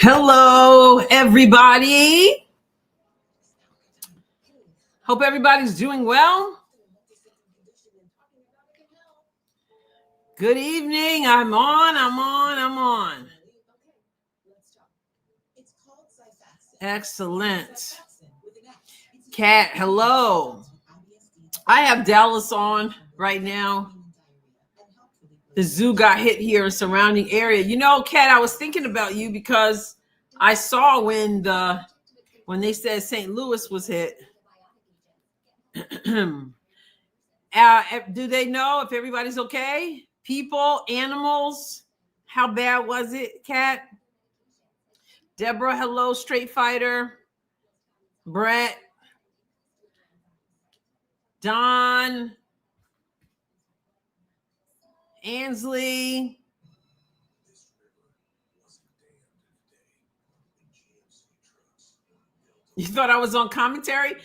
Hello, everybody. Hope everybody's doing well. Good evening. I'm on. Excellent. Kat, hello. I have Dallas on right now. The zoo got hit here in surrounding area. You know, Kat, I was thinking about you because I saw when they said St. Louis was hit. Do they know if everybody's okay? People, animals, how bad was it, Kat? Deborah, hello, Straight Fighter. Brett, Don, Ansley. You thought I was on commentary?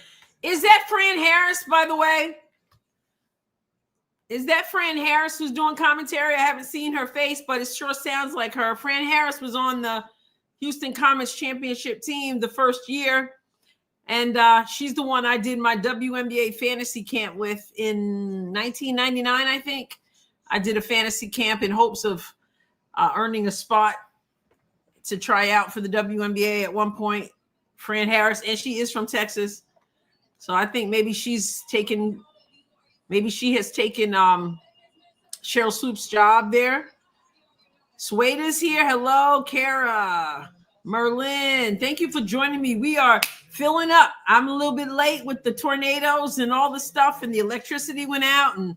Is that Fran Harris, by the way? Is that Fran Harris who's doing commentary? I haven't seen her face, but it sure sounds like her. Fran Harris was on the Houston Comets championship team the first year. And she's the one I did my WNBA fantasy camp with in 1999, I think. I did a fantasy camp in hopes of earning a spot to try out for the WNBA at one point. Fran Harris, and she is from Texas. So I think maybe she has taken Cheryl Swoop's job there. Sueda's here. Hello, Kara. Merlin, thank you for joining me. We are filling up. I'm a little bit late with the tornadoes and all the stuff, and the electricity went out, and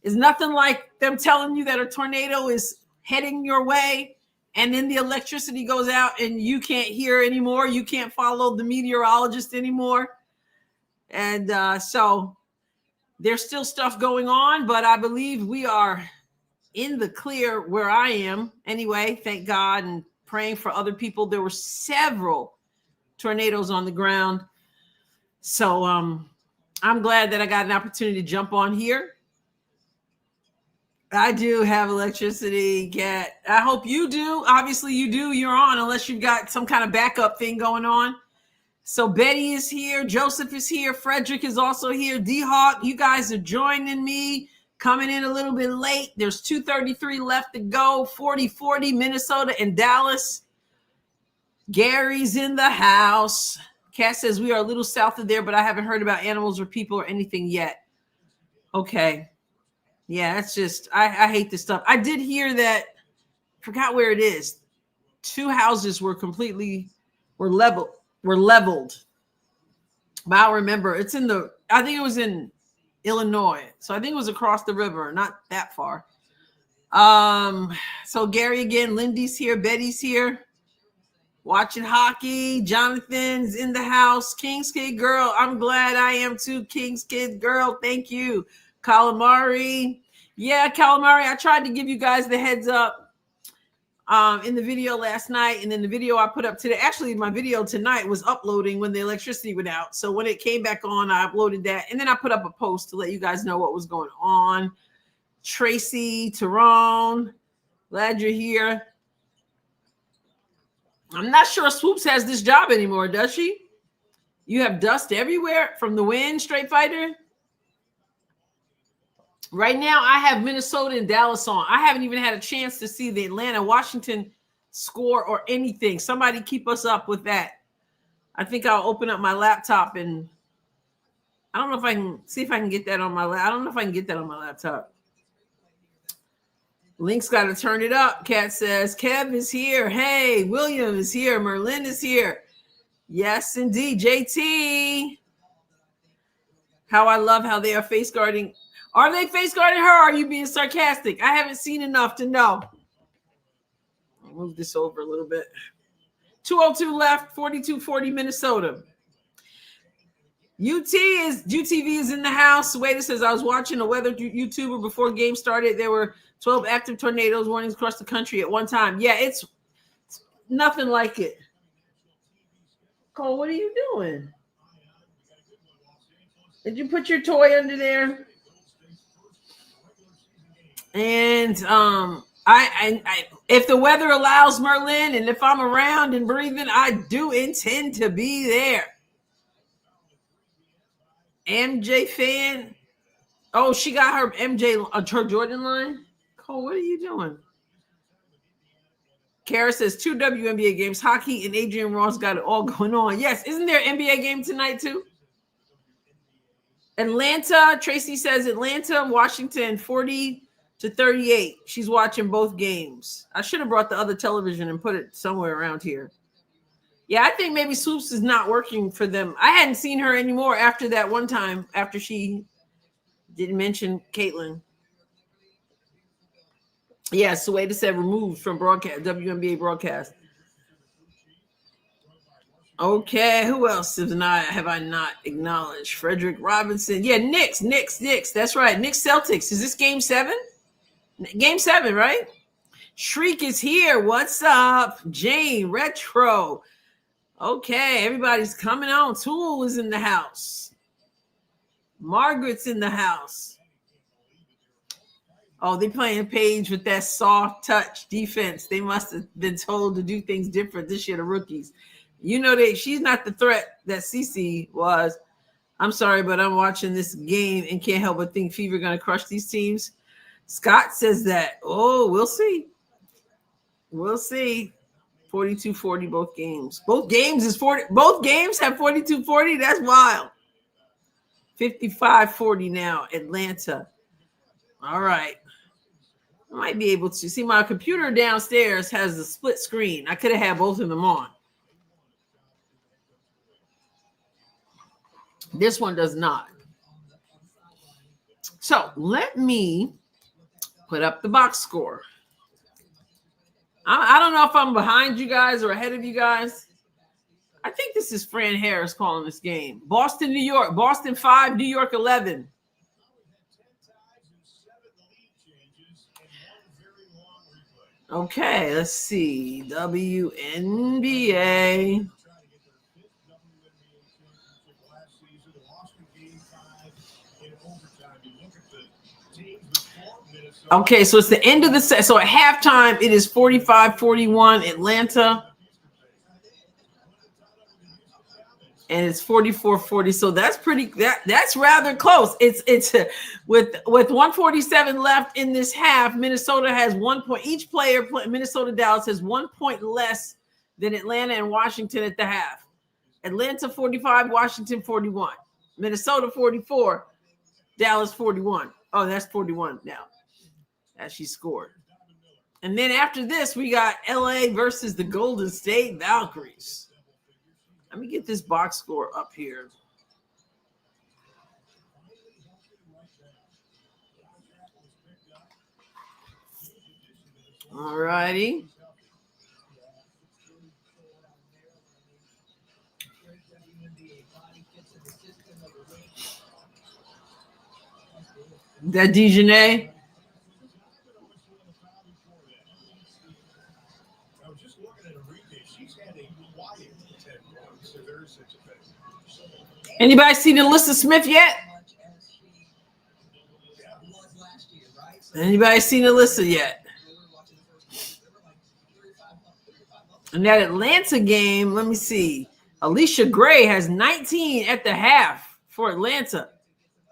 it's nothing like them telling you that a tornado is heading your way, and then the electricity goes out and you can't hear anymore. You can't follow the meteorologist anymore. And so there's still stuff going on, but I believe we are in the clear where I am. Anyway, thank God, and praying for other people. There were several tornadoes on the ground. So I'm glad that I got an opportunity to jump on here. I do have electricity, Kat. I hope you do. Obviously you do. You're on, unless you've got some kind of backup thing going on. So Betty is here. Joseph is here. Frederick is also here. D-Hawk, you guys are joining me. Coming in a little bit late. There's 2:33 left to go. 40-40, Minnesota and Dallas. Gary's in the house. Kat says we are a little south of there, but I haven't heard about animals or people or anything yet. Okay. Yeah, that's just, I hate this stuff. I did hear that, forgot where it is. 2 houses were leveled. But I'll remember, I think it was in Illinois. So I think it was across the river, not that far. So Gary again, Lindy's here, Betty's here. Watching hockey. Jonathan's in the house. King's Kid Girl. I'm glad I am too. King's Kid Girl. Thank you. Calamari. Yeah, Calamari. I tried to give you guys the heads up in the video last night. And then the video I put up today. Actually, my video tonight was uploading when the electricity went out. So when it came back on, I uploaded that. And then I put up a post to let you guys know what was going on. Tracy, Tyrone. Glad you're here. I'm not sure Swoops has this job anymore, does she? You have dust everywhere from the wind, Straight Fighter. Right now, I have Minnesota and Dallas on. I haven't even had a chance to see the Atlanta-Washington score or anything. Somebody keep us up with that. I think I'll open up my laptop and I don't know if I can see if I can get that on my laptop. I don't know if I can get that on my laptop. Link's got to turn it up. Kat says, Kev is here. Hey, William is here. Merlin is here. Yes, indeed. JT. How I love how they are face guarding. Are they face guarding her? Or are you being sarcastic? I haven't seen enough to know. I'll move this over a little bit. 2:02 left, 42-40 Minnesota. UTV is in the house. Sueda says, I was watching a weather YouTuber before game started. There were 12 active tornadoes warnings across the country at one time. Yeah, it's nothing like it. Cole, what are you doing? Did you put your toy under there? And I if the weather allows, Merlin, and if I'm around and breathing, I do intend to be there. MJ fan. Oh, she got her MJ, her Jordan line. Cole, what are you doing? Kara says 2 WNBA games, hockey, and Adrienne Ross got it all going on. Yes, isn't there an NBA game tonight too? Atlanta, Tracy says Atlanta, Washington, 40-38. She's watching both games. I should have brought the other television and put it somewhere around here. Yeah, I think maybe Swoops is not working for them. I hadn't seen her anymore after that one time, after she didn't mention Caitlin. Yeah, Sueda said removed from broadcast, WNBA broadcast. Okay, who else have I not acknowledged? Frederick Robinson. Yeah, Knicks. That's right. Knicks Celtics. Is this game 7? Game 7, right? Shriek is here. What's up? Jane, Retro. Okay, everybody's coming on. Tool is in the house. Margaret's in the house. Oh, they're playing Paige with that soft touch defense. They must have been told to do things different this year, the rookies. You know she's not the threat that Cece was. I'm sorry, but I'm watching this game and can't help but think Fever going to crush these teams. Scott says that. Oh, we'll see. We'll see. 42-40 both games. Both games is 40. Both games have 42-40. That's wild. 55-40 now, Atlanta. All right. I might be able to see my computer downstairs has the split screen. I could have had both of them on. This one does not. So let me put up the box score. I don't know if I'm behind you guys or ahead of you guys. I think this is Fran Harris calling this game. Boston, New York. Boston 5, New York 11. Okay, let's see. WNBA. Okay, so it's the end of the set. So at halftime, it is 45-41 Atlanta. And it's 44-40. So that's that's rather close. It's with 147 left in this half. Minnesota has 1 point. Each player, Minnesota, Dallas has 1 point less than Atlanta and Washington at the half. Atlanta 45, Washington 41. Minnesota 44, Dallas 41. Oh, that's 41 now. As she scored. And then after this, we got LA versus the Golden State Valkyries. Let me get this box score up here. All righty. That Dejanay. Anybody seen Alyssa Smith yet? Anybody seen Alyssa yet? And that Atlanta game, let me see. Alicia Gray has 19 at the half for Atlanta.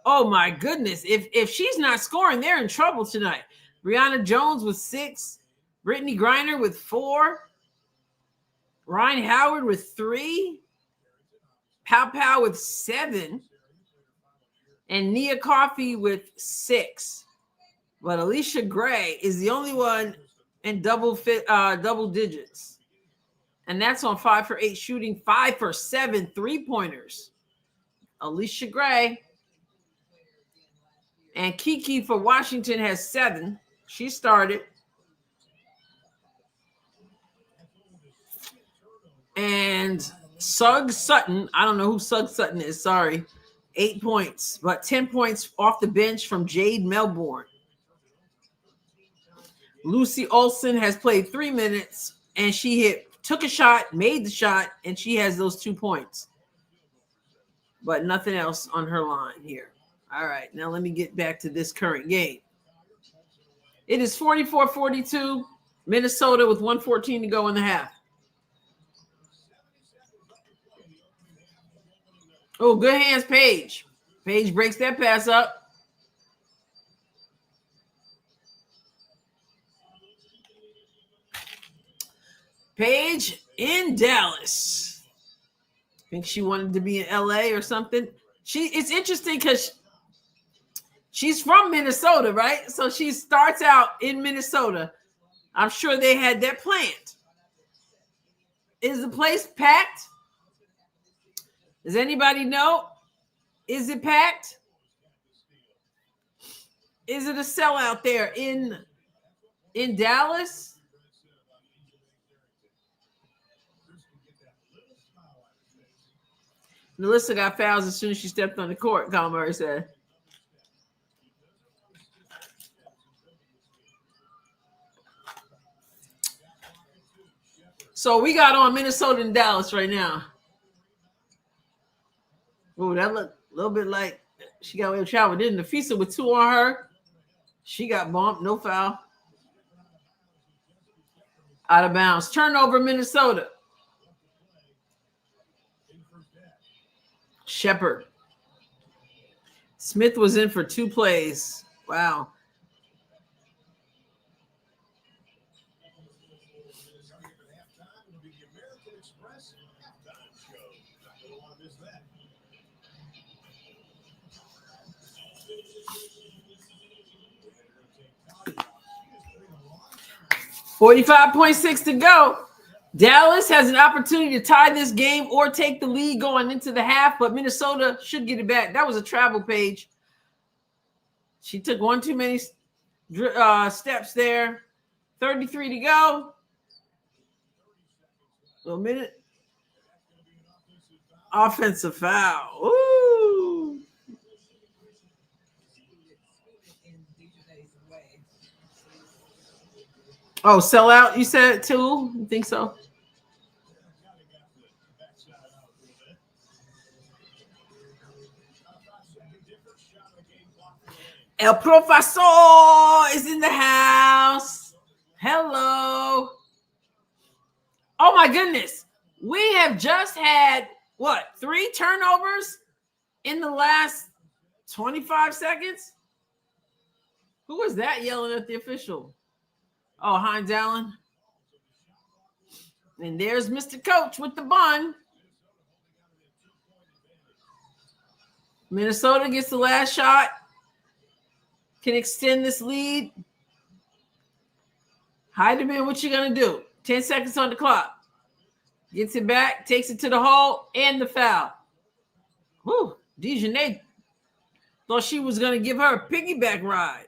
Oh my goodness. If she's not scoring, they're in trouble tonight. Brianna Jones with 6. Brittany Griner with 4. Ryan Howard with 3. Pow with 7. And Nia Coffey with 6. But Alicia Gray is the only one in double digits. And that's on 5 for 8 shooting, 5 for 7 3-pointers. Alicia Gray. And Kiki for Washington has 7. She started. And Sugg Sutton, I don't know who Sugg Sutton is, sorry. 8 points, but 10 points off the bench from Jade Melbourne. Lucy Olsen has played 3 minutes, and she took a shot, made the shot, and she has those 2 points. But nothing else on her line here. All right, now let me get back to this current game. It is 44-42. Minnesota with 1:14 to go in the half. Oh, good hands, Paige. Paige breaks that pass up. Paige in Dallas. I think she wanted to be in LA or something. It's interesting because she's from Minnesota, right? So she starts out in Minnesota. I'm sure they had that planned. Is the place packed? Does anybody know? Is it packed? Is it a sellout there in Dallas? Melissa got fouls as soon as she stepped on the court, Colin Murray said. So we got on Minnesota and Dallas right now. Oh, that looked a little bit like she got away with travel. Didn't Nafisa with 2 on her? She got bumped, no foul. Out of bounds. Turnover, Minnesota. Shepard. Smith was in for 2 plays. Wow. $45.6 to go. Dallas has an opportunity to tie this game or take the lead going into the half, but Minnesota should get it back. That was a travel, Page. She took one too many steps there. 33 to go. A minute. Offensive foul. Ooh. Oh, sell out, you said too? You think so? El Profesor is in the house. Hello. Oh my goodness. We have just had, 3 turnovers in the last 25 seconds? Who was that yelling at the official? Oh, Hines Allen. And there's Mr. Coach with the bun. Minnesota gets the last shot. Can extend this lead. Heidemann, what you going to do? 10 seconds on the clock. Gets it back, takes it to the hole, and the foul. Whew. Dejanay thought she was going to give her a piggyback ride.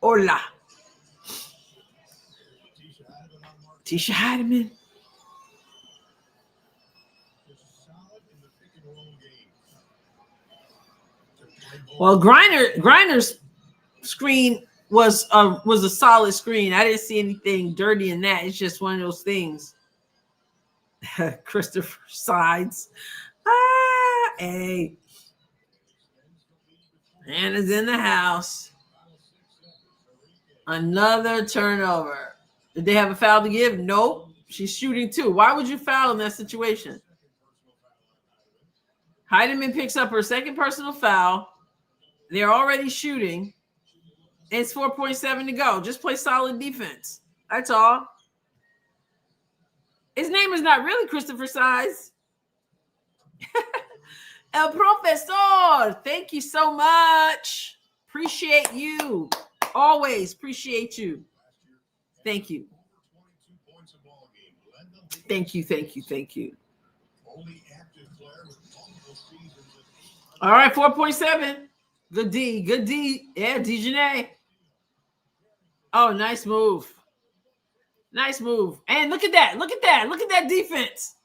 Hola. Tisha Heidemann. Well, Griner's screen was a solid screen. I didn't see anything dirty in that. It's just one of those things. Christopher Sides. Hey. Hannah's in the house. Another turnover. Did they have a foul to give? Nope. She's shooting 2. Why would you foul in that situation? Heidemann picks up her second personal foul. They're already shooting. It's 4.7 to go. Just play solid defense. That's all. His name is not really Christopher Size. El Profesor, thank you so much. Appreciate you. Always appreciate you. Thank you. Thank you, thank you, thank you. All right, 4.7. Good D, good D. Yeah, Dejanay. Oh, nice move. Nice move. And look at that. Look at that. Look at that defense.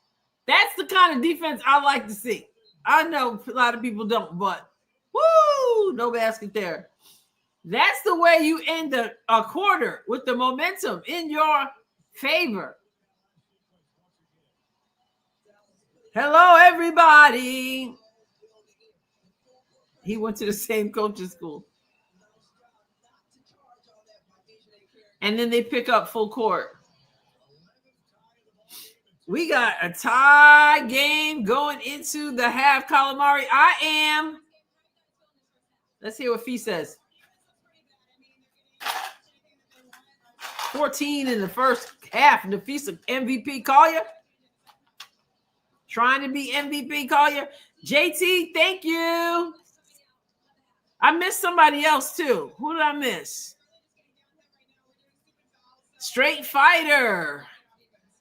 That's the kind of defense I like to see. I know a lot of people don't, but woo, no basket there. That's the way you end a quarter, with the momentum in your favor. Hello, everybody. He went to the same coaching school. And then they pick up full court. We got a tie game going into the half. Calamari, I am. Let's hear what Fee says. 14 in the first half. Nafisa MVP Collier. Trying to be MVP Collier. JT, thank you. I missed somebody else too. Who did I miss? Straight Fighter.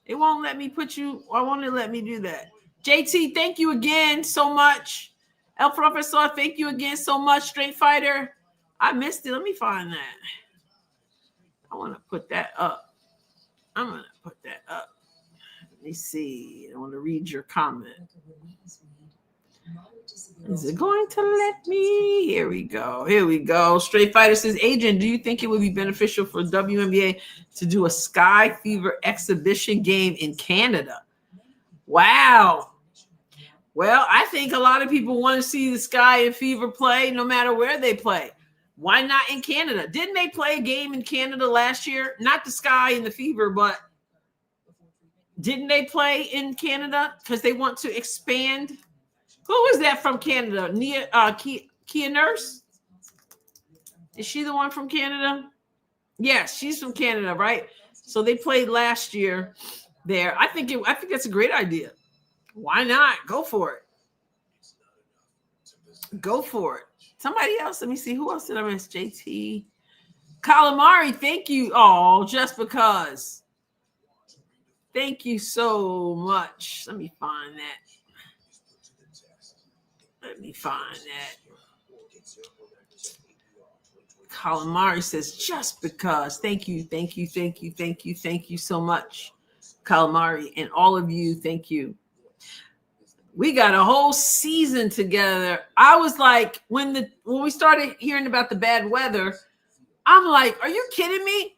It won't let me put you. I won't let me do that. JT, thank you again so much. El Professor, thank you again so much. Straight Fighter. I missed it. Let me find that. I want to put that up. I'm going to put that up. Let me see. I want to read your comment. Is it going to let me? Here we go. Here we go. Straight Fighter says, Adrienne, do you think it would be beneficial for WNBA to do a Sky Fever exhibition game in Canada? Wow. Well, I think a lot of people want to see the Sky and Fever play no matter where they play. Why not in Canada? Didn't they play a game in Canada last year? Not the Sky and the Fever, but didn't they play in Canada because they want to expand? Who is that from Canada? Kia Nurse? Is she the one from Canada? Yes, she's from Canada, right? So they played last year there. I think that's a great idea. Why not? Go for it. Go for it. Somebody else. Let me see. Who else did I miss? JT. Calamari, thank you. Oh, just because. Thank you so much. Let me find that. Calamari says, just because. Thank you so much. Calamari, and all of you, thank you. We got a whole season together. I was like, when we started hearing about the bad weather, I'm like, are you kidding me?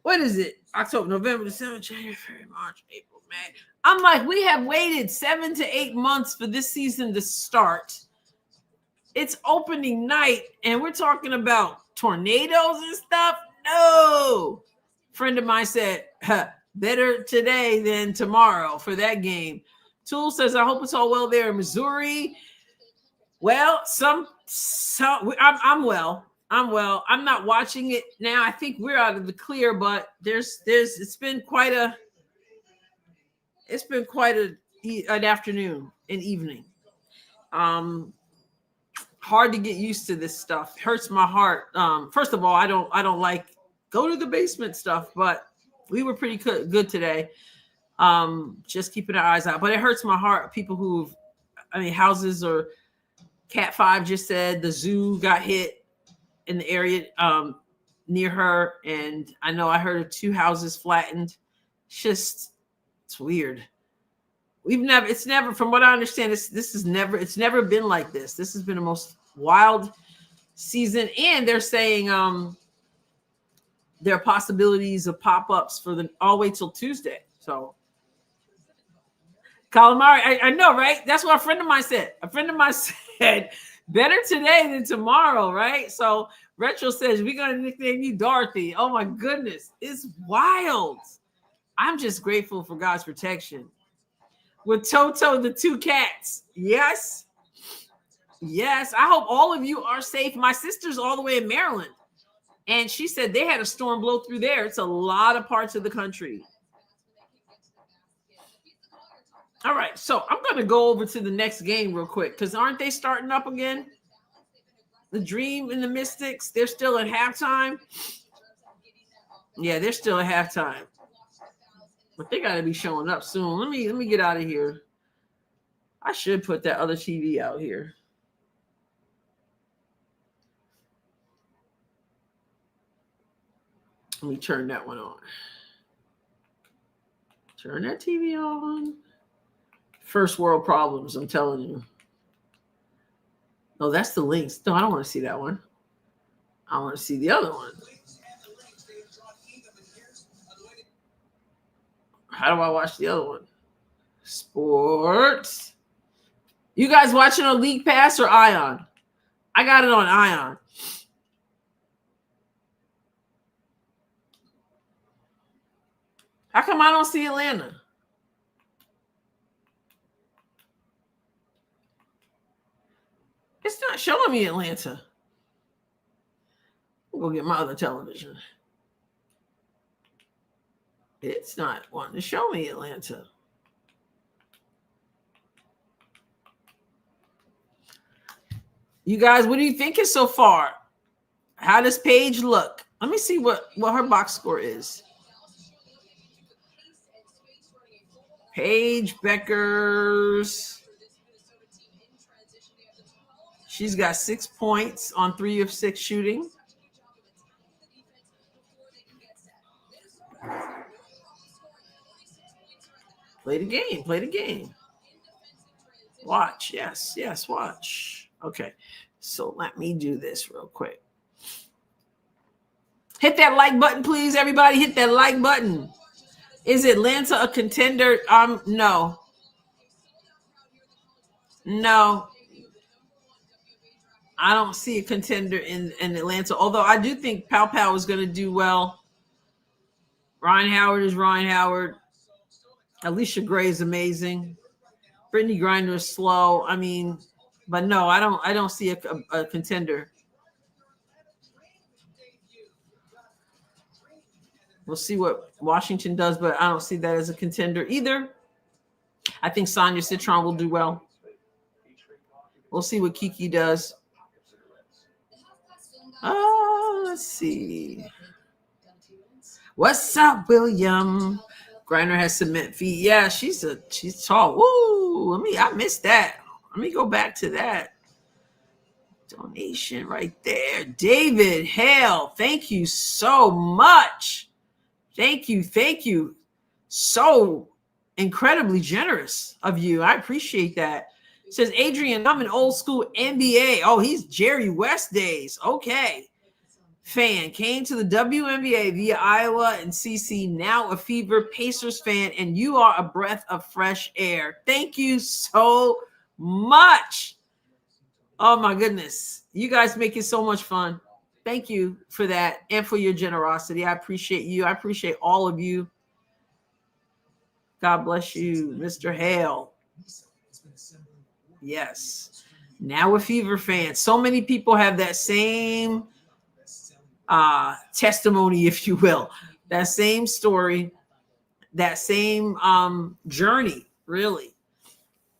What is it? October, November, December, January, February, March, April, May. I'm like, we have waited 7 to 8 months for this season to start. It's opening night, and we're talking about tornadoes and stuff. No. Friend of mine said, better today than tomorrow for that game. Tool says, I hope it's all well there in Missouri. Well, I'm well. I'm not watching it now. I think we're out of the clear, but it's been quite an afternoon and evening. Hard to get used to this stuff. Hurts my heart. First of all, I don't like go to the basement stuff, but we were pretty good today. Just keeping our eyes out, but it hurts my heart. People houses or Cat 5 just said the zoo got hit in the area near her, and I know I heard of 2 houses flattened. It's weird. It's never, from what I understand, it's never been like this. This has been the most wild season, and they're saying there are possibilities of pop-ups all the way till Tuesday. So Calamari, I know, right? That's what a friend of mine said. A friend of mine said, better today than tomorrow, right? So Retro says, we're going to nickname you Dorothy. Oh, my goodness. It's wild. I'm just grateful for God's protection. With Toto, the 2 cats. Yes. Yes. I hope all of you are safe. My sister's all the way in Maryland, and she said they had a storm blow through there. It's a lot of parts of the country. All right, so I'm going to go over to the next game real quick because aren't they starting up again? The Dream and the Mystics, they're still at halftime. Yeah, they're still at halftime. But they got to be showing up soon. Let me get out of here. I should put that other TV out here. Let me turn that one on. Turn that TV on. First world problems, I'm telling you. Oh, that's the links. No, I don't want to see that one. I want to see the other one. How do I watch the other one? Sports. You guys watching on League Pass or Ion? I got it on Ion. How come I don't see Atlanta? It's not showing me Atlanta. We'll go get my other television. It's not wanting to show me Atlanta. You guys, what do you think so far? How does Paige look? Let me see what her box score is. Paige Beckers. She's got 6 points on 3 of 6 shooting. Play the game. Play the game. Watch. Yes, watch. Okay. So let me do this real quick. Hit that like button, please. Everybody hit that like button. Is Atlanta a contender? No. No. I don't see a contender in Atlanta, although I do think Pow Pow is going to do well. Ryan Howard is Ryan Howard. Alicia Gray is amazing. Brittany Griner is slow. I mean, but no, I don't see a contender. We'll see what Washington does, but I don't see that as a contender either. I think Sonia Citron will do well. We'll see what Kiki does. Let's see. What's up, William? Griner has cement feet. Yeah, she's tall. Woo! I missed that. Let me go back to that. Donation right there. David Hale, thank you so much. Thank you. So incredibly generous of you. I appreciate that. It says, Adrienne, I'm an old school NBA. Oh, he's Jerry West days. Okay. Fan, came to the WNBA via Iowa and CC, now a Fever Pacers fan, and you are a breath of fresh air. Thank you so much. Oh my goodness. You guys make it so much fun. Thank you for that and for your generosity. I appreciate you. I appreciate all of you. God bless you, Mr. Hale. Yes. Now a Fever fan. So many people have that same testimony, if you will, that same story, that same journey, really.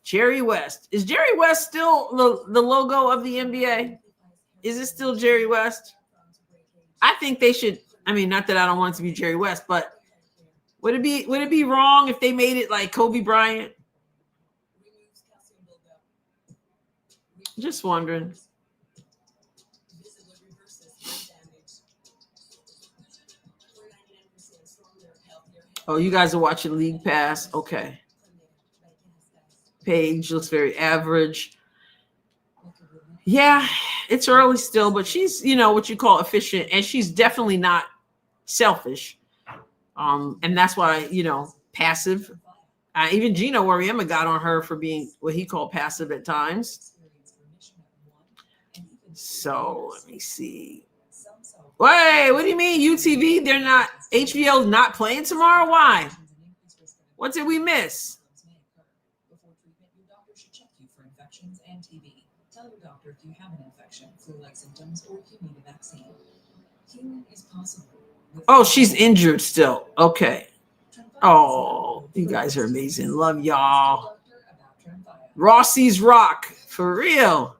Jerry West. Is Jerry West still the logo of the NBA? Is it still Jerry West? I think they should. I mean, not that I don't want it to be Jerry West, but would it be wrong if they made it like Kobe Bryant? Just wondering. Oh, you guys are watching League Pass. Okay. Paige looks very average. Yeah, it's early still, but she's, what you call efficient, and she's definitely not selfish. And that's why, passive. Even Gino Wariema got on her for being what he called passive at times. So let me see. Wait, what do you mean UTV? They're not, HVO's not playing tomorrow? Why? What did we miss? Tell your doctor if you have an infection, flu-like symptoms, or if you need a vaccine. Healing is possible. Oh, she's injured still. Okay. Oh, you guys are amazing. Love y'all. Rossi's Rock. For real.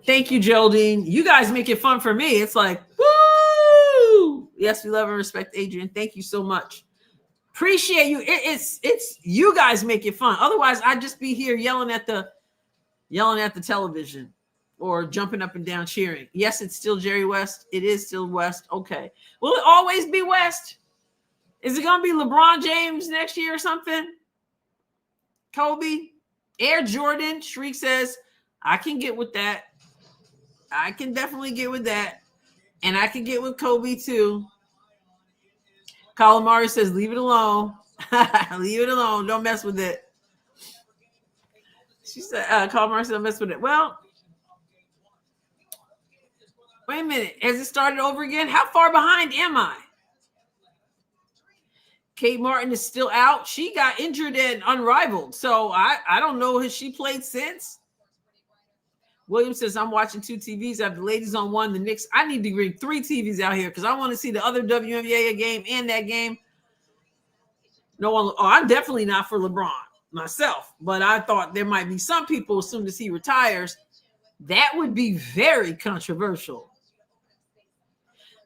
Thank you, Geraldine. You guys make it fun for me. It's like, woo! Yes, we love and respect Adrienne. Thank you so much. Appreciate you. It's you guys make it fun. Otherwise, I'd just be here yelling at the television or jumping up and down cheering. Yes, it's still Jerry West. It is still West. Okay. Will it always be West? Is it going to be LeBron James next year or something? Kobe? Air Jordan? Shriek says, I can get with that. I can definitely get with that. And I can get with Kobe too. Calamari says, leave it alone. Leave it alone. Don't mess with it. She said, call Marcel, don't mess with it. Well, wait a minute. Has it started over again? How far behind am I? Kate Martin is still out. She got injured and unrivaled. So I don't know. Has she played since? William says, I'm watching 2 TVs. I have the ladies on one, the Knicks. I need to bring 3 TVs out here because I want to see the other WNBA game and that game. No one. Oh, I'm definitely not for LeBron myself, but I thought there might be some people as soon as he retires. That would be very controversial.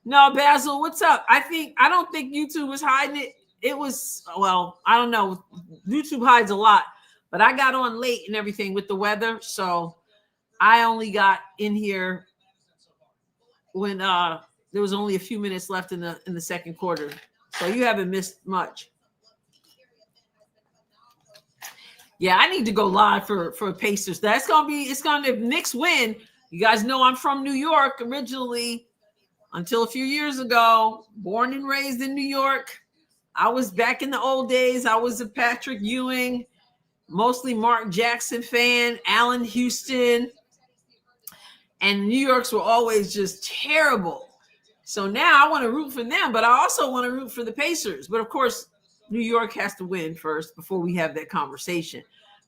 No, Basil, what's up? I don't think YouTube was hiding it. It was, well, I don't know. YouTube hides a lot, but I got on late and everything with the weather, so I only got in here when there was only a few minutes left in the second quarter. So you haven't missed much. Yeah, I need to go live for Pacers. It's gonna if Knicks win. You guys know I'm from New York originally until a few years ago, born and raised in New York. I was back in the old days. I was a Patrick Ewing, mostly Mark Jackson fan, Allen Houston, and New Yorks were always just terrible. So now I want to root for them, but I also want to root for the Pacers. But of course, New York has to win first before we have that conversation.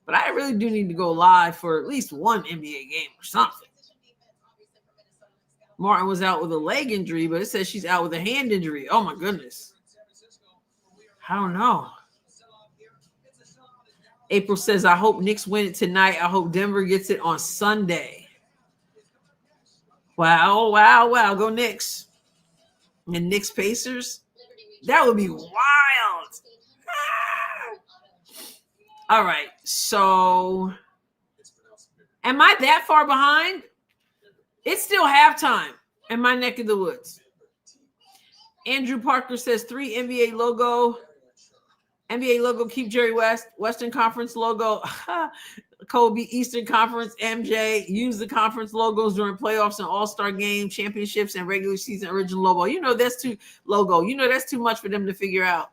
But I really do need to go live for at least one NBA game or something. Martin was out with a leg injury, but it says she's out with a hand injury. Oh my goodness. I don't know. April says, I hope Knicks win it tonight. I hope Denver gets it on Sunday. Wow, wow, wow. Go Knicks. And Knicks Pacers. That would be wild. Ah. All right. So am I that far behind? It's still halftime in my neck of the woods. Andrew Parker says 3 NBA logo. NBA logo, keep Jerry West. Western Conference logo, Kobe. Eastern Conference, MJ. Use the conference logos during playoffs and all-star game, championships, and regular season original logo. That's too much for them to figure out.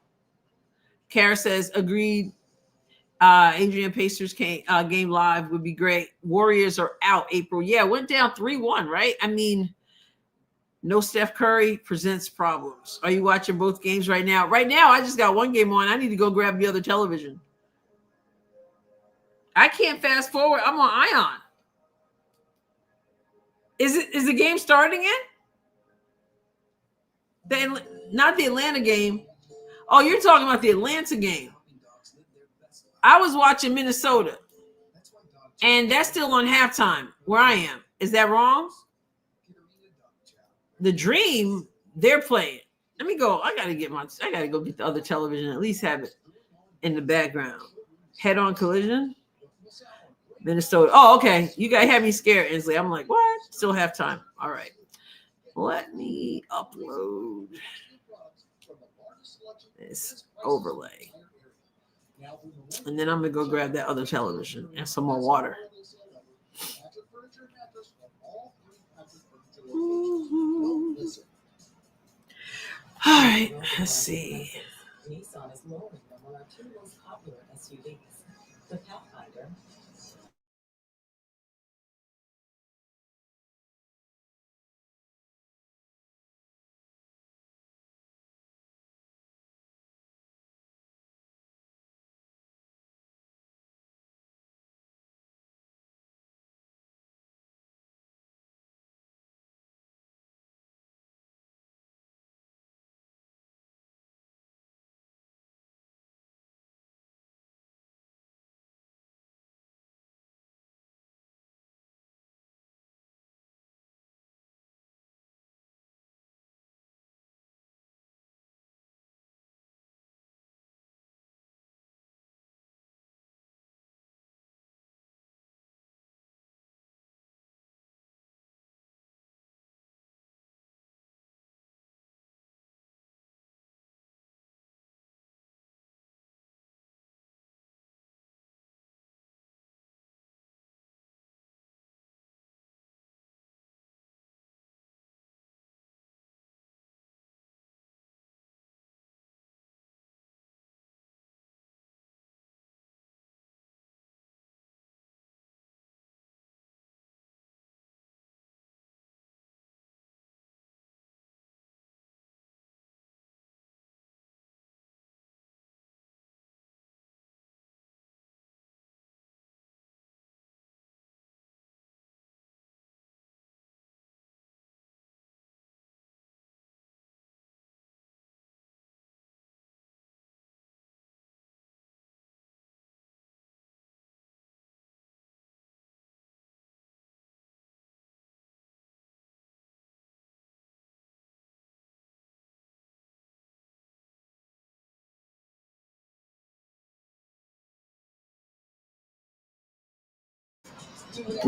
Kara says, agreed. Adrienne Pacers game live would be great. Warriors are out, April. Yeah, went down 3-1, right? I mean, no Steph Curry presents problems. Are you watching both games right now? Right now, I just got one game on. I need to go grab the other television. I can't fast forward. I'm on Ion. Is the game starting yet? Not the Atlanta game. Oh, you're talking about the Atlanta game. I was watching Minnesota, and that's still on halftime where I am. Is that wrong? The Dream, they're playing. Let me go. I gotta go get the other television. At least have it in the background. Head-on collision. Minnesota. Oh, okay. You guys had me scared, Inslee. I'm like, what? Still have time. All right. Let me upload this overlay. And then I'm going to go grab that other television and some more water. All right. Let's see. Nissan is lowering them on our 2 most popular SUVs, the Pathfinder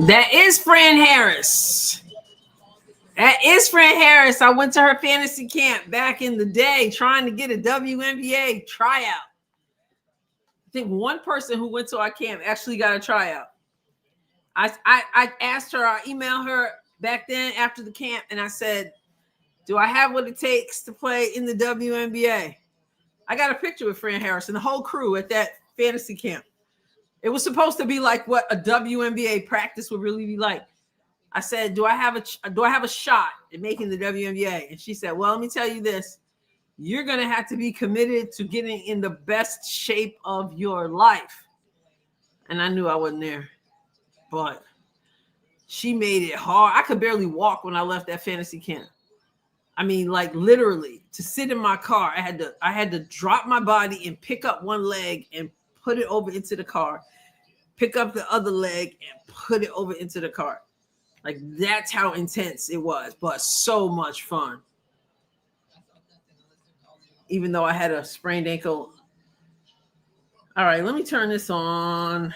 That is Fran Harris. That is Fran Harris. I went to her fantasy camp back in the day trying to get a WNBA tryout. I think one person who went to our camp actually got a tryout. I asked her, I emailed her back then after the camp, and I said, do I have what it takes to play in the WNBA? I got a picture with Fran Harris and the whole crew at that fantasy camp. It was supposed to be like what a WNBA practice would really be like. I said, do I have a shot at making the WNBA? And she said, well, let me tell you this. You're going to have to be committed to getting in the best shape of your life. And I knew I wasn't there. But she made it hard. I could barely walk when I left that fantasy camp. I mean, like literally to sit in my car, I had to drop my body and pick up one leg and put it over into the car, pick up the other leg and put it over into the car. Like that's how intense it was, but so much fun. Even though I had a sprained ankle. All right, let me turn this on.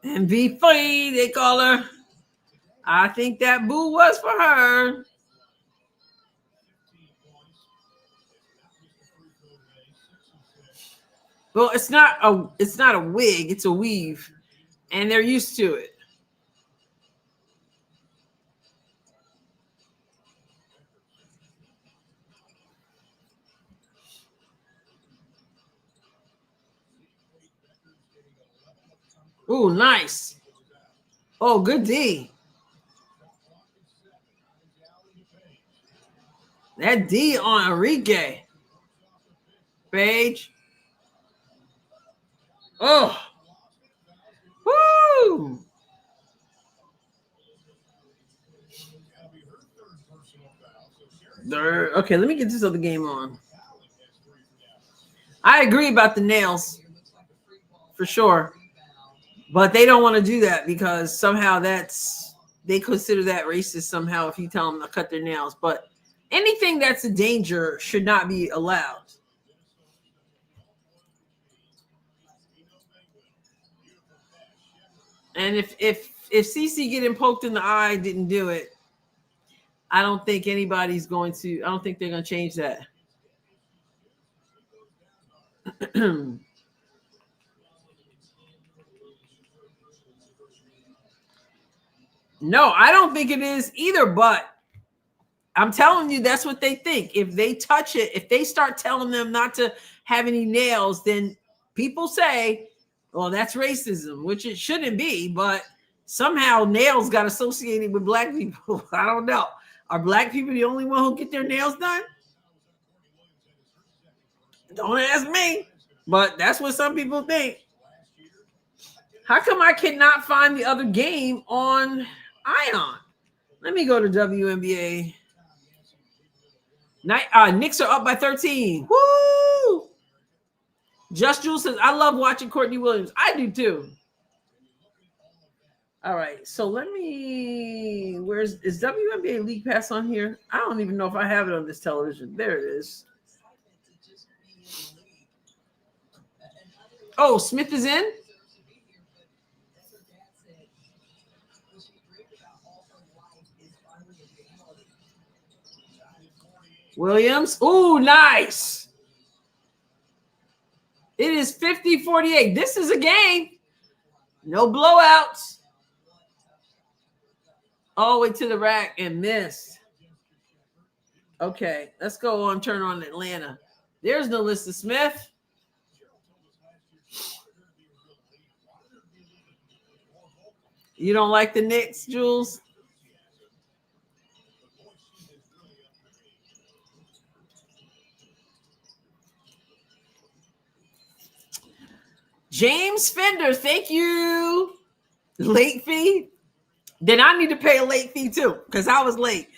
MVP, they call her. I think that boo was for her. Well, it's not a wig, it's a weave, and they're used to it. Ooh, nice. Oh, good D. That D on Enrique. Page. Oh. Woo. Okay, let me get this other game on. I agree about the nails. For sure. But they don't want to do that because somehow they consider that racist somehow if you tell them to cut their nails. But anything that's a danger should not be allowed. And if CC getting poked in the eye didn't do it, I don't think they're going to change that. No, I don't think it is either, but I'm telling you, that's what they think. If they touch it, if they start telling them not to have any nails, then people say, well, that's racism, which it shouldn't be, but somehow nails got associated with black people. I don't know. Are black people the only one who get their nails done? Don't ask me, but that's what some people think. How come I cannot find the other game on Ion? Let me go to WNBA. Knicks are up by 13. Woo! Just Jules says, I love watching Courtney Williams. I do too. All right, so is WNBA League Pass on here? I don't even know if I have it on this television. There it is. Oh, Smith is in? Williams. Ooh, nice. It is 50-48. This is a game. No blowouts. All the way to the rack and missed. Okay, let's go on. Turn on Atlanta. There's Nalissa Smith. You don't like the Knicks, Jules? James Fender, thank you. Late fee. Then I need to pay a late fee too because I was late.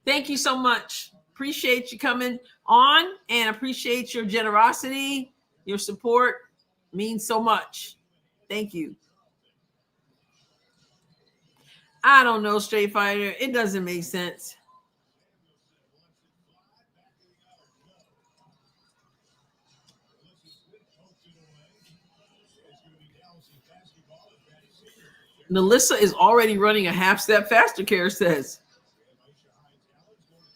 Thank you so much. Appreciate you coming on and appreciate your generosity. Your support means so much. Thank you. I don't know, Straight Fighter. It doesn't make sense. Melissa is already running a half step faster, Kara says.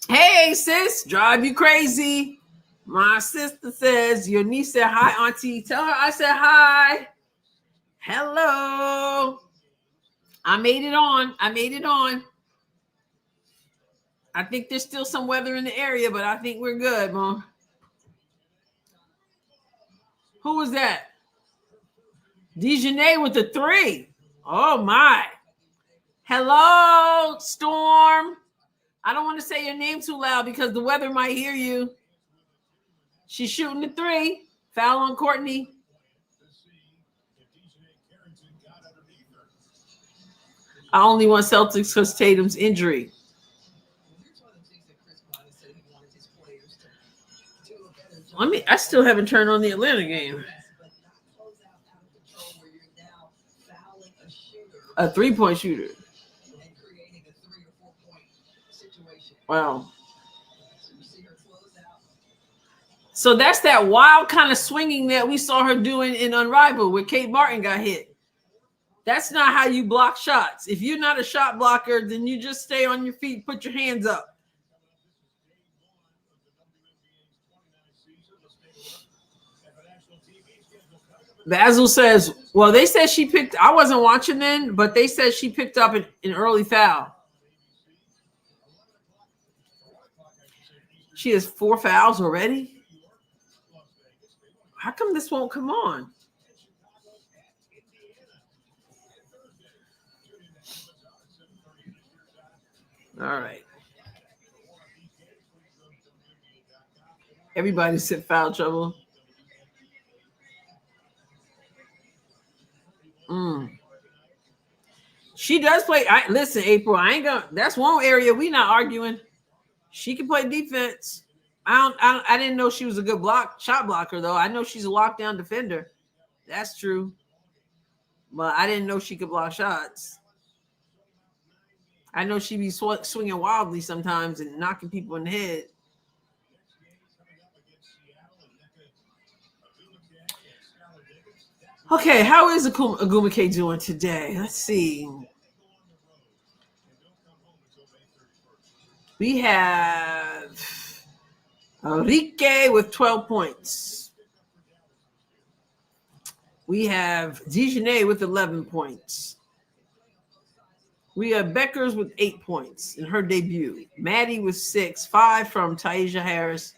Hey, sis, drive you crazy. My sister says, your niece said hi, auntie. Tell her I said hi. Hello. I made it on. I think there's still some weather in the area, but I think we're good, Mom. Who was that? Dejanay with the 3. Oh, my. Hello, Storm. I don't want to say your name too loud because the weather might hear you. She's shooting the 3. Foul on Courtney. I only want Celtics because Tatum's injury. I still haven't turned on the Atlanta game. A 3-point shooter. Wow. So that's that wild kind of swinging that we saw her doing in Unrivaled where Kate Martin got hit. That's not how you block shots. If you're not a shot blocker, then you just stay on your feet, put your hands up. Basil says, well, they said she picked, I wasn't watching then, but they said she picked up an early foul. She has 4 fouls already? How come this won't come on? All right. Everybody's in foul trouble. She does play. Listen, April, I ain't gonna. That's one area we not arguing. She can play defense. I didn't know she was a good shot blocker though. I know she's a lockdown defender. That's true. But I didn't know she could block shots. I know she be swinging wildly sometimes and knocking people in the head. Okay, how is Agumake doing today? Let's see. We have Enrique with 12 points. We have Dejanay with 11 points. We have Beckers with 8 points in her debut. Maddie with 6, 5 from Taisha Harris.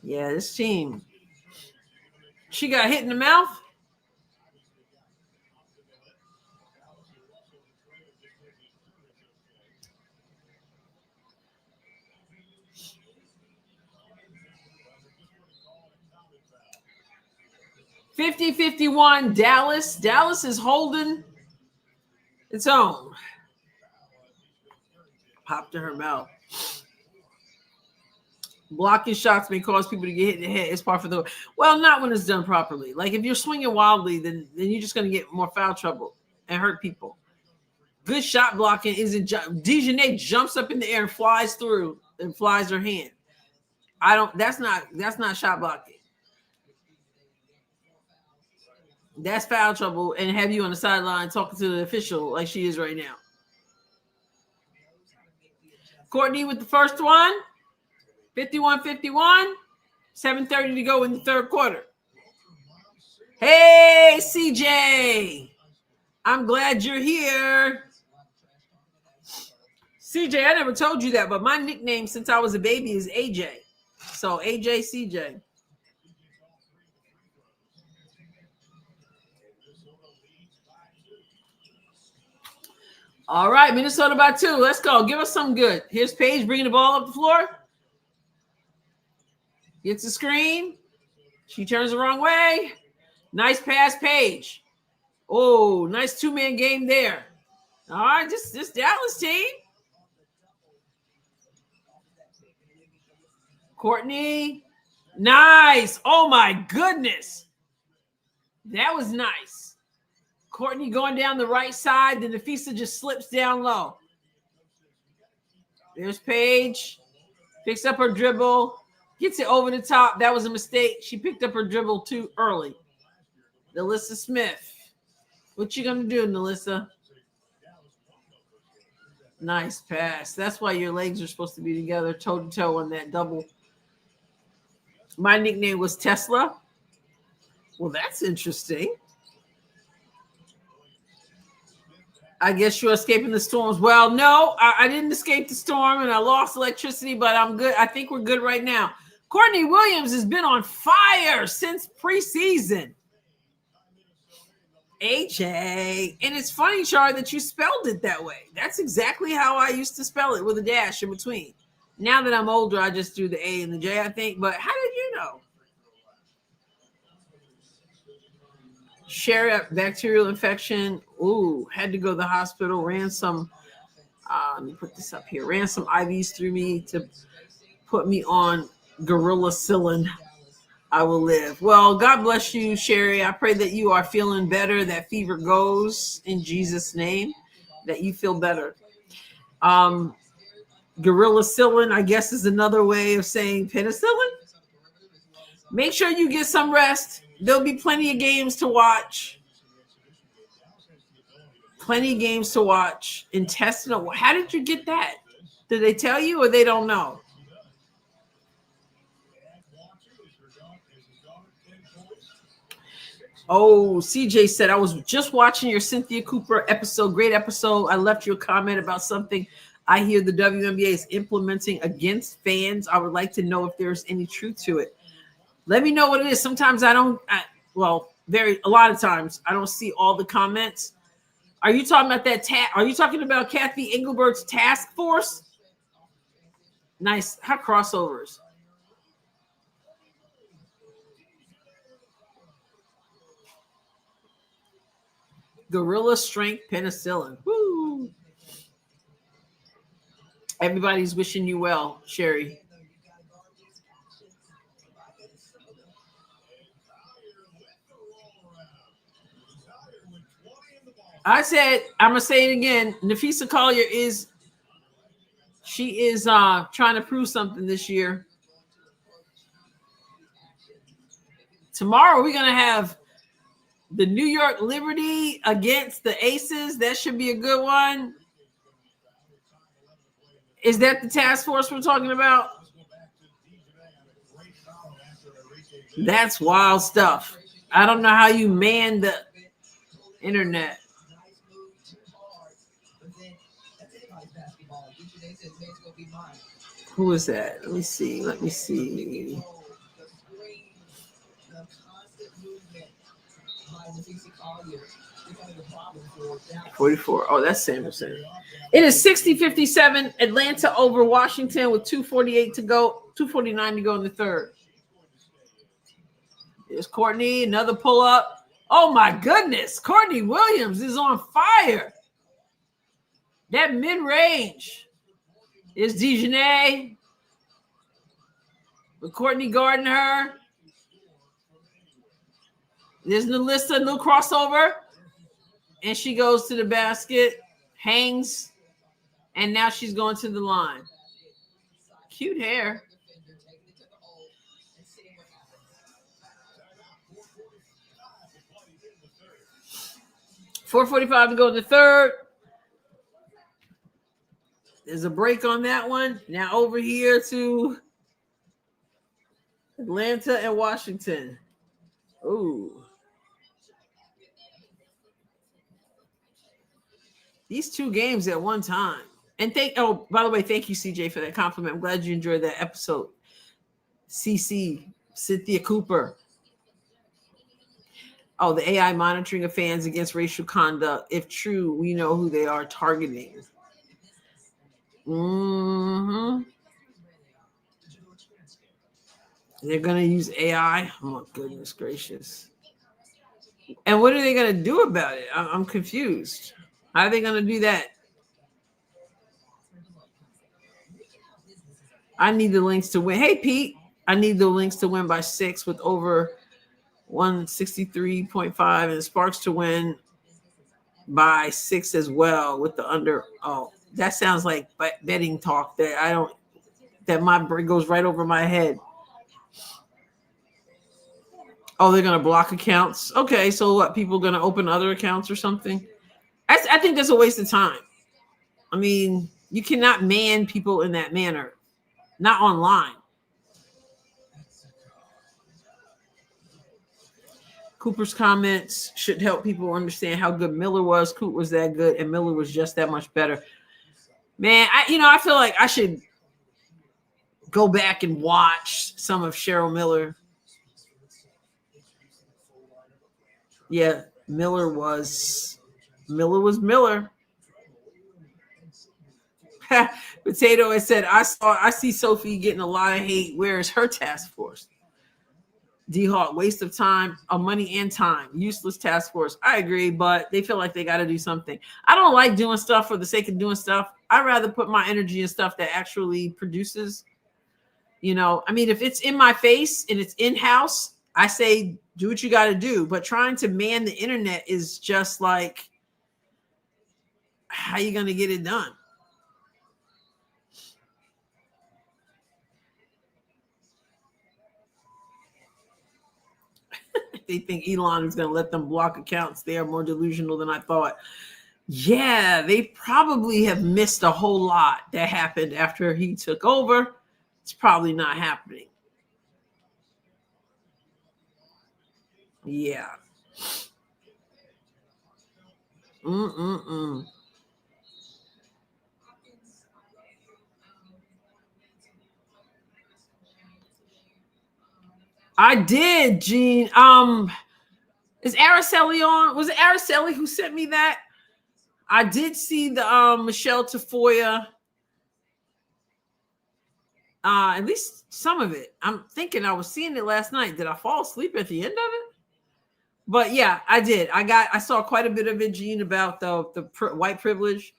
Yeah, this team. She got hit in the mouth. (50-51) Dallas. Dallas is holding its own. Popped in her mouth. Blocking shots may cause people to get hit in the head. It's part of the well, not when it's done properly. Like if you're swinging wildly, then you're just going to get more foul trouble and hurt people. Good shot blocking isn't. Dejanay jumps up in the air and flies through and flies her hand. That's not shot blocking. That's foul trouble and have you on the sideline talking to the official like she is right now. Courtney with the first one. 51-51. 7:30 to go in the third quarter. Hey, CJ. I'm glad you're here. CJ, I never told you that, but my nickname since I was a baby is AJ. So AJ, CJ. All right, Minnesota by 2. Let's go. Give us something good. Here's Paige bringing the ball up the floor. Gets the screen. She turns the wrong way. Nice pass, Paige. Oh, nice 2-man game there. All right, this Dallas team. Courtney. Nice. Oh, my goodness. That was nice. Courtney going down the right side. Then Nafisa just slips down low. There's Paige. Picks up her dribble. Gets it over the top. That was a mistake. She picked up her dribble too early. Nalissa Smith. What you gonna do, Nalissa? Nice pass. That's why your legs are supposed to be together, toe to toe on that double. My nickname was Tesla. Well, that's interesting. I guess you're escaping the storms. Well, no, I didn't escape the storm and I lost electricity, but I'm good. I think we're good right now. Courtney Williams has been on fire since preseason. AJ. And it's funny, Char, that you spelled it that way. That's exactly how I used to spell it, with a dash in between. Now that I'm older, I just do the A and the J, I think. But how did you know? Share bacterial infection. Ooh, had to go to the hospital. Ran some, let me put this up here. Ran some IVs through me to put me on gorillacillin. I will live. Well, God bless you, Sherry. I pray that you are feeling better, that fever goes in Jesus' name, that you feel better. Gorillacillin, I guess, is another way of saying penicillin. Make sure you get some rest. There'll be plenty of games to watch. Plenty of games to watch. Intestinal. How did you get that? Did they tell you or they don't know? Oh, CJ said, I was just watching your Cynthia Cooper episode. Great episode. I left you a comment about something I hear the WNBA is implementing against fans. I would like to know if there's any truth to it. Let me know what it is. Sometimes a lot of times I don't see all the comments. Are you talking about that? Are you talking about Kathy Engelbert's task force? Nice. How crossovers. Gorilla strength penicillin. Woo. Everybody's wishing you well, Sherry. I said, I'm going to say it again. Nafisa Collier is trying to prove something this year. Tomorrow we're going to have the New York Liberty against the Aces. That should be a good one. Is that the task force we're talking about? That's wild stuff. I don't know how you man the internet. Who is that? Let me see. 44. Oh, that's Samuelson. It is 60-57. Atlanta over Washington with 2:48 to go, 2:49 to go in the third. There's Courtney, another pull up. Oh my goodness, Courtney Williams is on fire. That mid-range is Dejanay with Courtney guarding her. There's Nalissa, little crossover. And she goes to the basket, hangs, and now she's going to the line. Cute hair. $4:45 to go in the third. There's a break on that one. Now over here to Atlanta and Washington. Ooh. These two games at one time. And by the way, thank you, CJ, for that compliment. I'm glad you enjoyed that episode. CC, Cynthia Cooper. Oh, the AI monitoring of fans against racial conduct. If true, we know who they are targeting. Mm-hmm. They're going to use AI. Oh, my goodness gracious. And what are they going to do about it? I'm confused. How are they going to do that? I need the Lynx to win. Hey, Pete. I need the Lynx to win by 6 with over 163.5 and the Sparks to win by 6 as well with the under. Oh, that sounds like betting talk that my brain goes right over my head. Oh, they're going to block accounts. Okay, so what? People going to open other accounts or something? I think that's a waste of time. I mean, you cannot man people in that manner, not online. Cooper's comments should help people understand how good Miller was. Coop was that good, and Miller was just that much better. Man, I feel like I should go back and watch some of Cheryl Miller. Yeah, Miller was Miller. Potato has said, I see Sophie getting a lot of hate. Where is her task force? D-Hawk, waste of time, of money and time. Useless task force. I agree, but they feel like they got to do something. I don't like doing stuff for the sake of doing stuff. I'd rather put my energy in stuff that actually produces. I mean, if it's in my face and it's in-house, I say do what you got to do. But trying to man the internet is just like, how you going to get it done? They think Elon is going to let them block accounts. They are more delusional than I thought. Yeah, they probably have missed a whole lot that happened after he took over. It's probably not happening. Yeah. Mm-mm-mm. I did, Gene. Is Araceli on? Was it Araceli who sent me that? I did see the Michelle Tafoya. At least some of it. I'm thinking I was seeing it last night. Did I fall asleep at the end of it? But yeah, I did. I saw quite a bit of it, Gene, about the white privilege,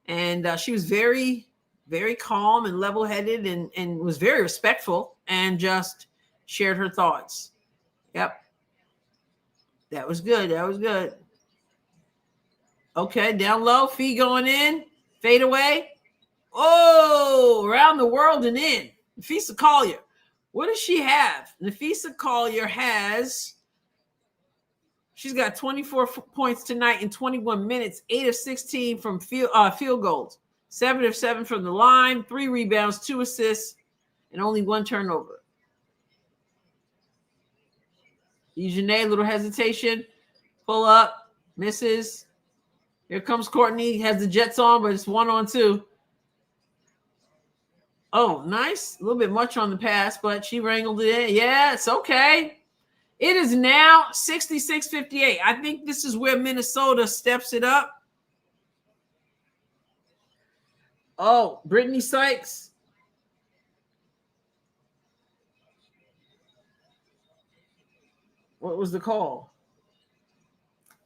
and she was very, very calm and level-headed, and was very respectful, and just shared her thoughts. Yep, that was good. That was good. Okay, down low, fee going in, fade away. Oh, around the world and in. Nafisa Collier. What does she have? Nafisa Collier has, she's got 24 points tonight in 21 minutes, 8 of 16 from field goals, 7 of 7 from the line, 3 rebounds, 2 assists, and only 1 turnover. Eugene, little hesitation, pull up, misses. Here comes Courtney, has the Jets on, but it's 1-on-2. Oh, nice. A little bit much on the pass, but she wrangled it in. Yeah, it's okay. It is now 66-58. I think this is where Minnesota steps it up. Oh, Brittany Sykes. What was the call?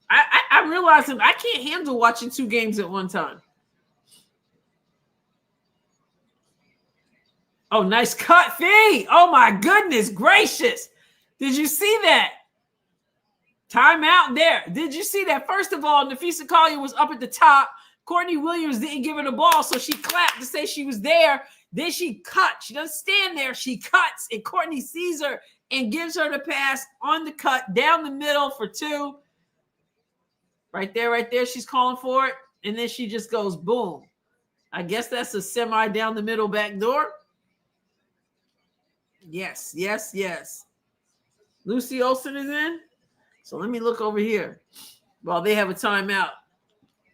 I'm realizing I can't handle watching 2 games at one time. Oh, nice cut, Fee. Oh, my goodness gracious. Did you see that? Timeout there. Did you see that? First of all, Nafisa Collier was up at the top. Courtney Williams didn't give her the ball, so she clapped to say she was there. Then she cut. She doesn't stand there. She cuts, and Courtney sees her and gives her the pass on the cut down the middle for 2. Right there. She's calling for it, and then she just goes boom. I guess that's a semi down the middle back door. Yes. Lucy Olsen is in. So let me look over here while they have a timeout.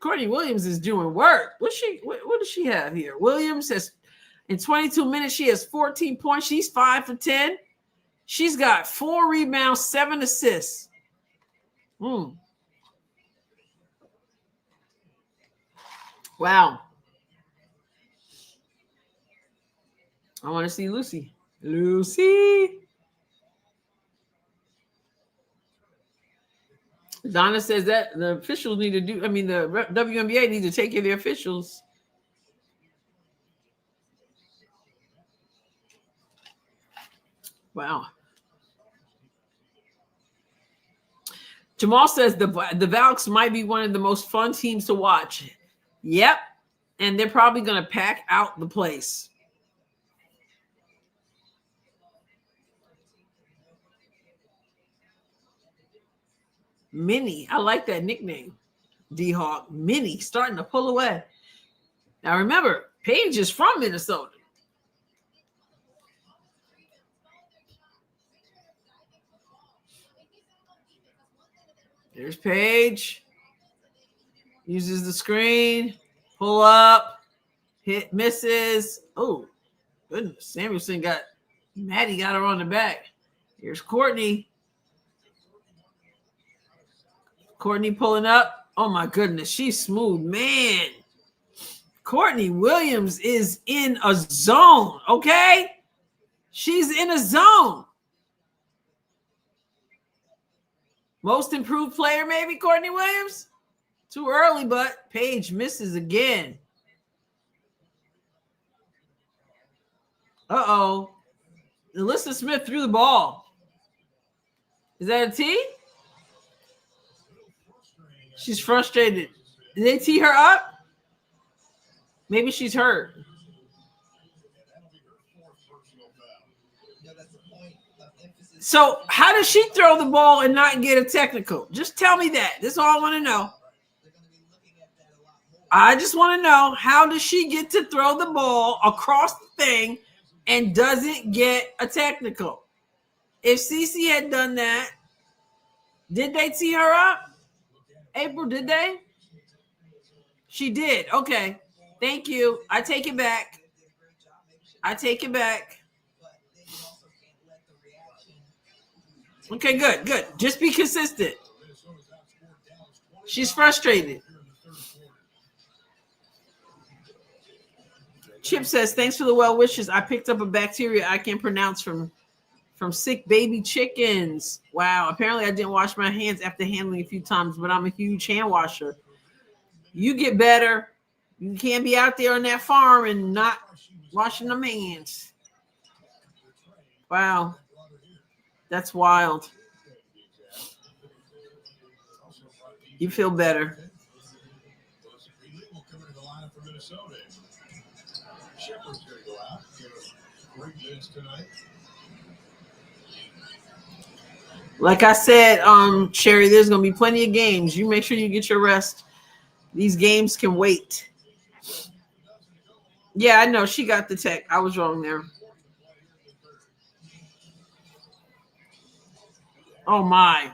Courtney Williams is doing work. What does she have here? Williams has, in 22 minutes, she has 14 points. She's 5 for 10. She's got 4 rebounds, 7 assists. Wow. I want to see Lucy. Donna says that the officials need to do, the WNBA need to take care of the officials. Wow. Jamal says the Valks might be one of the most fun teams to watch. Yep. And they're probably going to pack out the place. Minnie. I like that nickname. D-Hawk. Minnie starting to pull away. Now remember, Paige is from Minnesota. There's Paige. Uses the screen. Pull up. Hit, misses. Oh, goodness. Samuelson got Maddie got her on the back. Here's Courtney. Courtney pulling up. Oh my goodness, she's smooth, man. Courtney Williams is in a zone, okay? She's in a zone. Most improved player, maybe, Courtney Williams? Too early, but Paige misses again. Uh-oh. Alyssa Smith threw the ball. Is that a tee? She's frustrated. Did they tee her up? Maybe she's hurt. So how does she throw the ball and not get a technical? Just tell me that. That's all I want to know. I just want to know, how does she get to throw the ball across the thing and doesn't get a technical? If Cece had done that, did they tee her up? April, did they? She did. Okay. Thank you. I take it back. I take it back. Okay, good, good. Just be consistent. She's frustrated. Chip says, thanks for the well wishes. I picked up a bacteria I can't pronounce from sick baby chickens. Wow. Apparently I didn't wash my hands after handling a few times, but I'm a huge hand washer. You get better. You can't be out there on that farm and not washing them hands. Wow. That's wild. You feel better. Like I said, Sherry, there's going to be plenty of games. You make sure you get your rest. These games can wait. Yeah, I know. She got the tech. I was wrong there. Oh, my.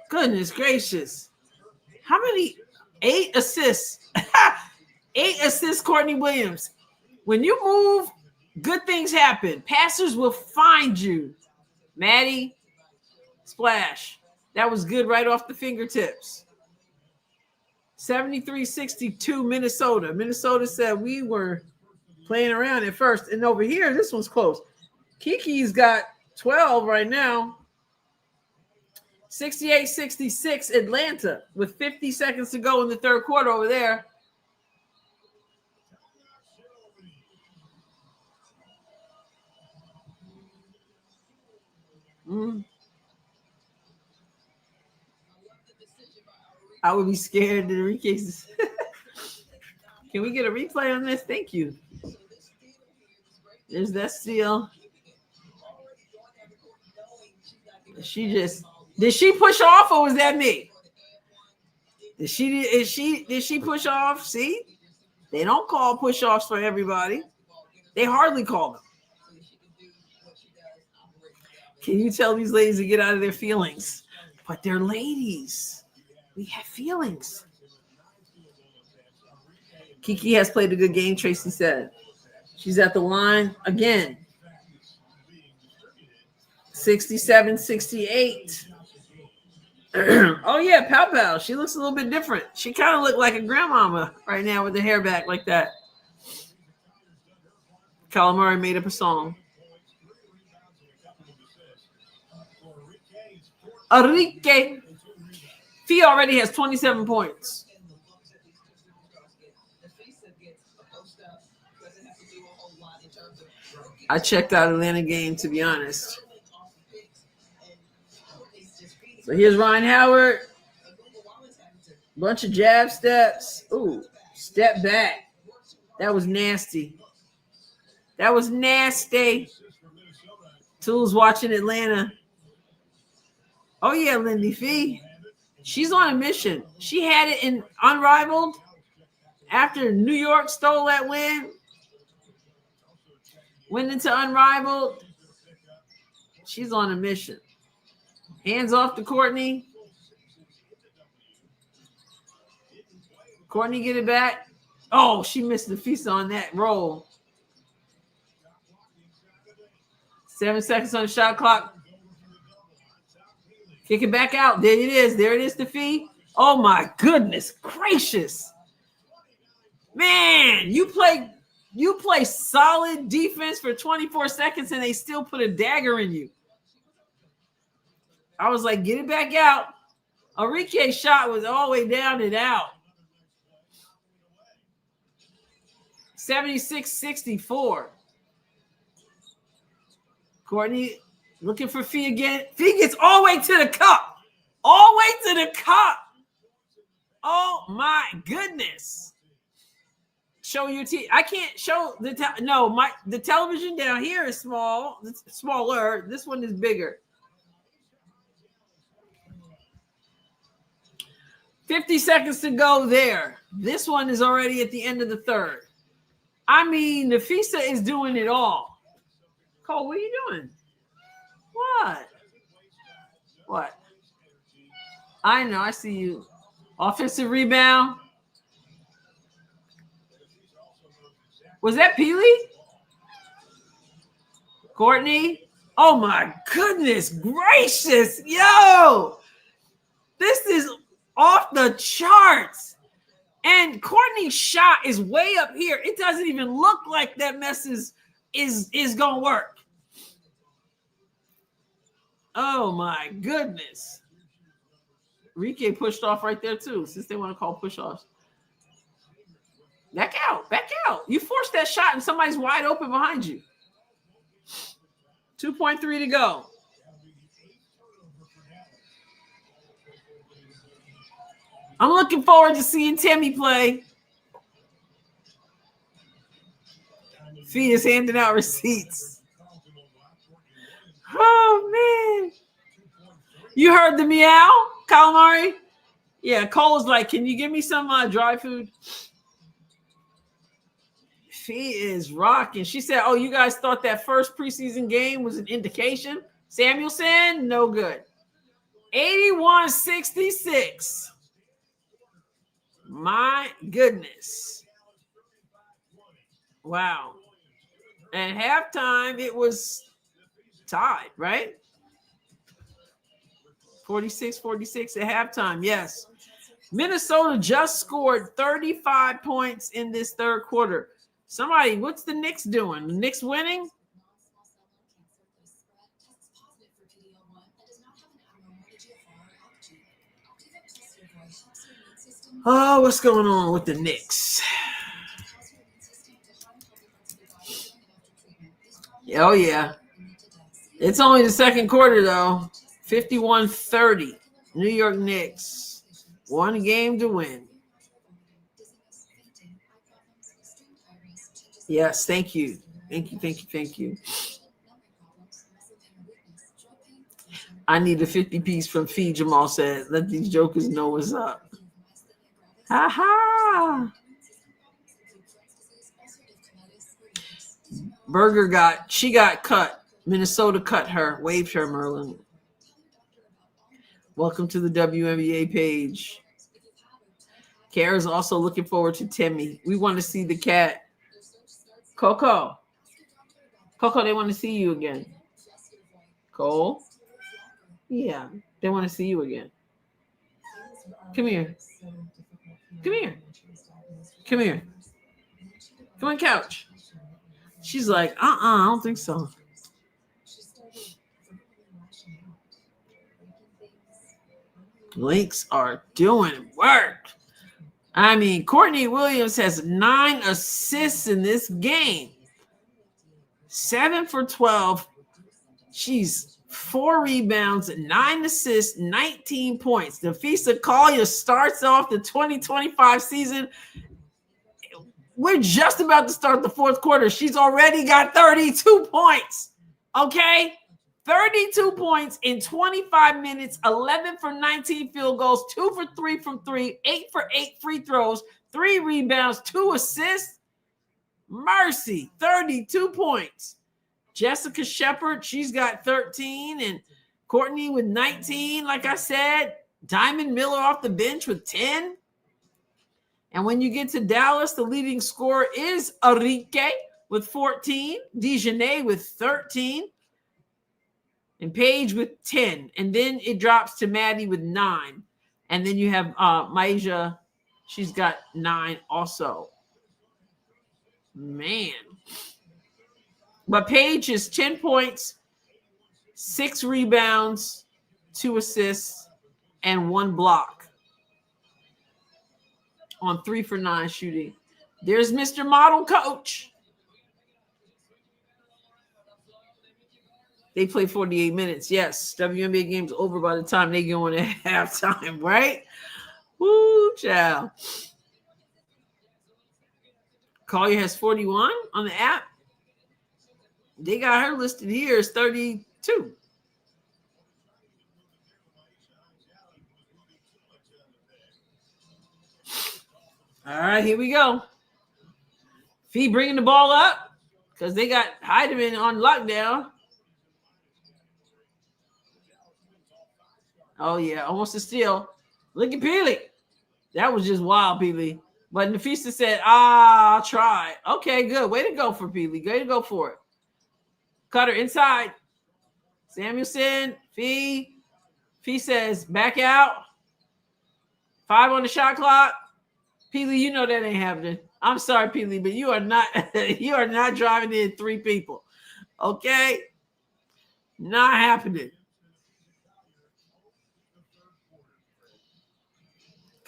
Goodness gracious. How many? 8 assists. 8 assists, Courtney Williams. When you move, good things happen. Passers will find you. Maddie, splash. That was good right off the fingertips. 73-62 Minnesota. Minnesota said we were playing around at first. And over here, this one's close. Kiki's got 12 right now. 68-66 Atlanta with 50 seconds to go in the third quarter over there. I would be scared to the recases. Can we get a replay on this? Thank you. There's that steal. Did she push off or was that me? Did she push off? See? They don't call push-offs for everybody. They hardly call them. Can you tell these ladies to get out of their feelings? But they're ladies. We have feelings. Kiki has played a good game, Tracy said. She's at the line again. 67-68. Oh, yeah, Pow Pow. She looks a little bit different. She kind of looked like a grandmama right now with the hair back like that. Calamari made up a song. Enrique. Fee already has 27 points. I checked out Atlanta game, to be honest. So here's Ryan Howard. Bunch of jab steps. Ooh, step back. That was nasty. That was nasty. Tools watching Atlanta. Oh, yeah, Lindy Fee. She's on a mission. She had it in Unrivaled after New York stole that win. Went into Unrivaled. She's on a mission. Hands off to Courtney. Courtney get it back. Oh, she missed the feast on that roll. 7 seconds on the shot clock. Kick it back out. There it is. There it is, the fee. Oh, my goodness gracious. Man, you play solid defense for 24 seconds and they still put a dagger in you. I was like, get it back out. Enrique's shot was all the way down and out. 76-64. Courtney looking for Fee again. Fee gets all the way to the cup. All the way to the cup. Oh, my goodness. Show your team. I can't show the the television down here is small. It's smaller. This one is bigger. 50 seconds to go there. This one is already at the end of the third. I mean, the FISA is doing it all. Cole, what are you doing? What? I know. I see you. Offensive rebound. Was that Peely? Courtney? Oh, my goodness gracious. Yo, this is off the charts. And Courtney's shot is way up here. It doesn't even look like that mess is going to work. Oh, my goodness. Enrique pushed off right there, too, since they want to call push-offs. Back out. You forced that shot and somebody's wide open behind you. 2.3 to go. I'm looking forward to seeing Timmy play. Fee is handing out receipts. Oh, man. You heard the meow, calamari? Yeah, Cole's like, can you give me some dry food? Fee is rocking. She said, oh, you guys thought that first preseason game was an indication? Samuelson, no good. 81-66. My goodness. Wow. At halftime, it was tied, right? 46-46 at halftime, yes. Minnesota just scored 35 points in this third quarter. Somebody, what's the Knicks doing? The Knicks winning? Oh, what's going on with the Knicks? Oh, yeah. It's only the second quarter, though. 51-30. New York Knicks. One game to win. Yes, thank you. Thank you. I need a 50-piece from Fee, Jamal said. Let these jokers know what's up. Ha ha. Berger got cut. Minnesota cut her, waved her, Merlin. Welcome to the WNBA page. Kara's also looking forward to Timmy. We want to see the cat. Coco, they want to see you again. Cole? Yeah, they want to see you again. Come here. Come on, couch. She's like, I don't think so. Lynx are doing work. I mean, Courtney Williams has 9 assists in this game. 7 for 12. She's 4 rebounds, 9 assists, 19 points. Nafisa Collier starts off the 2025 season. We're just about to start the fourth quarter. She's already got 32 points. Okay? 32 points in 25 minutes, 11 for 19 field goals, 2 for 3 from 3, 8 for 8 free throws, 3 rebounds, 2 assists. Mercy, 32 points. Jessica Shepard, she's got 13, and Courtney with 19, like I said. Diamond Miller off the bench with 10. And when you get to Dallas, the leading scorer is Arike with 14, Dejanay with 13, and Paige with 10. And then it drops to Maddie with 9. And then you have Maisha, she's got 9 also. Man. But Paige is 10 points, 6 rebounds, 2 assists, and 1 block on 3 for 9 shooting. There's Mr. Model Coach. They play 48 minutes. Yes, WNBA game's over by the time they go in at halftime, right? Woo, child. Collier has 41 on the app. They got her listed here as 32. All right, here we go. Fee bringing the ball up because they got Heidemann on lockdown. Oh, yeah, almost a steal. Look at Peely. That was just wild, Peely. But Nafisa said, I'll try. Okay, good. Way to go for Peely. Way to go for it. Cutter inside. Samuelson, Fee. Fee says, back out. 5 on the shot clock. Peely, you know that ain't happening. I'm sorry, Peely, but you are not driving in 3 people. Okay? Not happening.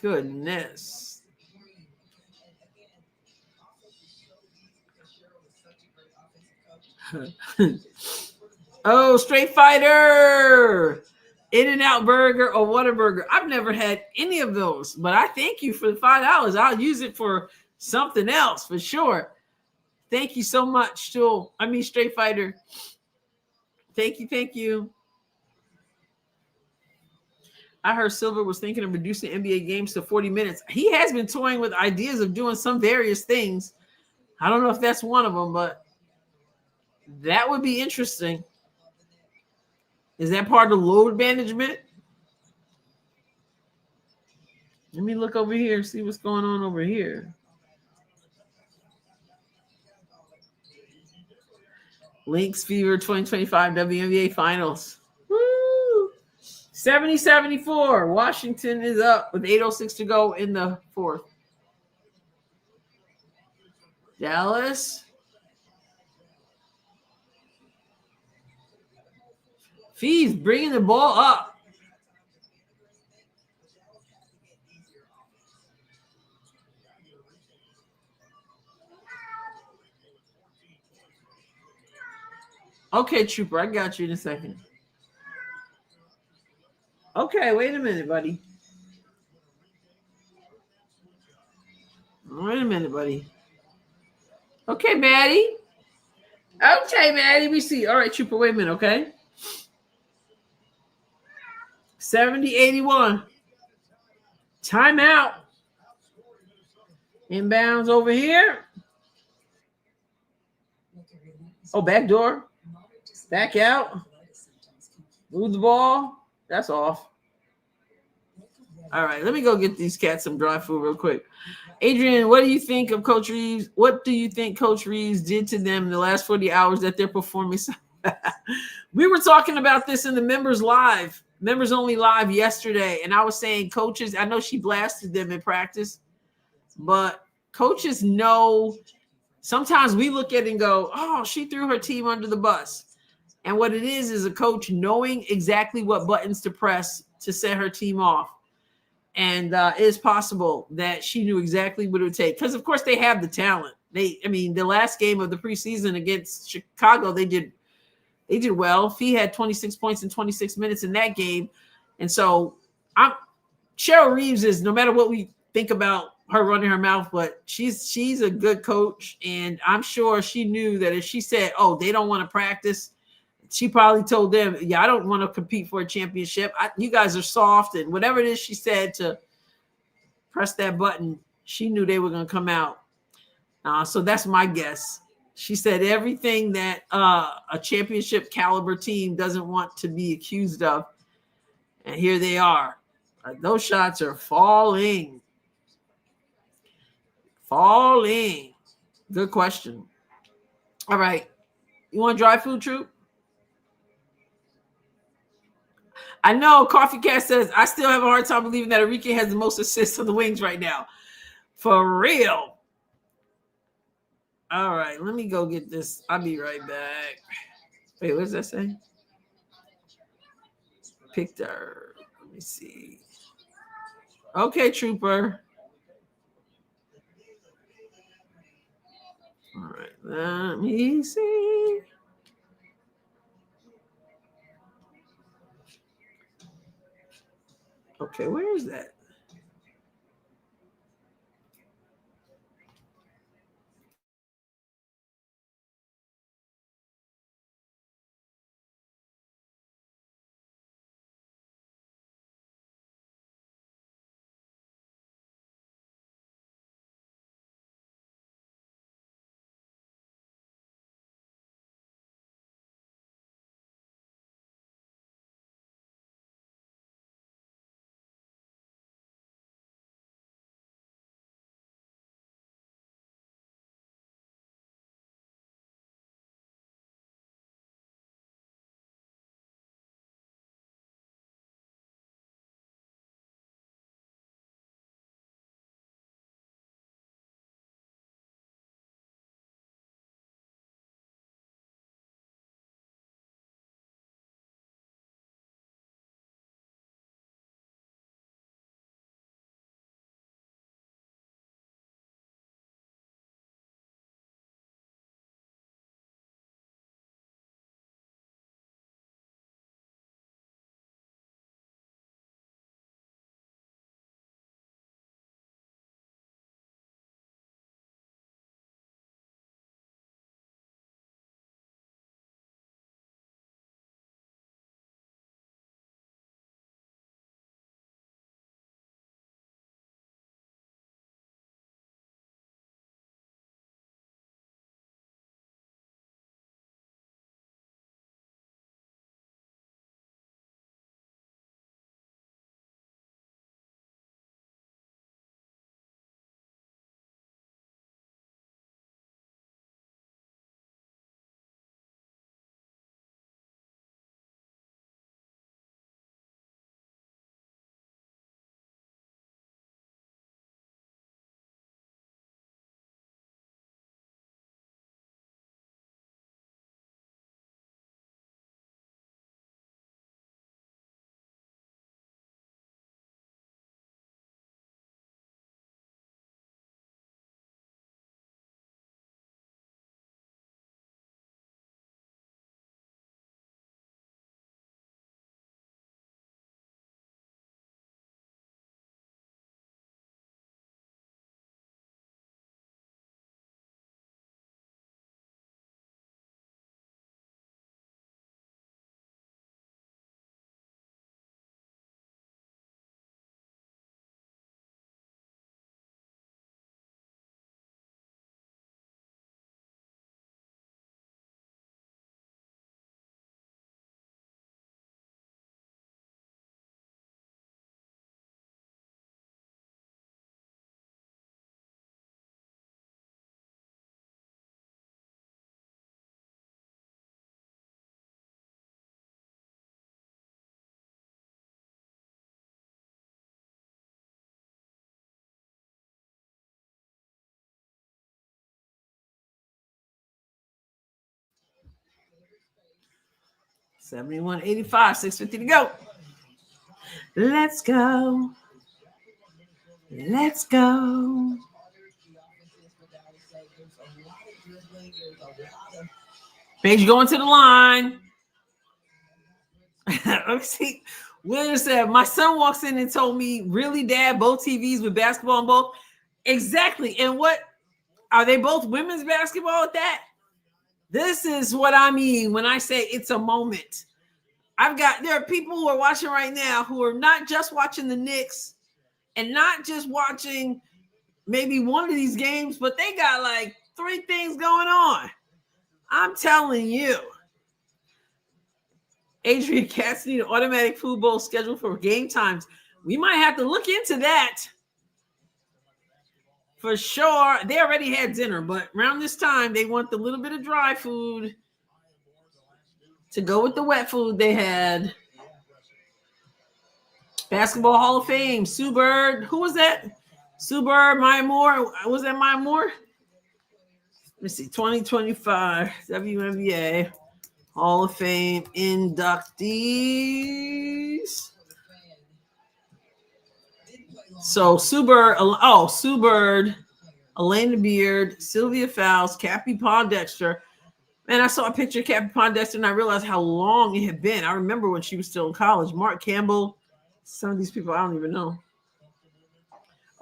Goodness. Oh, Straight Fighter. In-N-Out Burger or Whataburger. I've never had any of those, but I thank you for the $5. I'll use it for something else for sure. Thank you so much, Straight Fighter. Thank you. I heard Silver was thinking of reducing NBA games to 40 minutes. He has been toying with ideas of doing some various things. I don't know if that's one of them, but that would be interesting. Is that part of load management? Let me look over here, see what's going on over here. Lynx Fever 2025 WNBA Finals. Woo! 70-74. Washington is up with 8:06 to go in the 4th. Dallas. Fee's bringing the ball up. Okay, Trooper, I got you in a second. Okay, wait a minute, buddy. Okay, Maddie. We see. All right, Trooper, wait a minute, okay? 70-81. Timeout. Inbounds over here. Oh, back door. Back out. Move the ball. That's off. All right, let me go get these cats some dry food real quick. Adrienne, what do you think of Coach Reeves? What do you think Coach Reeves did to them in the last 40 hours that they're performing? We were talking about this in the members only live yesterday, and I was saying coaches, I know she blasted them in practice, but coaches know. Sometimes we look at it and go, oh, she threw her team under the bus. And what it is a coach knowing exactly what buttons to press to set her team off. And it is possible that she knew exactly what it would take. Because, of course, they have the talent. The last game of the preseason against Chicago, they did well. Fee had 26 points in 26 minutes in that game. And so Cheryl Reeves is, no matter what we think about her running her mouth, but she's a good coach, and I'm sure she knew that if she said, oh, they don't want to practice, she probably told them, yeah, I don't want to compete for a championship. You guys are soft, and whatever it is she said to press that button, she knew they were going to come out. So that's my guess. She said everything that a championship caliber team doesn't want to be accused of. And here they are. Those shots are falling. Falling. Good question. All right. You want dry food, Troop? I know Coffee Cat says, I still have a hard time believing that Enrique has the most assists on the Wings right now. For real. All right. Let me go get this. I'll be right back. Wait, what does that say? Picked her. Let me see. Okay, Trooper. All right. Let me see. Okay, where is that? $71.85, $6.50 to go. Let's go. Let's go. Paige going to the line. Let's see. William said, my son walks in and told me, really, Dad, both TVs with basketball on both? Exactly. And what are they both women's basketball at that? This is what I mean when I say it's a moment. There are people who are watching right now who are not just watching the Knicks and not just watching maybe one of these games, but they got like 3 things going on. I'm telling you. Adrienne Katz need an automatic food bowl schedule for game times. We might have to look into that. For sure. They already had dinner, but around this time, they want the little bit of dry food to go with the wet food they had. Basketball Hall of Fame, Sue Bird. Who was that? Sue Bird, Maya Moore. Was that Maya Moore? Let me see. 2025 WNBA Hall of Fame inductees. So Sue Bird, Elena Beard, Sylvia Fowles, Cappy Pondexter. Man, I saw a picture of Cappy Pondexter and I realized how long it had been. I remember when she was still in college. Mark Campbell. Some of these people I don't even know.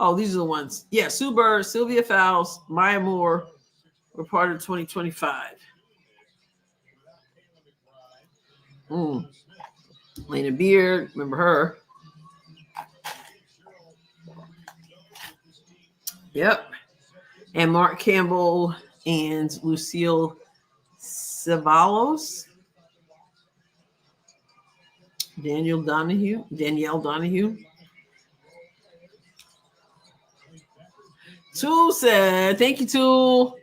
Oh, these are the ones. Yeah, Sue Bird, Sylvia Fowles, Maya Moore were part of 2025. Lena Beard, remember her. Yep. And Mark Campbell and Lucille Ceballos. Danielle Donahue. Tool said, thank you, Tool.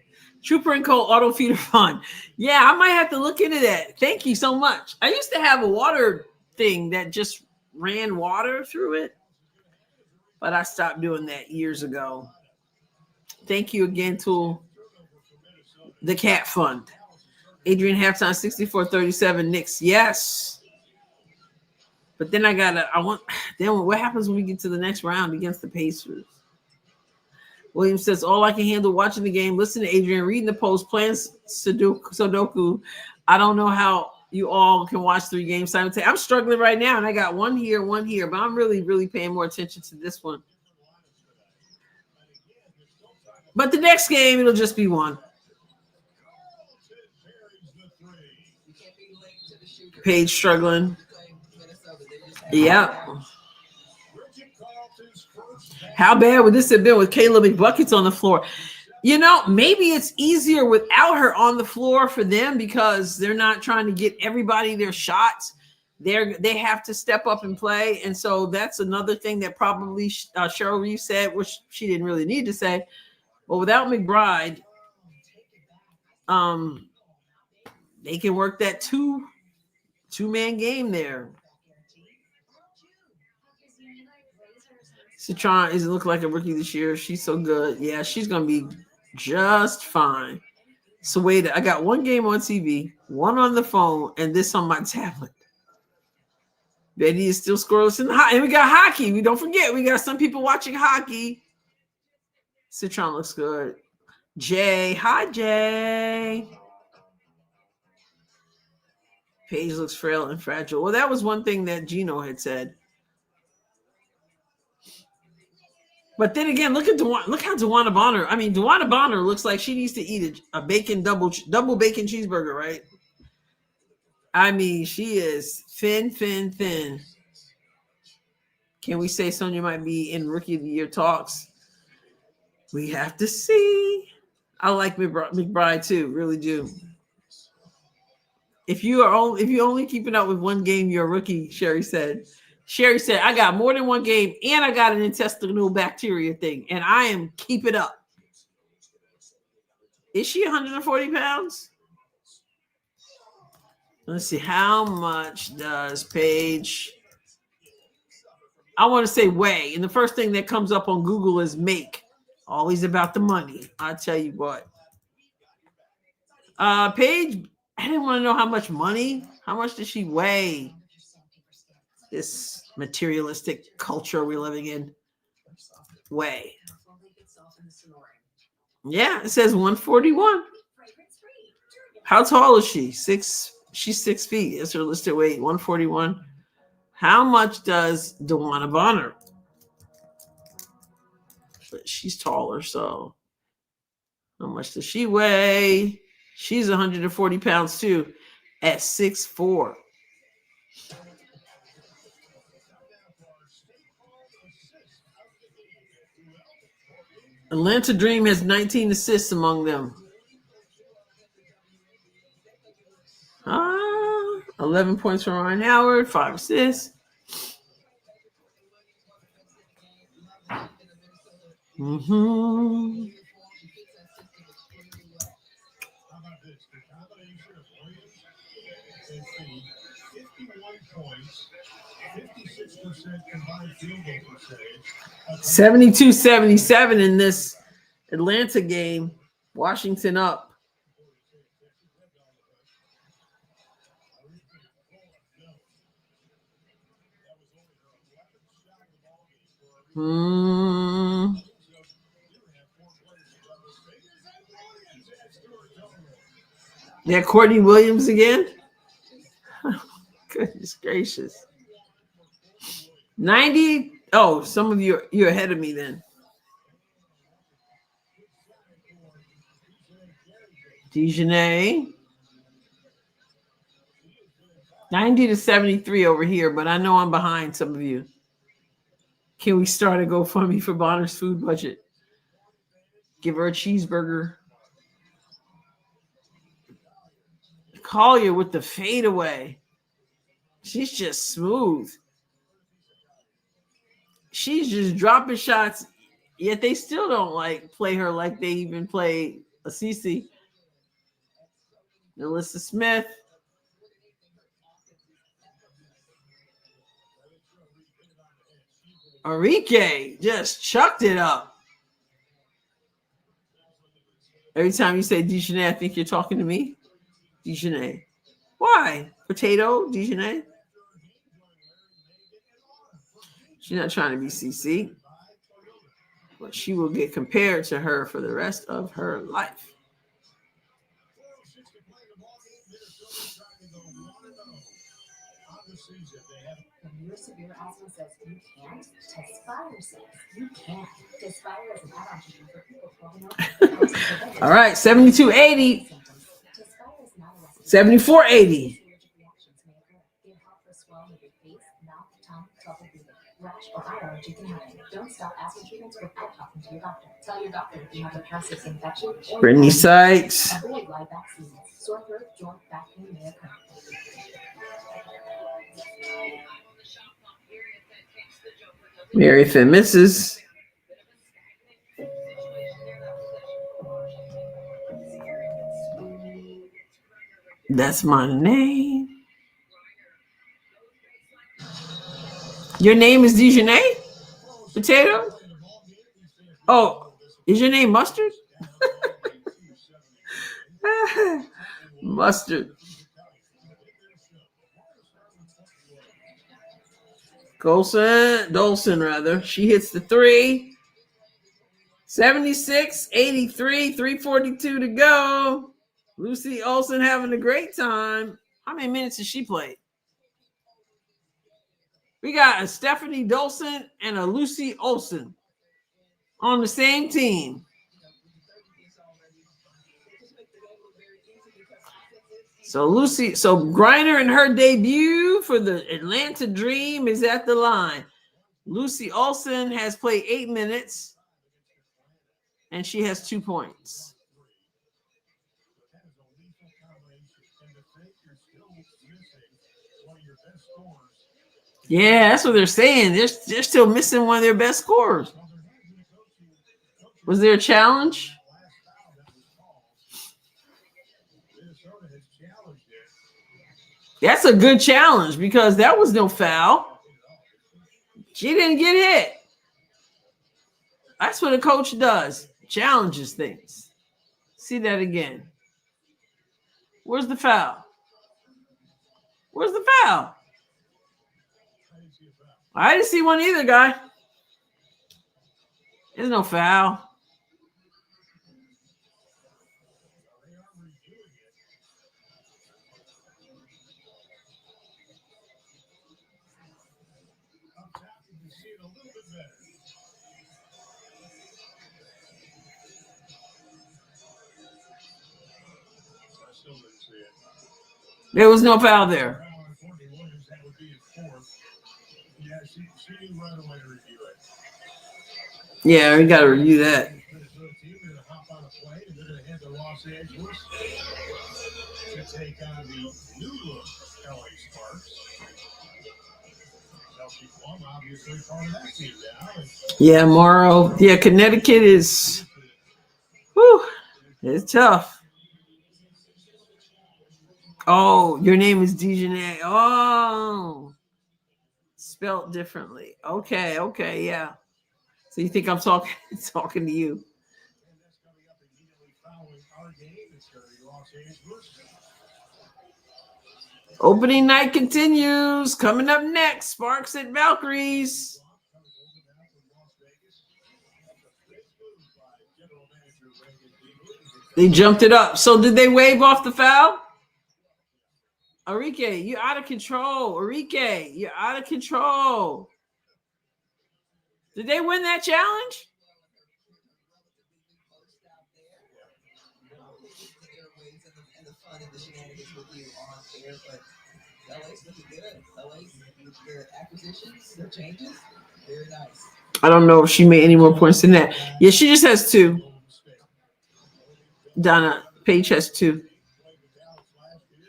Trooper and Co. Auto Feeder Fund. Yeah, I might have to look into that. Thank you so much. I used to have a water thing that just ran water through it, but I stopped doing that years ago. Thank you again, Tool. The Cat Fund. Adrienne halftime 64-37 Knicks. Yes. But then what happens when we get to the next round against the Pacers? William says, all I can handle watching the game, listen to Adrienne, reading the post, playing Sudoku. I don't know how you all can watch 3 games simultaneously. I'm struggling right now, and I got one here, but I'm really, really paying more attention to this one. But the next game, it'll just be one. Paige struggling. Yeah. How bad would this have been with Kayla McBuckets on the floor? You know, maybe it's easier without her on the floor for them because they're not trying to get everybody their shots. They have to step up and play. And so that's another thing that probably Cheryl Reeve said, which she didn't really need to say. But without McBride, they can work that two-man game there. Citron isn't looking like a rookie this year. She's so good. Yeah, she's going to be just fine. So wait, I got 1 game on TV, 1 on the phone, and this on my tablet. Betty is still scoreless in the hockey. And we got hockey. We don't forget, we got some people watching hockey. Citron looks good. Jay. Hi, Jay. Paige looks frail and fragile. Well, that was one thing that Gino had said. But then again, look how DeWanna Bonner. I mean, DeWanna Bonner looks like she needs to eat a bacon double bacon cheeseburger, right? I mean, she is thin. Can we say Sonia might be in Rookie of the Year talks? We have to see. I like McBride too, really do. If you only keeping up with 1 game, you're a rookie. Sherry said, I got more than 1 game, and I got an intestinal bacteria thing, and I am keep it up. Is she 140 pounds? Let's see. How much does Paige? I want to say weigh, and the first thing that comes up on Google is make. Always about the money. I tell you what. Paige, I didn't want to know how much money. How much does she weigh? This materialistic culture we're living in. Weigh. Yeah, it says 141. How tall is she? She's 6 feet. Is her listed weight 141? How much does DeWanna Bonner? But she's taller, so how much does she weigh? She's 140 pounds too at 6'4". Atlanta Dream has 19 assists among them. 11 points from Ryan Howard, 5 assists. Mm-hmm. How about this? The combination of Williams and Fee, 51 points, 56% combined field goal percentage. 72-77 in this Atlanta game. Washington up. Yeah, Courtney Williams again. Goodness gracious. 90. Oh, some of you're ahead of me then. Dejanay. 90-73 over here, but I know I'm behind some of you. Can we start a GoFundMe for Bonner's food budget? Give her a cheeseburger. Collier with the fadeaway. She's just smooth. She's just dropping shots, yet they still don't play her like they even play Assisi. Alyssa Smith. Enrique just chucked it up. Every time you say Dejanay, I think you're talking to me. Dejanay. Why? Potato, Dejanay? She's not trying to be CC, but she will get compared to her for the rest of her life. When your severe asthma says you can't, Tespire says you can. Tespire is an add-on treatment for people 12 and over. All right, 72-80. 74-80. Don't stop asthma treatments without talking to your doctor. Tell your doctor if you have a process infection. Brittany Sykes. Avoid live vaccines. Sore throat, joint, back pain may occur. Mary Finn misses. That's my name. Your name is Dejanay? Potato? Oh, is your name Mustard? Mustard. Dolson, rather. She hits the three. 76-83, 3:42 to go. Lucy Olsen having a great time. How many minutes has she played? We got a Stephanie Dolson and a Lucy Olsen on the same team. So Griner in her debut for the Atlanta Dream is at the line. Lucy Olsen has played 8 minutes, and she has 2 points. Yeah, that's what they're saying. They're still missing one of their best scorers. Was there a challenge? That's a good challenge because that was no foul. She didn't get hit. That's what a coach does. Challenges things. See that again. Where's the foul? Where's the foul? I didn't see one either, guy. There's no foul. There was no foul there. Foul on Courtney Williams, that would be a fourth. Yeah, she knew right away to review it. Yeah, we got to review that. Minnesota team are going to hop on a plane and they're going to head to Los Angeles to take on the new look LA Sparks. Chelsea Plum, obviously part of that team now. Yeah, Morrow. Yeah, Connecticut is. Whew, it's tough. Oh, your name is Dejanay. Oh, spelled differently. Okay, yeah. So you think I'm talking to you? And that's coming up immediately following our game. It's going to be Los Angeles. Opening night continues. Coming up next, Sparks at Valkyries. Coming over now from Las Vegas. That's a big move by General Manager Reagan Beasley. They jumped it up. So did they wave off the foul? Enrique, you're out of control. Enrique, you're out of control. Did they win that challenge? And the fun and the shenanigans with you on air, but LA's looking good. LA's their acquisitions, their changes, very nice. I don't know if she made any more points than that. Yeah, she just has 2. Donna Page has 2. Played with Dallas last year.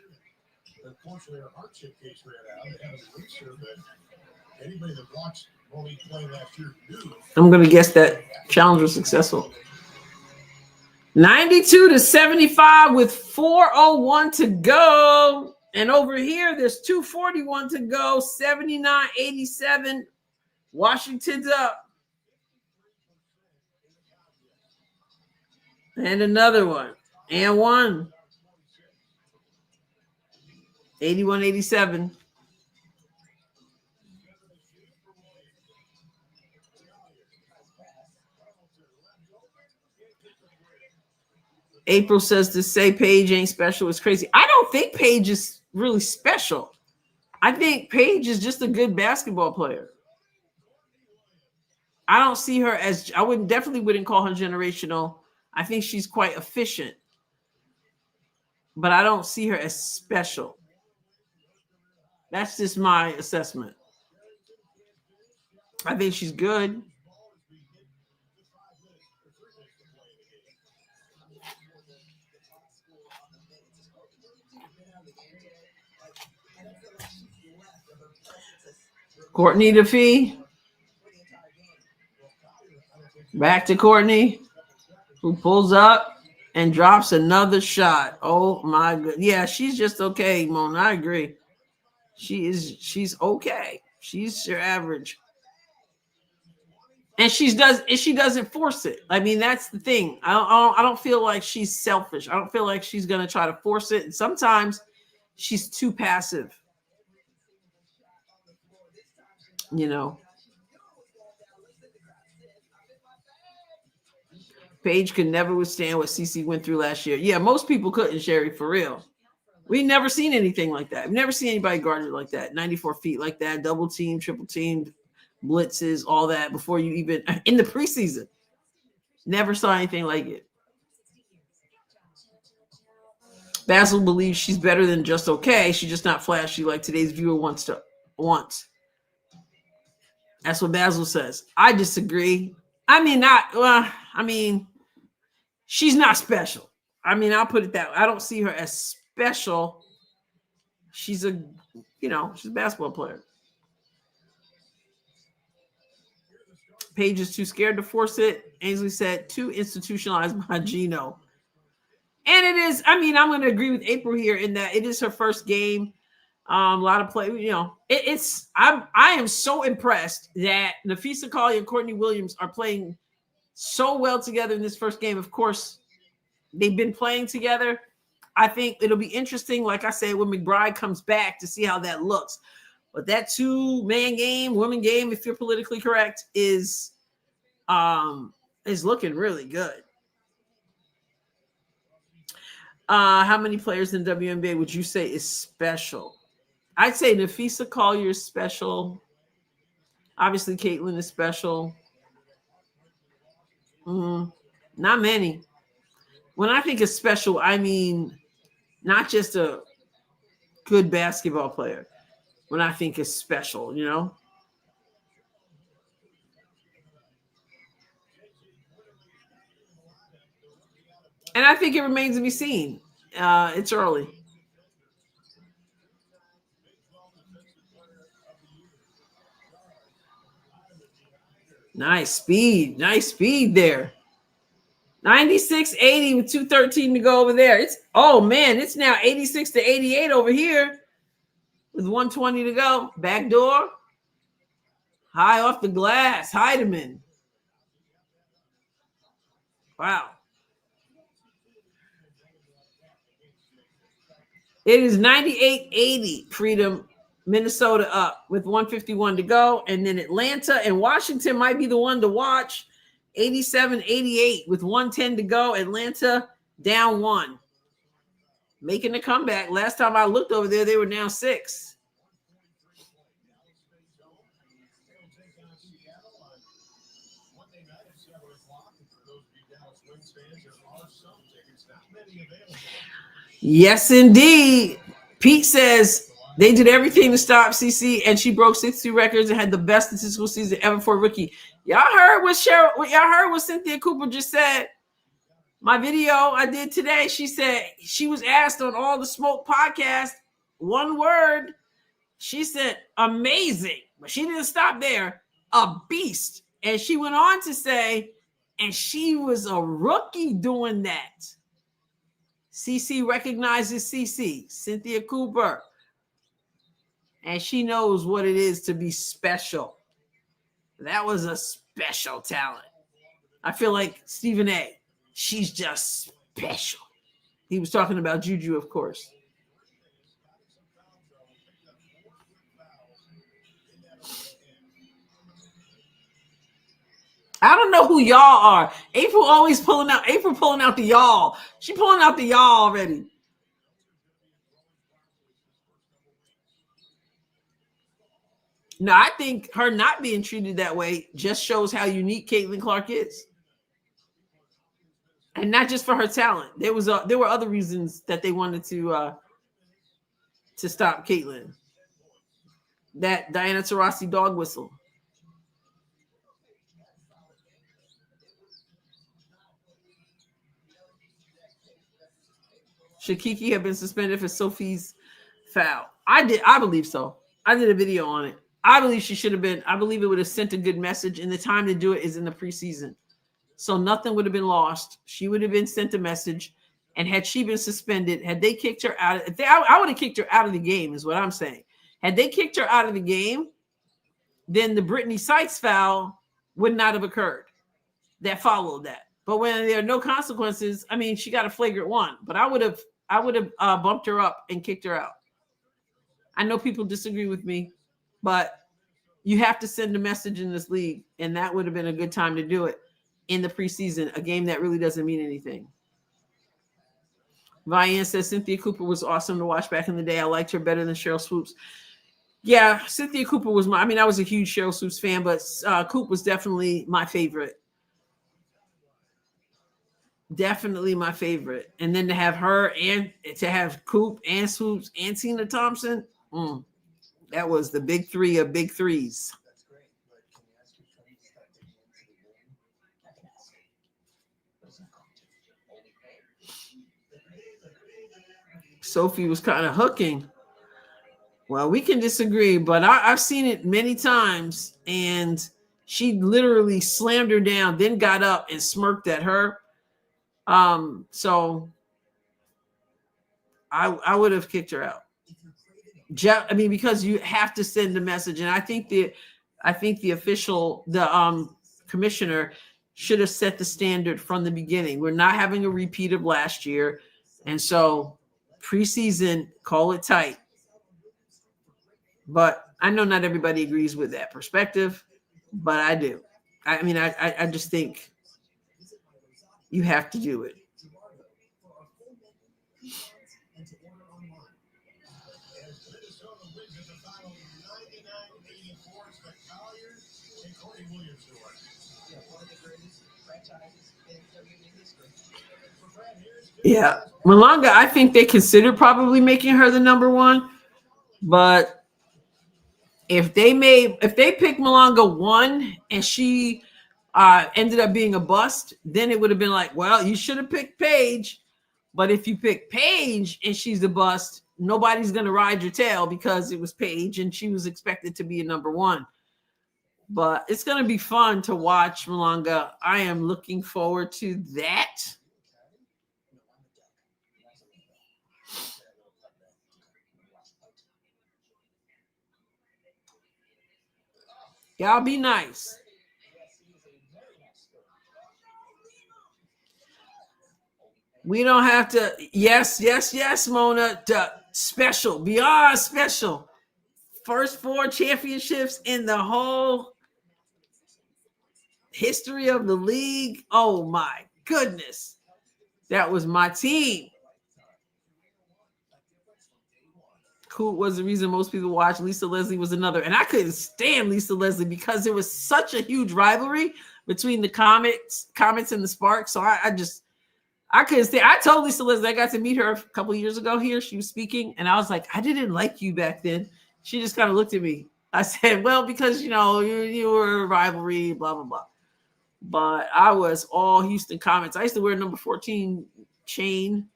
Unfortunately, her hardship case ran out. They had to release her, but anybody that watched Monique play last year knew. I'm going to guess that challenge was successful. 92-75 with 4:01 to go. And over here, there's 2:41 to go. 79-87. Washington's up. And another one. And one. 81-87. April says to say Paige ain't special is crazy. I don't think Paige is really special. I think Paige is just a good basketball player. I don't see her as, I definitely wouldn't call her generational. I think she's quite efficient. But I don't see her as special. That's just my assessment. I think she's good. Courtney DeFee. Back to Courtney, who pulls up and drops another shot. Oh my god. Yeah, she's just okay, Mona. I agree. She's okay. She's your average. And she doesn't force it. I mean, that's the thing. I don't feel like she's selfish. I don't feel like she's gonna try to force it. And sometimes she's too passive. You know. Paige could never withstand what CeCe went through last year. Yeah, most people couldn't, Sherry, for real. We've never seen anything like that. We've never seen anybody guarded like that, 94 feet like that, double team, triple team, blitzes, all that before you even in the preseason. Never saw anything like it. Basil believes she's better than just okay. She's just not flashy like today's viewer wants. That's what Basil says. I disagree. She's not special. I mean, I'll put it that way. I don't see her as special. She's a basketball player. Paige is too scared to force it. Ainsley said, too institutionalized by Gino. And it is, I'm going to agree with April here in that it is her first game. A lot of play, I am so impressed that Nafisa Colley and Courtney Williams are playing so well together in this first game. Of course, they've been playing together. I think it'll be interesting, like I said, when McBride comes back to see how that looks. But that 2-man game, woman game, if you're politically correct, is looking really good. How many players in WNBA would you say is special? I'd say Nafisa Collier is special. Obviously, Caitlin is special. Not many. When I think of special, I mean not just a good basketball player. When I think is special, you know. And I think it remains to be seen. It's early. Nice speed there. 96-80 with 2:13 to go over there. It's now 86-88 over here with 1:20 to go. Back door. High off the glass. Heidemann. Wow. It is 98-80, Freedom, Minnesota up with 151 to go. And then Atlanta and Washington might be the one to watch. 87-88 with 110 to go. Atlanta down 1. Making a comeback. Last time I looked over there, they were down 6. Yes, indeed. Pete says they did everything to stop CC, and she broke 60 records and had the best statistical season ever for a rookie. Y'all heard what Cynthia Cooper just said. My video I did today, she said she was asked on All the Smoke podcast, one word. She said amazing, but she didn't stop there. A beast. And she went on to say, and she was a rookie doing that. CC recognizes CC, Cynthia Cooper. And she knows what it is to be special. That was a special talent. I feel like Stephen A. She's just special. He was talking about Juju, of course. I don't know who y'all are. April pulling out the y'all. She pulling out the y'all already. No, I think her not being treated that way just shows how unique Caitlin Clark is. And not just for her talent. There were other reasons that they wanted to stop Caitlin. That Diana Taurasi dog whistle. Should Kiki have been suspended for Sophie's foul? I believe so. I did a video on it. I believe she should have been. I believe it would have sent a good message, and the time to do it is in the preseason. So nothing would have been lost. She would have been sent a message. And had she been suspended, had they kicked her out, I would have kicked her out of the game, is what I'm saying. Had they kicked her out of the game, then the Brittany Sykes foul would not have occurred. That followed that. But when there are no consequences, I mean, she got a flagrant one. But I would have bumped her up and kicked her out. I know people disagree with me, but you have to send a message in this league, and that would have been a good time to do it in the preseason, a game that really doesn't mean anything. Vian says Cynthia Cooper was awesome to watch back in the day. I liked her better than Cheryl Swoops. Yeah, Cynthia Cooper was I was a huge Cheryl Swoops fan, but Coop was definitely my favorite. Definitely my favorite. And then to have her and to have Coop and Swoops and Tina Thompson, that was the big three of big threes. That's great. But can you ask your friends to start getting into the game? I can ask. But it's not going to. Sophie was kind of hooking. Well, we can disagree, but I've seen it many times, and she literally slammed her down, then got up and smirked at her. So I would have kicked her out. Because you have to send a message, and I think the official, the commissioner should have set the standard from the beginning. We're not having a repeat of last year, and so preseason, call it tight. But I know not everybody agrees with that perspective, but I do. I just think you have to do it. One of the greatest franchises in WNBA history. Yeah. Malanga, I think they considered probably making her the number one, but if they picked Malanga 1 and she ended up being a bust, then it would have been like, well, you should have picked Paige. But if you pick Paige and she's a bust, nobody's going to ride your tail because it was Paige and she was expected to be a number 1. But it's going to be fun to watch Malanga. I am looking forward to that. Y'all be nice. We don't have to. Yes, Mona. Special, beyond special. First 4 championships in the whole history of the league. Oh my goodness. That was my team. Cool was the reason most people watched. Lisa Leslie was another. And I couldn't stand Lisa Leslie because there was such a huge rivalry between the Comets and the Sparks. So I couldn't stand. I told Lisa Leslie, I got to meet her a couple of years ago here. She was speaking. And I was like, I didn't like you back then. She just kind of looked at me. I said, well, because, you were a rivalry, blah, blah, blah. But I was all Houston Comets. I used to wear number 14 chain.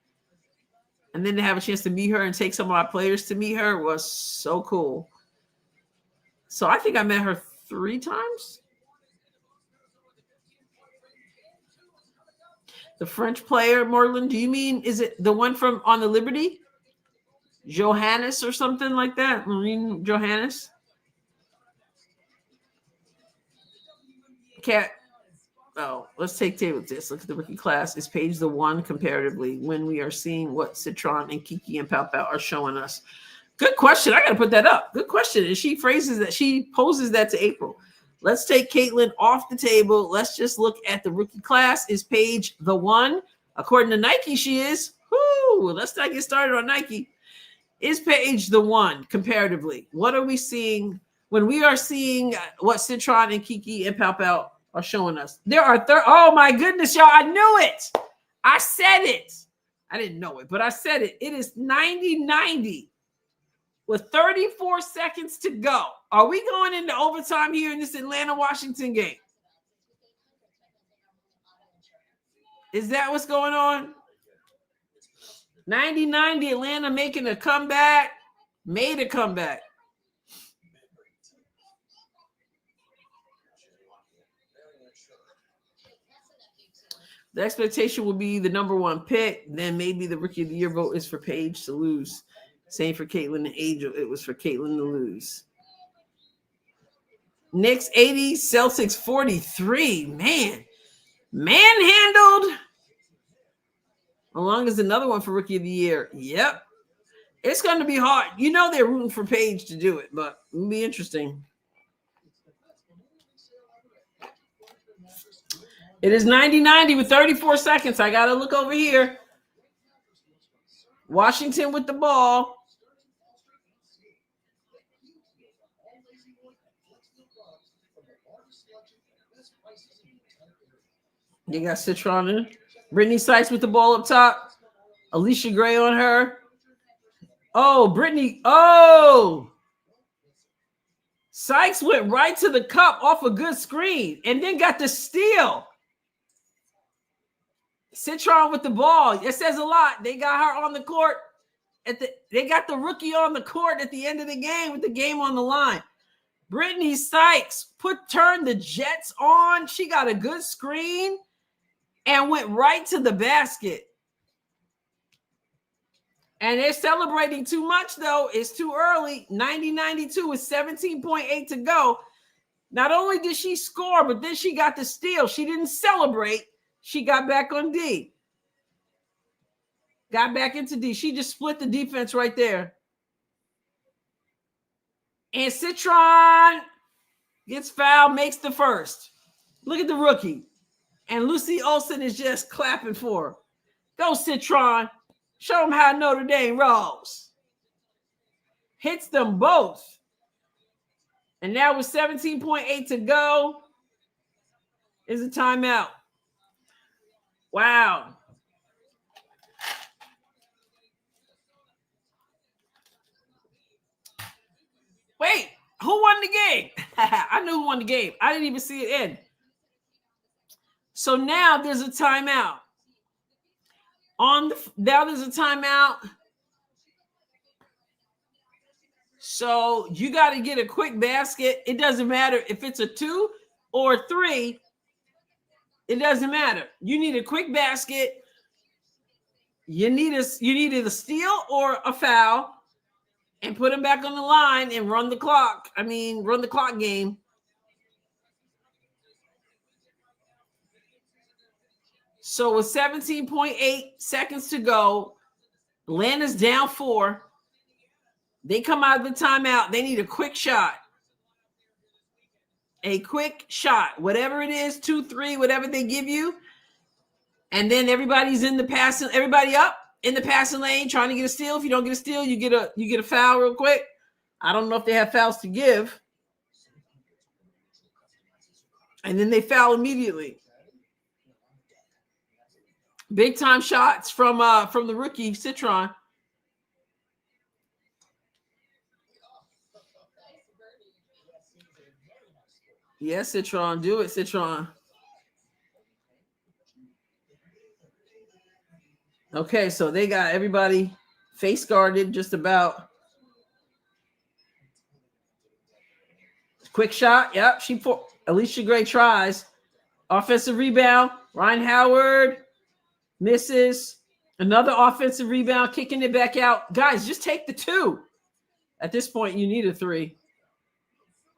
And then to have a chance to meet her and take some of my players to meet her was so cool. So I think I met her 3 times. The French player, Morland, do you mean, is it the one from on the Liberty? Johannes or something like that? Marine Johannes? Cat. Oh, let's take table this. Look at the rookie class. Is Paige the one comparatively when we are seeing what Citron and Kiki and Pau Pau are showing us? Good question. I got to put that up. Good question. And she poses that to April. Let's take Caitlin off the table. Let's just look at the rookie class. Is Paige the one? According to Nike, she is. Whoo, let's not get started on Nike. Is Paige the one comparatively? What are we seeing when we are seeing what Citron and Kiki and Pau Pau are showing us? There are oh my goodness, y'all. I knew it. I said it. I didn't know it, but I said it. It is 90-90 with 34 seconds to go. Are we going into overtime here in this Atlanta-Washington game? Is that what's going on? 90-90, Atlanta making a comeback. Made a comeback. The expectation will be the number 1 pick. Then maybe the rookie of the year vote is for Paige to lose. Same for Caitlin and Angel. It was for Caitlin to lose. Knicks 80, Celtics 43. Man, manhandled. Along as another one for rookie of the year. Yep. It's going to be hard. They're rooting for Paige to do it, but it'll be interesting. It is 90-90 with 34 seconds. I got to look over here. Washington with the ball. They got Citron in. Brittany Sykes with the ball up top. Alicia Gray on her. Oh, Brittany. Oh. Sykes went right to the cup off a good screen and then got the steal. Citron with the ball. It says a lot. They got her on the court. They got the rookie on the court at the end of the game with the game on the line. Brittany Sykes turned the Jets on. She got a good screen and went right to the basket. And they're celebrating too much, though. It's too early. 90-92 with 17.8 to go. Not only did she score, but then she got the steal. She didn't celebrate. She got back on D. Got back into D. She just split the defense right there. And Citron gets fouled, makes the first. Look at the rookie. And Lucy Olsen is just clapping for her. Go, Citron. Show them how Notre Dame rolls. Hits them both. And now with 17.8 to go, is a timeout. Wow. Wait, who won the game? I knew who won the game. I didn't even see it end. So now there's a timeout. Now there's a timeout. So you got to get a quick basket. It doesn't matter if it's a 2 or 3. It doesn't matter. You need a quick basket. You need either a steal or a foul, and put them back on the line and run the clock. Run the clock game. So with 17.8 seconds to go, Atlanta's down 4. They come out of the timeout. They need a quick shot. A quick shot. Whatever it is, 2, 3, whatever they give you. And then everybody's in the passing, everybody up in the passing lane trying to get a steal. If you don't get a steal, you get a foul real quick. I don't know if they have fouls to give. And then they foul immediately. Big time shots from the rookie Citron. Yes, Citron, do it, Citron. Okay, so they got everybody face guarded just about. Quick shot. Yep, Alicia Gray tries. Offensive rebound. Ryan Howard misses. Another offensive rebound, kicking it back out. Guys, just take the 2. At this point, you need a 3.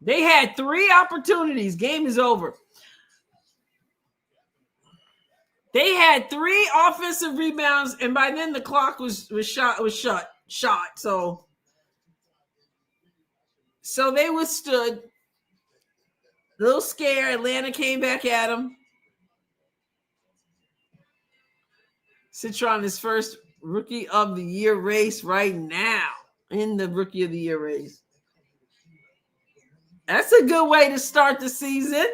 They had 3 opportunities. Game is over. They had 3 offensive rebounds, and by then the clock was shot. So they withstood. A little scared. Atlanta came back at them. Citron is first rookie of the year race right now. In the rookie of the year race. That's a good way to start the season.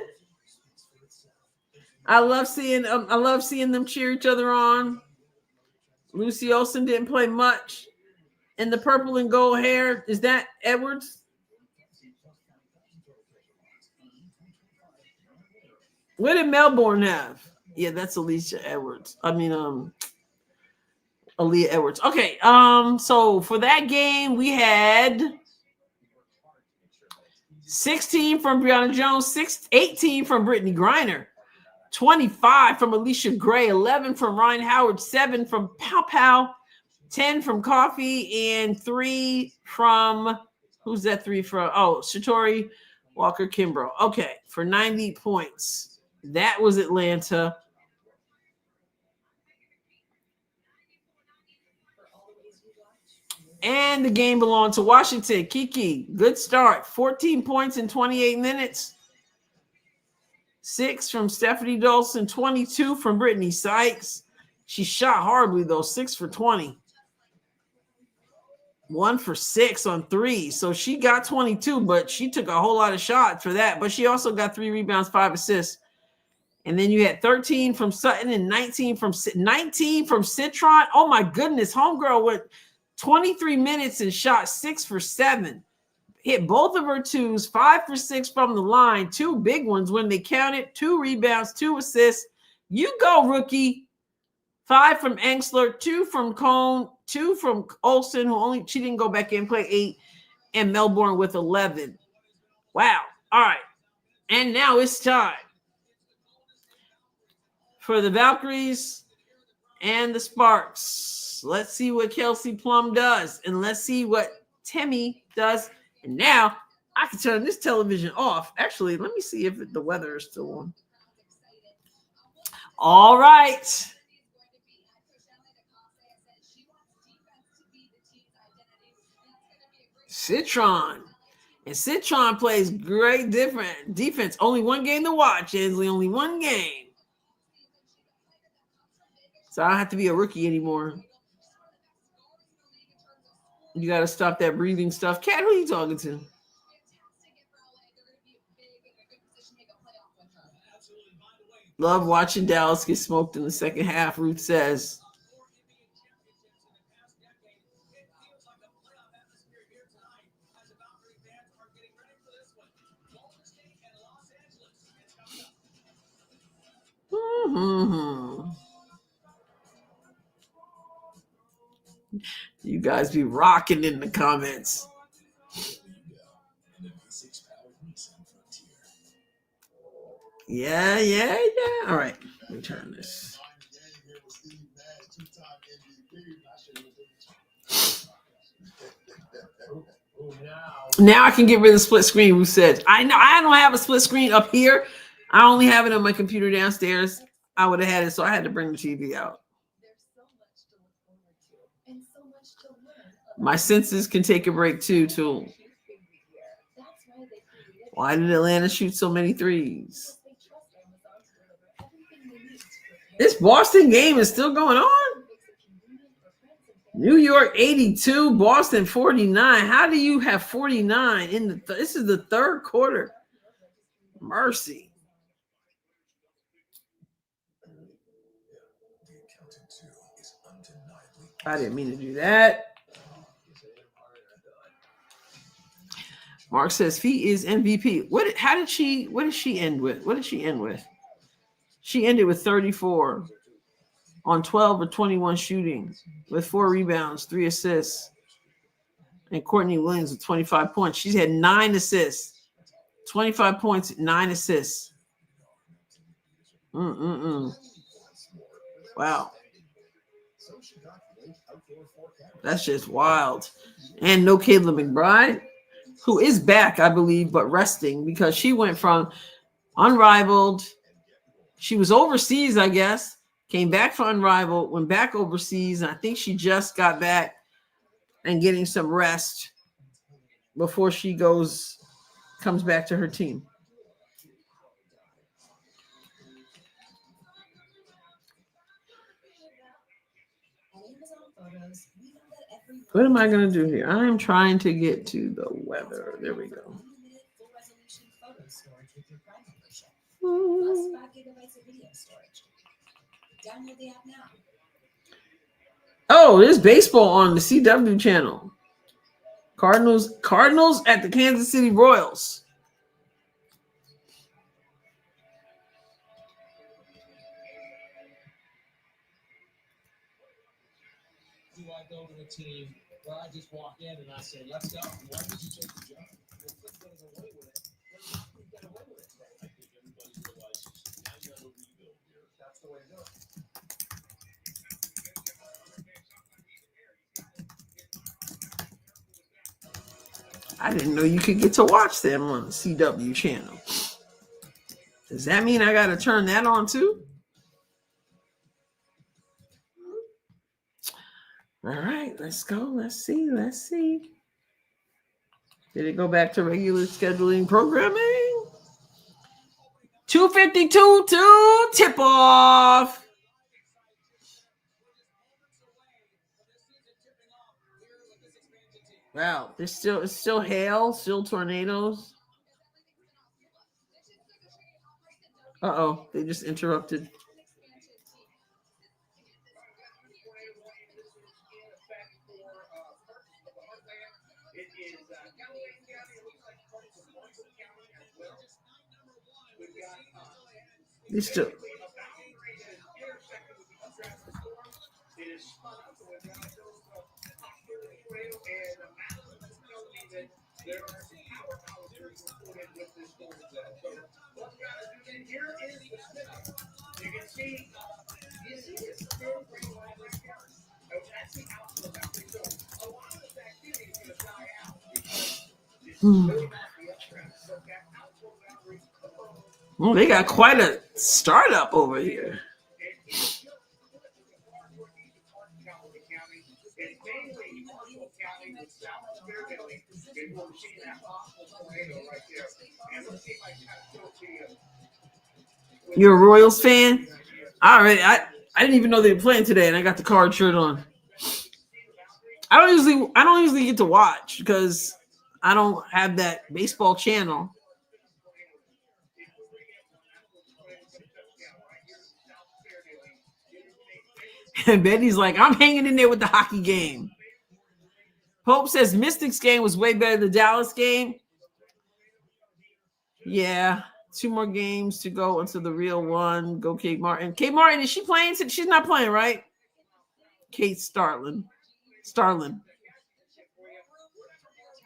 I love seeing them cheer each other on. Lucy Olsen didn't play much. And the purple and gold hair, is that Edwards? What did Melbourne have? Yeah, that's Aaliyah Edwards. Aaliyah Edwards. Okay, so for that game, we had 16 from Brianna Jones, 18 from Brittany Griner, 25 from Alicia Gray, 11 from Ryan Howard, 7 from Pow Pow, 10 from Coffee, and 3 from, who's that 3 from? Oh, Shatori Walker Kimbrough. Okay, for 90 points. That was Atlanta. And the game belonged to Washington. Kiki, good start. 14 points in 28 minutes. 6 from Stephanie Dolson, 22 from Brittany Sykes. She shot horribly, though, 6 for 20. 1 for 6 on 3. So she got 22, but she took a whole lot of shots for that. But she also got 3 rebounds, 5 assists. And then you had 13 from Sutton and 19 from Citron. Oh, my goodness. Homegirl went 23 minutes and shot 6 for 7. Hit both of her 2s, 5 for 6 from the line. 2 big ones when they counted. 2 rebounds, 2 assists. You go, rookie. 5 from Engsler, 2 from Cone, 2 from Olsen, she didn't go back in, play 8, and Melbourne with 11. Wow. All right. And now it's time for the Valkyries and the Sparks. Let's see what Kelsey Plum does, and let's see what Timmy does. And now I can turn this television off. Actually, let me see if the weather is still on. All right. Citron. And Citron plays great different defense. Only one game to watch, Ansley. Only one game. So I don't have to be a rookie anymore. You got to stop that breathing stuff. Kat, who are you talking to? Love watching Dallas get smoked in the second half, Ruth says. Mm-hmm. You guys be rocking in the comments. Yeah. All right, let me turn this. Now I can get rid of the split screen. Who said I know I don't have a split screen up here. I only have it on my computer downstairs. I would have had it, so I had to bring the TV out. My senses can take a break too. Why did Atlanta shoot so many threes? This Boston game is still going on. New York 82, Boston 49. How do you have 49 in the this is the third quarter? Mercy. I didn't mean to do that. Mark says Fee is MVP. What did she end with? What did she end with? She ended with 34 on 12 or 21 shooting with 4 rebounds, 3 assists. And Courtney Williams with 25 points. She's had 9 assists. 25 points, 9 assists. Wow. That's just wild. And no Kayla McBride, who is back, I believe, but resting because she went from Unrivaled. She was overseas, I guess. Came back for Unrivaled, went back overseas, and I think she just got back and getting some rest before she comes back to her team. What am I going to do here? I'm trying to get to the weather. There we go. Oh, there's baseball on the CW channel. Cardinals at the Kansas City Royals. Do I go to a team where I just walk in and I say, let's go? Why would you take the job? You're just getting away with it. You get away with it. I think everybody realizes now you have a rebuild here. That's the way to do it. I didn't know you could get to watch them on the CW channel. Does that mean I got to turn that on too? All right, let's go. Let's see. Did it go back to regular scheduling programming? 2:52 to tip off. Wow, it's still hail, still tornadoes. Uh-oh, they just interrupted. They still. Oh, they got quite a startup over here. You're a Royals fan? All right. I didn't even know they were playing today, and I got the card shirt on. I don't usually get to watch because I don't have that baseball channel. And Betty's like, I'm hanging in there with the hockey game. Pope says Mystics game was way better than the Dallas game. Yeah, 2 more games to go until the real one. Go Kate Martin. Kate Martin, is she playing? She's not playing, right? Kate Starlin.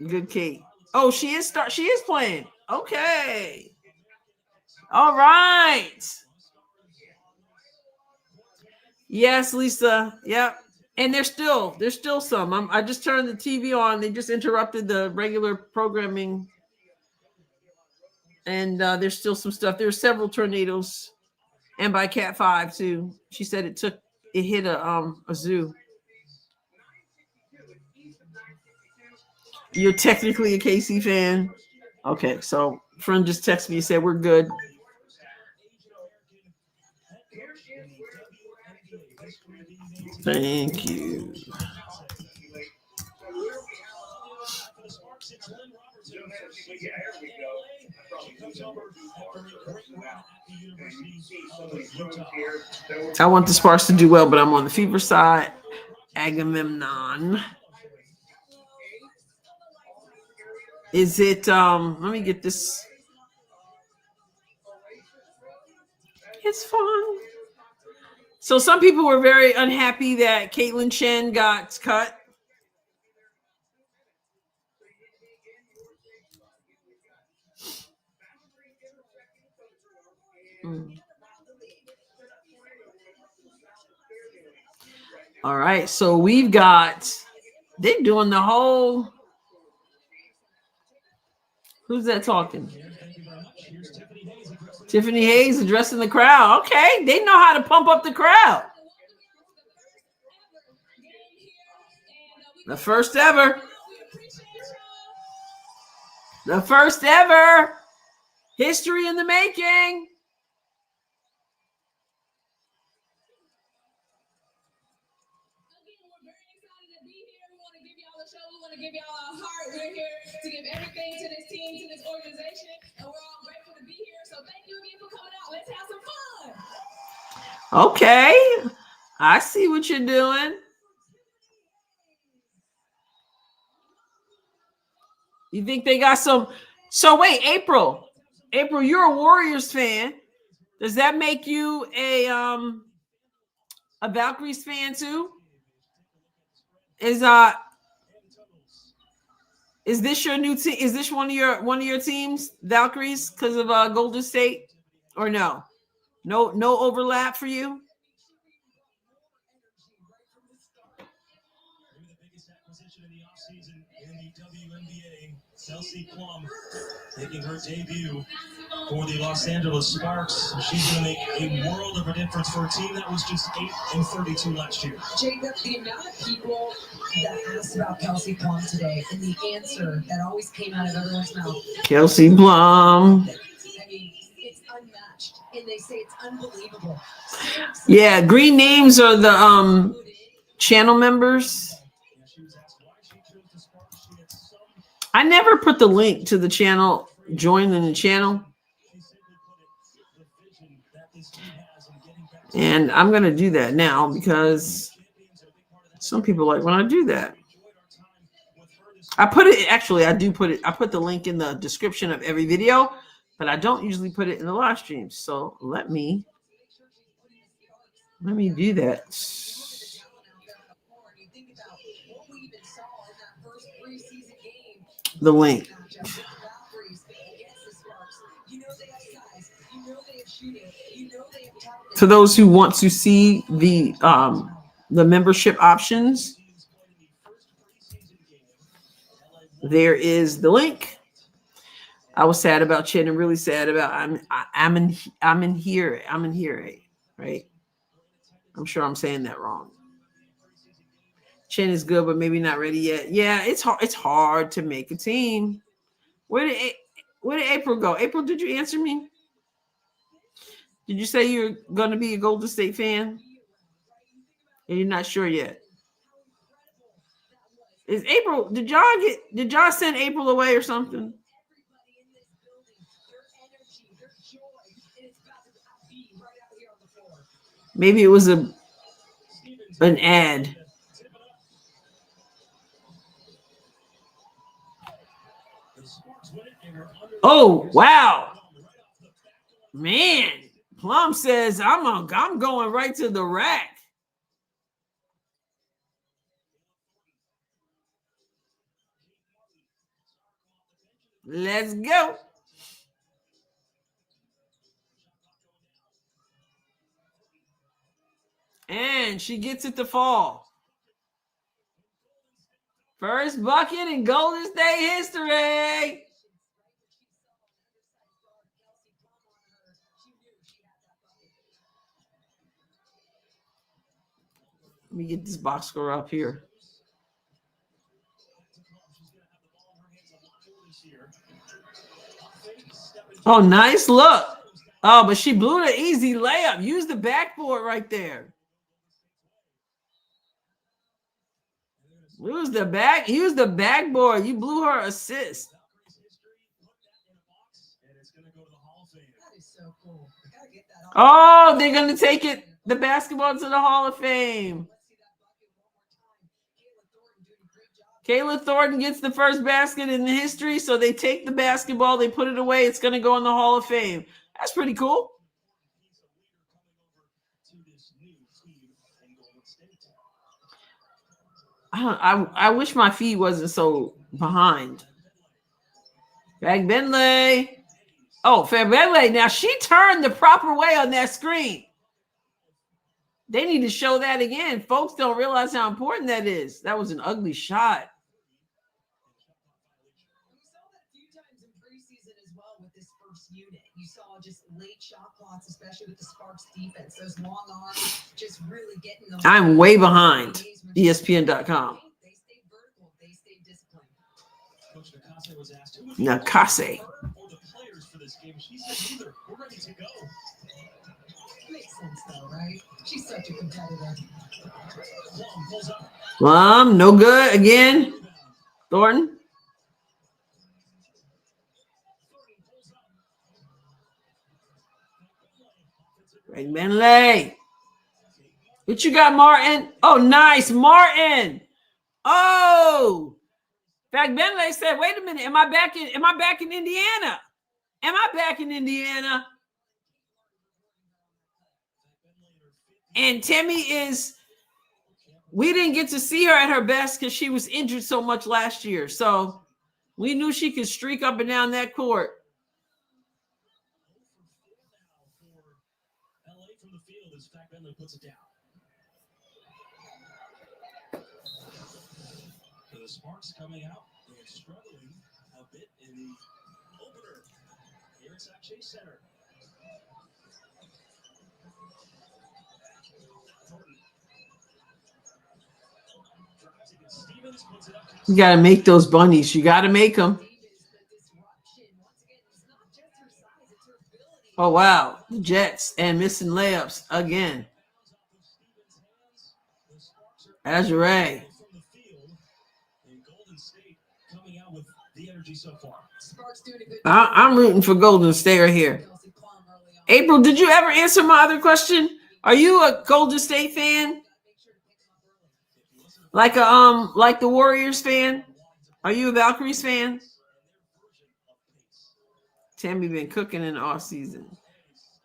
Good Kate. Oh, she is playing. Okay. All right. Yes, Lisa. Yep. And there's still some. I just turned the TV on. They just interrupted the regular programming. And there's still some stuff. There's several tornadoes. And by Cat 5 too. She said it hit a zoo. You're technically a KC fan. Okay, so friend just texted me and said we're good. Thank you. I want the Sparks to do well, but I'm on the fever side. Agamemnon. Is it let me get this. It's fun. So some people were very unhappy that Caitlin Chen got cut. All right, so we've got, they're doing the whole, who's that talking? Tiffany Hayes addressing the crowd. Okay, they know how to pump up the crowd. The first ever. The first ever. History in the making. We want to give y'all our heart. We're here to give everything to this team, to this organization, and we're all grateful to be here. So thank you again for coming out. Let's have some fun. Okay, I see what you're doing. You think they got some? So wait, April, you're a Warriors fan. Does that make you a Valkyries fan too? Is this your new team? Is this one of your teams, Valkyries, because of Golden State, or no? No overlap for you. Maybe the biggest acquisition in the offseason in the WNBA, Kelsey Plum, making her debut for the Los Angeles Sparks. She's going to make a world of a difference for a team that was just 8-32 last year. Jacob, the amount of people that asked about Kelsey Plum today, and the answer that always came out of everyone's mouth, Kelsey Plum. I mean, it's unmatched, and they say it's unbelievable. Yeah, green names are the channel members. I never put the link to the channel, joining the channel. And I'm going to do that now because some people like when I do that. I put the link in the description of every video, but I don't usually put it in the live stream. So let me do that. The link. For those who want to see the membership options, there is the link. I was sad about Chen and really sad about I'm in here, right? I'm sure I'm saying that wrong. Chen is good, but maybe not ready yet. Yeah, it's hard. It's hard to make a team. Where did April go? April, did you answer me? Did you say you're going to be a Golden State fan? And you're not sure yet. Is April? Did y'all send April away or something? Maybe it was an ad. Oh, wow. Man, Plum says I'm going right to the rack. Let's go. And she gets it to fall. First bucket in Golden State history. Let me get this box score up here. Oh, nice look. Oh, but she blew the easy layup. Use the backboard right there. Use the backboard. You blew her assist. That is so cool. I gotta get that off. Oh, they're gonna take it, the basketball, to the Hall of Fame. Let's see that bucket one more time. Kayla Thornton doing a great job. Kayla Thornton gets the first basket in the history, so they take the basketball, they put it away. It's gonna go in the Hall of Fame. That's pretty cool. I wish my feed wasn't so behind. Fag Bentley. Oh, Fag Bentley. Now she turned the proper way on that screen. They need to show that again. Folks don't realize how important that is. That was an ugly shot. We saw that a few times in preseason as well with this first unit. You saw just late shot clocks, especially with the Sparks defense. Those long arms just really getting them. I'm way behind ESPN.com. They stayed vertical. They stayed disciplined. Coach Nakase was asked who Nakase. or the players for this game. She said neither. We're ready to go. Makes sense though, right? She's such a competitor. Plum pulls up. No good again. Thornton. Greg Bentley. What you got, Martin? Oh, nice, Martin. Oh, Fag Bentley said, "Wait a minute, am I back in Indiana? Am I back in Indiana?" And Timmy we didn't get to see her at her best because she was injured so much last year. So we knew she could streak up and down that court. LA from the field as Fag Bentley puts it down. For the Sparks coming out, they're struggling a bit in the opener. Here it's at Chase Center. Stevens puts it up. You got to make those bunnies. You got to make them. Oh, wow. The Jets and missing layups again. Azure. I'm rooting for Golden State right here. April, did you ever answer my other question? Are you a Golden State fan? Like the Warriors fan? Are you a Valkyries fan? Tammy been cooking in the off season.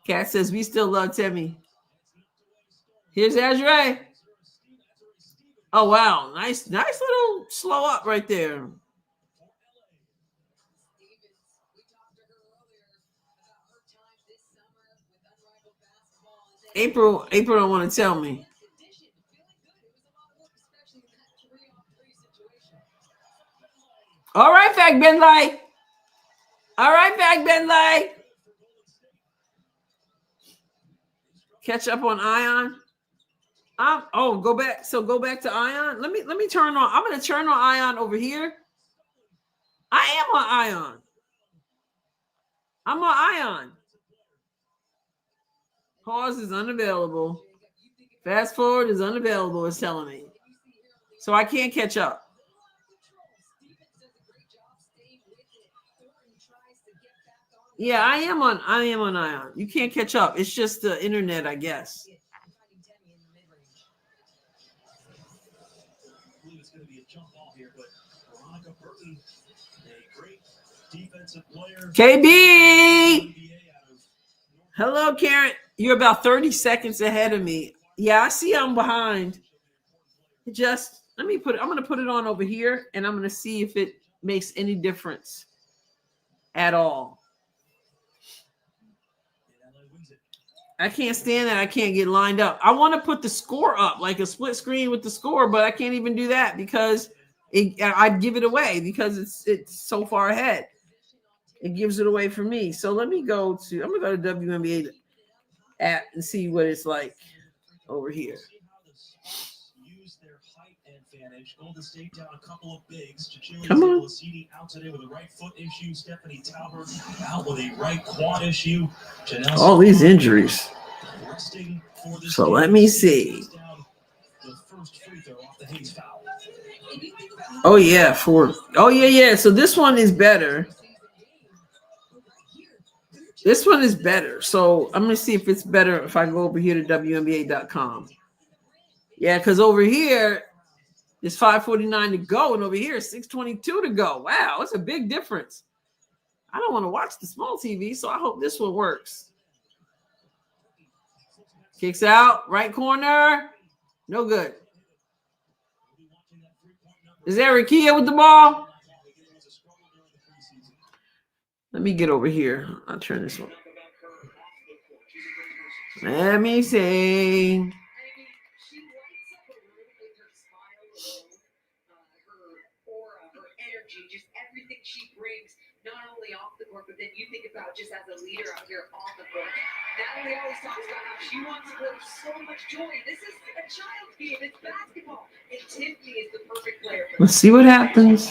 Kat says we still love Tammy. Here's Azure. Oh wow, nice little slow up right there. April don't want to tell me. All right, Fag Bentley. All right, Fag Bentley. Catch up on Ion. Go back. So go back to Ion. Let me turn on. I'm going to turn on Ion over here. I am on Ion. I'm on Ion. Pause is unavailable. Fast forward is unavailable, it's telling me. So I can't catch up. Yeah, I am on Ion. You can't catch up. It's just the internet, I guess. jump ball here, but Veronica Burton, a great defensive player. KB. Hello, Karen. You're about 30 seconds ahead of me. Yeah, I see I'm behind. Just I'm going to put it on over here, and I'm going to see if it makes any difference at all. I can't stand that. I can't get lined up. I want to put the score up, like a split screen with the score, but I can't even do that because I'd give it away because it's so far ahead. It gives it away for me. So I'm going to go to WNBA app and see what it's like over here. Golden State down a couple of bigs. Come on. Out today with a right foot issue. Stephanie Talbert out with a right quad issue. All these injuries. So let me see. Oh yeah, yeah. So this one is better. This one is better. So I'm gonna see if it's better if I go over here to WNBA.com. Yeah, because over here it's 5:49 to go, and over here it's 6:22 to go. Wow, that's a big difference. I don't want to watch the small TV, so I hope this one works. Kicks out, right corner. No good. Is that Rakia with the ball? Let me get over here. I'll turn this one. Let me see. Just everything she brings, not only off the court, but then you think about just as a leader out here on the court. Natalie always talks about how she wants to bring so much joy. This is a child's game. It's basketball. And Tiffany is the perfect player. Let's see what happens.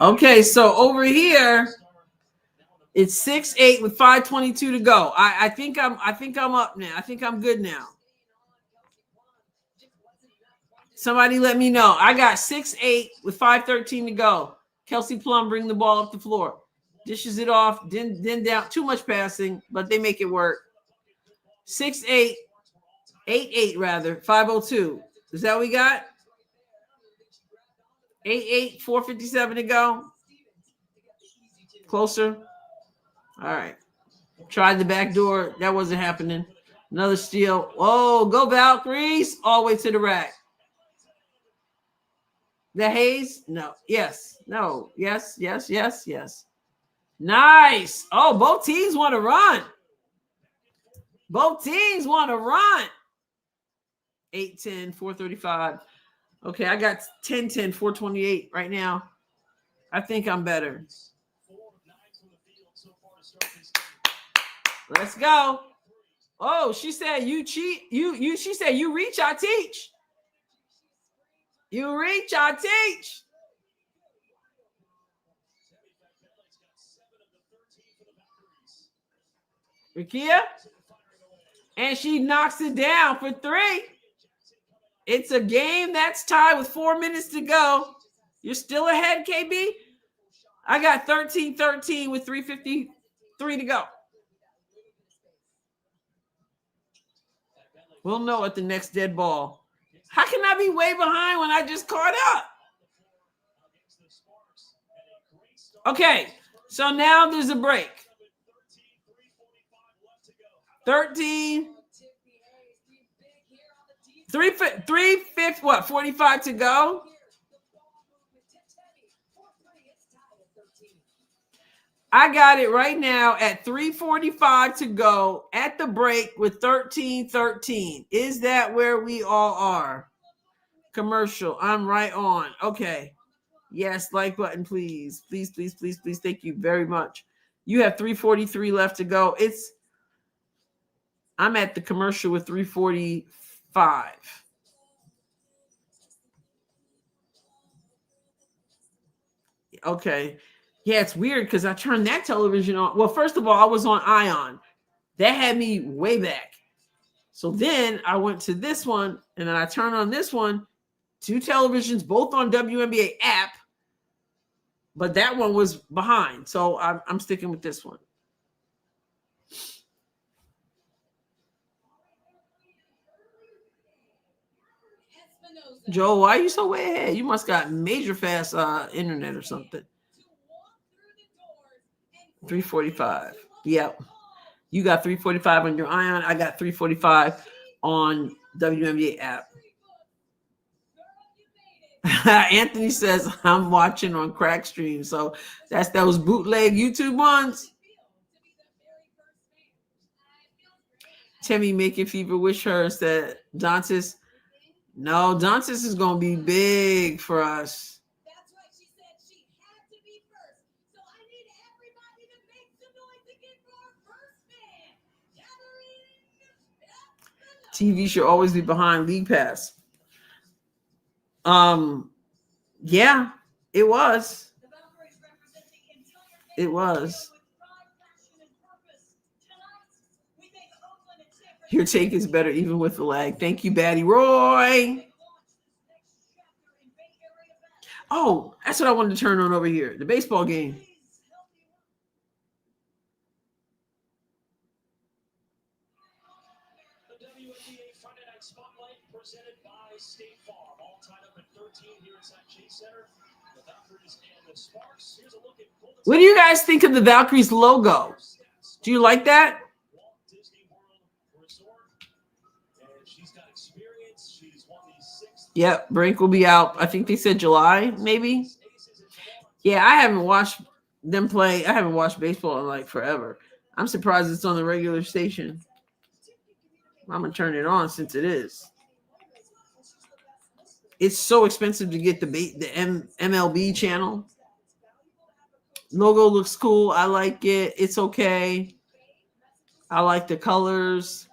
Okay, so over here it's 6-8 with 5:22 to go. I think I'm up now. I think I'm good now. Somebody let me know. I got 6-8 with 5:13 to go. Kelsey Plum bring the ball up the floor. Dishes it off, then down. Too much passing, but they make it work. 6-8, 8-8 rather, 5:02. Is that what we got? 8-8, 4:57 to go. Closer. All right. Tried the back door. That wasn't happening. Another steal. Oh, go Valkyries. All the way to the rack. The Hayes? No. Yes. No. Yes. Nice. Oh, both teams want to run. 8-10, 4:35. Okay, I got 10-10, 4:28 right now. I think I'm better. Let's go. Oh, she said you cheat. She said you reach, I teach. You reach, I teach. Rakia. And she knocks it down for 3. It's a game that's tied with 4 minutes to go. You're still ahead, KB. I got 13-13 with 3:53 to go. We'll know at the next dead ball. How can I be way behind when I just caught up? Okay, so now there's a break. 45 to go. I got it right now at 3:45 to go at the break with 13-13. Is that where we all are? Commercial. I'm right on. Okay. Yes, like button, please. Please. Thank you very much. You have 3:43 left to go. I'm at the commercial with 3:45. Okay. Yeah, it's weird because I turned that television on. Well, first of all, I was on Ion. That had me way back. So then I went to this one, and then I turned on this one, 2 televisions, both on WNBA app, but that one was behind. So I'm sticking with this one. Joe, why are you so way ahead? You must got major fast internet or something. 345. Yep. You got 345 on your Ion. I got 345 on WNBA app. Anthony says I'm watching on crack stream. So that's those bootleg YouTube ones. Timmy making Fever wish her instead. Dantas. No, Dantas is gonna be big for us. That's right. She said she had to be first. So I need everybody to make some noise again for our first fan. TV should always be behind League Pass. Yeah, it was. It was. Your take is better even with the lag. Thank you, Batty Roy. Oh, that's what I wanted to turn on over here. The baseball game. The WNBA Friday Night Spotlight presented by State Farm. All tied up at 13 here inside Chase Center. The Valkyries and the Sparks. Here's a look at Golden What do you guys think of the Valkyries logo? Do you like that? Walt Disney World Resort. And she's got experience. She's won these 6. Yep, Brink will be out. I think they said July, maybe. Yeah, I haven't watched them play. I haven't watched baseball in like forever. I'm surprised it's on the regular station. I'm gonna turn it on since it is. It's so expensive to get the MLB channel. Logo looks cool. I like it. It's okay. I like the colors.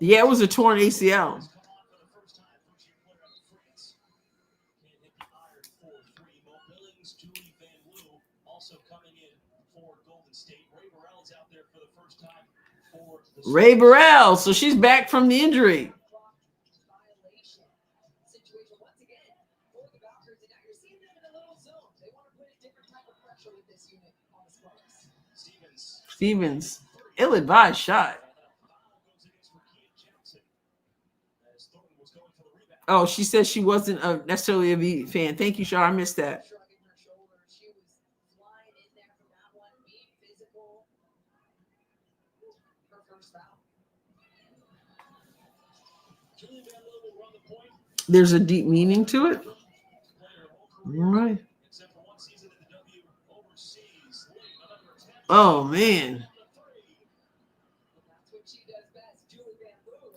Yeah, it was a torn ACL. Ray Burrell. So she's back from the injury. Stevens. Ill-advised shot. Oh, she said she wasn't necessarily a V fan. Thank you, Shar. I missed that. There's a deep meaning to it. All right. Oh, man.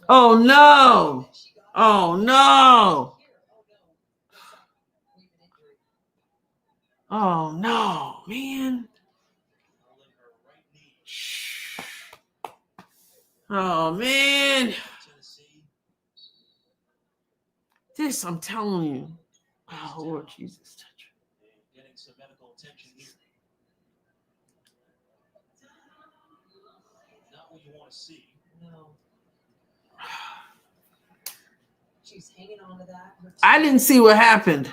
Oh, no. Oh, no. Oh, no, man. Oh, man. This, I'm telling you. Oh, Lord Jesus. Getting some medical attention here. Not what you want to see. No. She's hanging on to that. I didn't see what happened.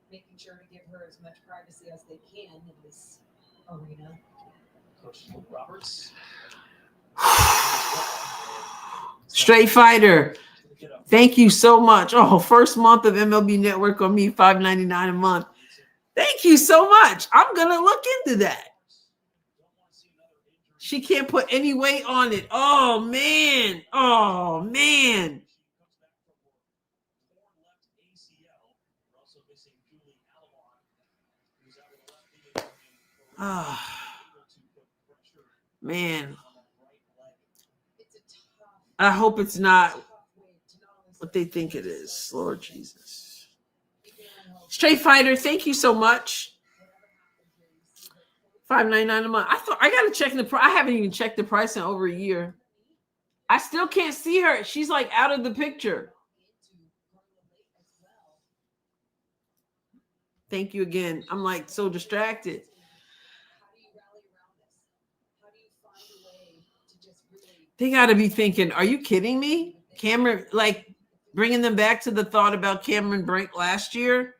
Making sure to give her as much privacy as they can in this arena. Coach Roberts. Straight Fighter. Thank you so much. Oh, first month of MLB Network on me, $5.99 a month. Thank you so much. I'm going to look into that. She can't put any weight on it. Oh, man. Oh, man. Oh, man. I hope it's not what they think it is. Lord Jesus. Straight Fighter, thank you so much. $5.99 a month. I thought I gotta check the price. I haven't even checked the price in over a year. I still can't see her. She's like out of the picture. Thank you again. I'm like so distracted. They got to be thinking, are you kidding me? Cameron, like bringing them back to the thought about Cameron Brink last year.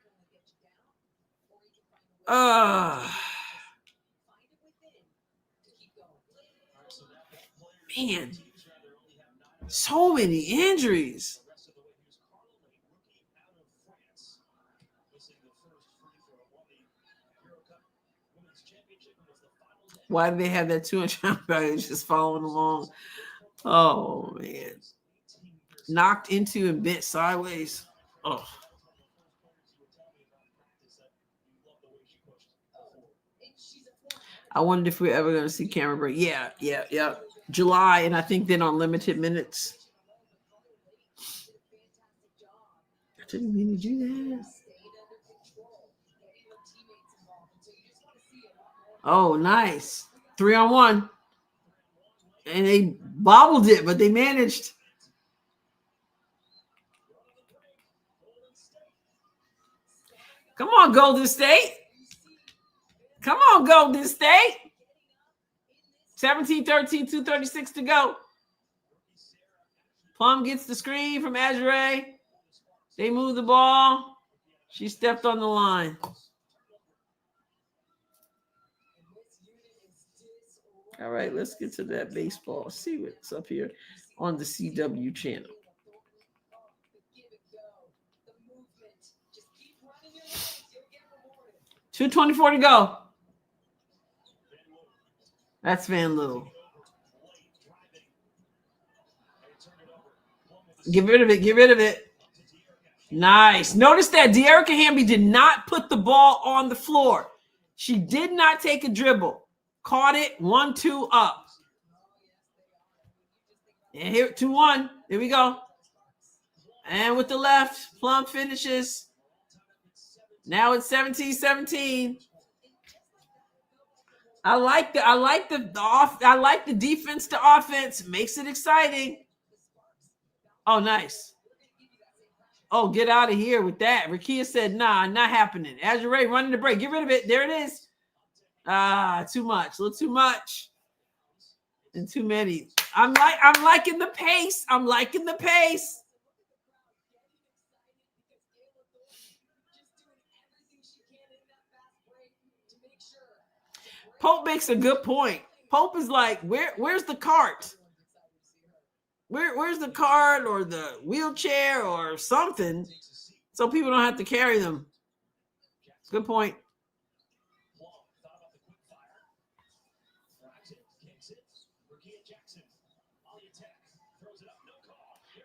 Man, so many injuries. Why do they have that 2-inch value just following along? Oh, man. Knocked into and bent sideways. Oh. I wondered if we're ever going to see Cameron Brink. Yeah. July, and I think then on limited minutes. I didn't mean to do that. Oh, nice. 3-on-1. And they bobbled it, but they managed. Come on, Golden State. Come on, Golden State. 17-13, 2:36 to go. Plum gets the screen from Adrienne. They move the ball. She stepped on the line. All right, let's get to that baseball. See what's up here on the CW channel. 2:24 to go. That's Van Loo. Get rid of it. Get rid of it. Nice. Notice that De'Erica Hamby did not put the ball on the floor. She did not take a dribble. Caught it. 1-2 up. And here, 2-1. Here we go. And with the left, Plum finishes. Now it's 17-17. I like the defense to offense. Makes it exciting. Oh, nice. Oh, get out of here with that. Rakia said, nah, not happening. Azure running the break. Get rid of it. There it is. Too much. A little too much. And too many. I'm liking the pace. I'm liking the pace. Pope makes a good point. Pope is like, where's the cart? Where's the cart or the wheelchair or something so people don't have to carry them? Good point.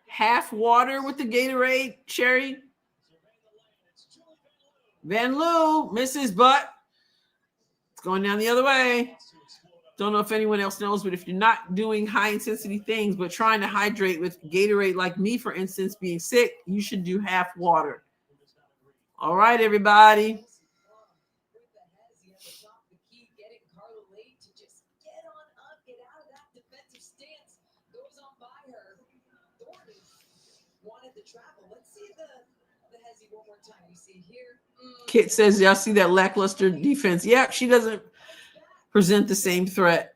Half water with the Gatorade, Sherry. Van Loo misses, but it's going down the other way. Don't know if anyone else knows, but if you're not doing high-intensity things but trying to hydrate with Gatorade, like me, for instance, being sick, you should do half water. All right, everybody. Kit says, y'all see that lackluster defense. Yep, she doesn't present the same threat.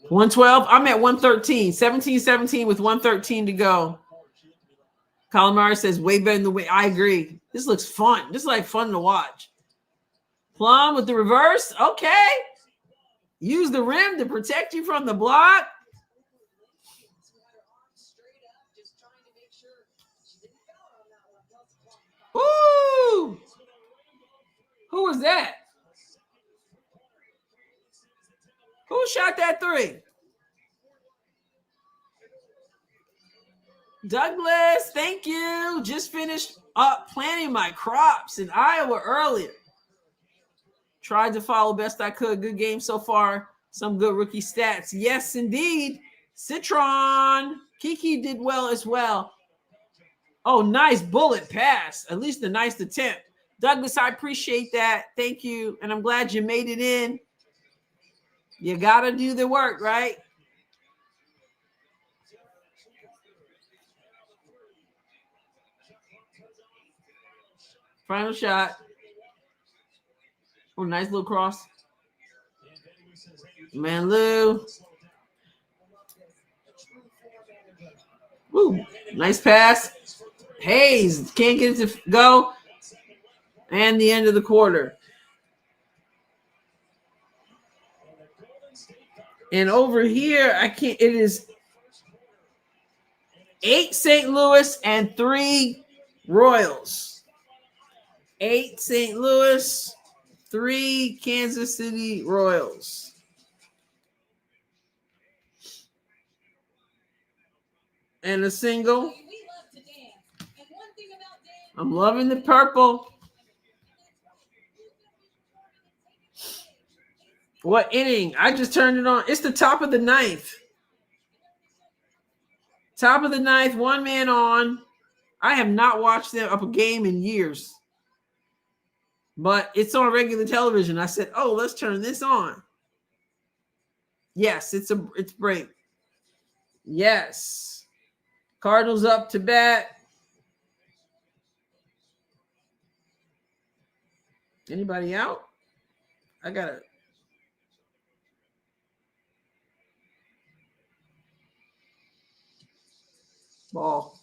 112. I'm at 113. 17-17 with 113 to go. Calamari says, way better than the way. I agree. This looks fun. This is like fun to watch. Plum with the reverse. Okay. Use the rim to protect you from the block. Woo! Who was that? Who shot that three? Douglas, thank you. Just finished up planting my crops in Iowa earlier. Tried to follow best I could. Good game so far. Some good rookie stats. Yes, indeed. Citron. Kiki did well as well. Oh, nice bullet pass. At least a nice attempt. Douglas, I appreciate that. Thank you. And I'm glad you made it in. You got to do the work, right? Final shot. Oh, nice little cross. Manlou. Woo. Nice pass. Hayes can't get it to go. And the end of the quarter. And over here, I can't. It is 8 St. Louis and 3 Royals. 8 St. Louis, 3 Kansas City Royals. And a single. I'm loving the purple. What inning? I just turned it on. It's the top of the ninth. Top of the ninth, 1 man on. I have not watched them up a game in years. But it's on regular television. I said, "Oh, let's turn this on." Yes, it's break. Yes. Cardinals up to bat. Anybody out? I got it. Ball.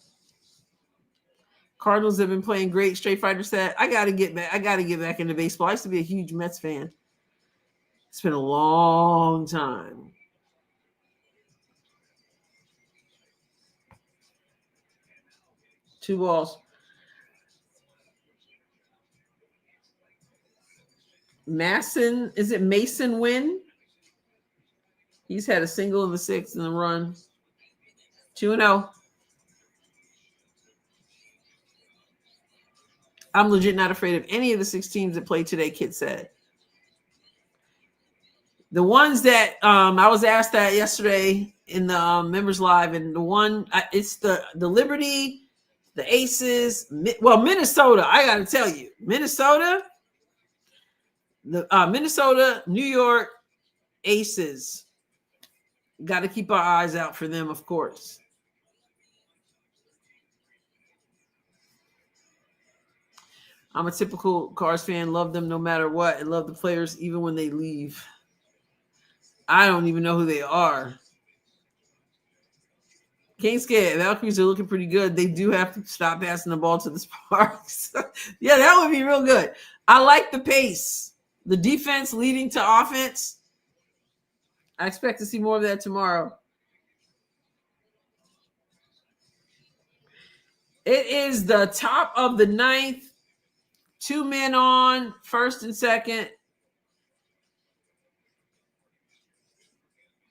Cardinals have been playing great. Straight Fighter said, I gotta get back into baseball. I used to be a huge Mets fan. It's been a long time. Two balls. Mason, is it Mason Wynn? He's had a single in the 6th and a run. 2-0. I'm legit not afraid of any of the 6 teams that played today, Kid said. The ones that I was asked that yesterday in the members live, and the one it's the Liberty, the Aces. Well, Minnesota. I got to tell you, Minnesota, New York Aces. Got to keep our eyes out for them, of course. I'm a typical Cars fan. Love them no matter what, and love the players even when they leave. I don't even know who they are. Can't scared. Valkyries are looking pretty good. They do have to stop passing the ball to the Sparks. Yeah, that would be real good. I like the pace. The defense leading to offense. I expect to see more of that tomorrow. It is the top of the 9th. 2 men on, 1st and 2nd.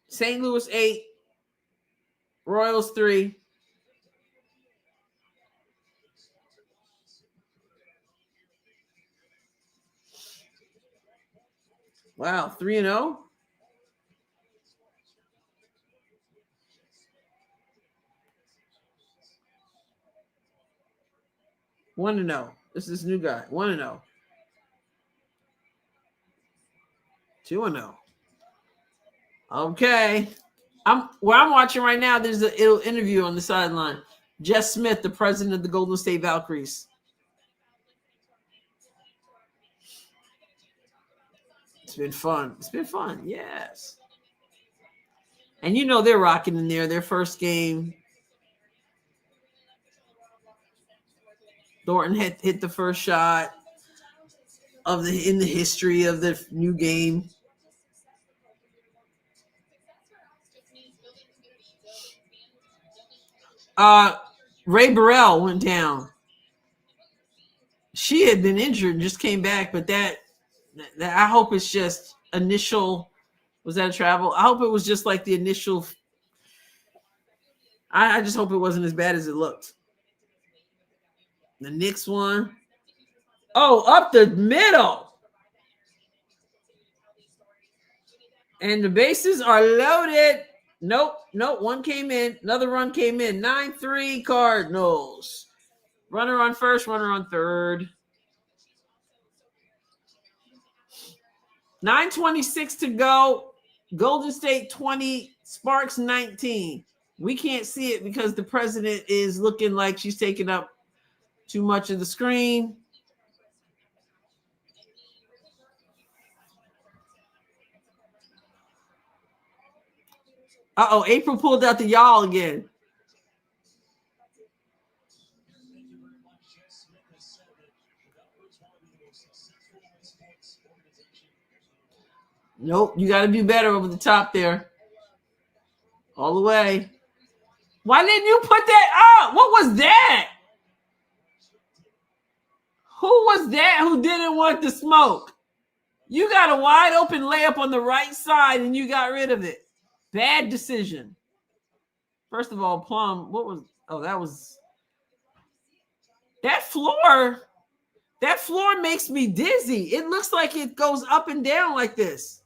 St. Louis 8. Royals 3. Wow, 3-0. One to know. This is this new guy. 1-0. 2-0. Okay. I'm watching right now. There's an interview on the sideline. Jess Smith, the president of the Golden State Valkyries. It's been fun. It's been fun. Yes. And you know they're rocking in there. Their first game. Thornton hit the first shot in the history of the new game. Ray Burrell went down. She had been injured and just came back, but that I hope it's just initial. Was that a travel? I hope it was just like the initial. I just hope it wasn't as bad as it looked. The Knicks one. Oh, up the middle. And the bases are loaded. Nope. One came in. Another run came in. 9-3 Cardinals. Runner on first, runner on third. 9:26 to go. Golden State 20, Sparks 19. We can't see it because the president is looking like she's taking up too much of the screen. Uh-oh, April pulled out the y'all again. Nope, you got to do better over the top there. All the way. Why didn't you put that up? What was that? Who was that who didn't want the smoke? You got a wide open layup on the right side and you got rid of it. Bad decision. First of all, Plum, that floor makes me dizzy. It looks like it goes up and down like this.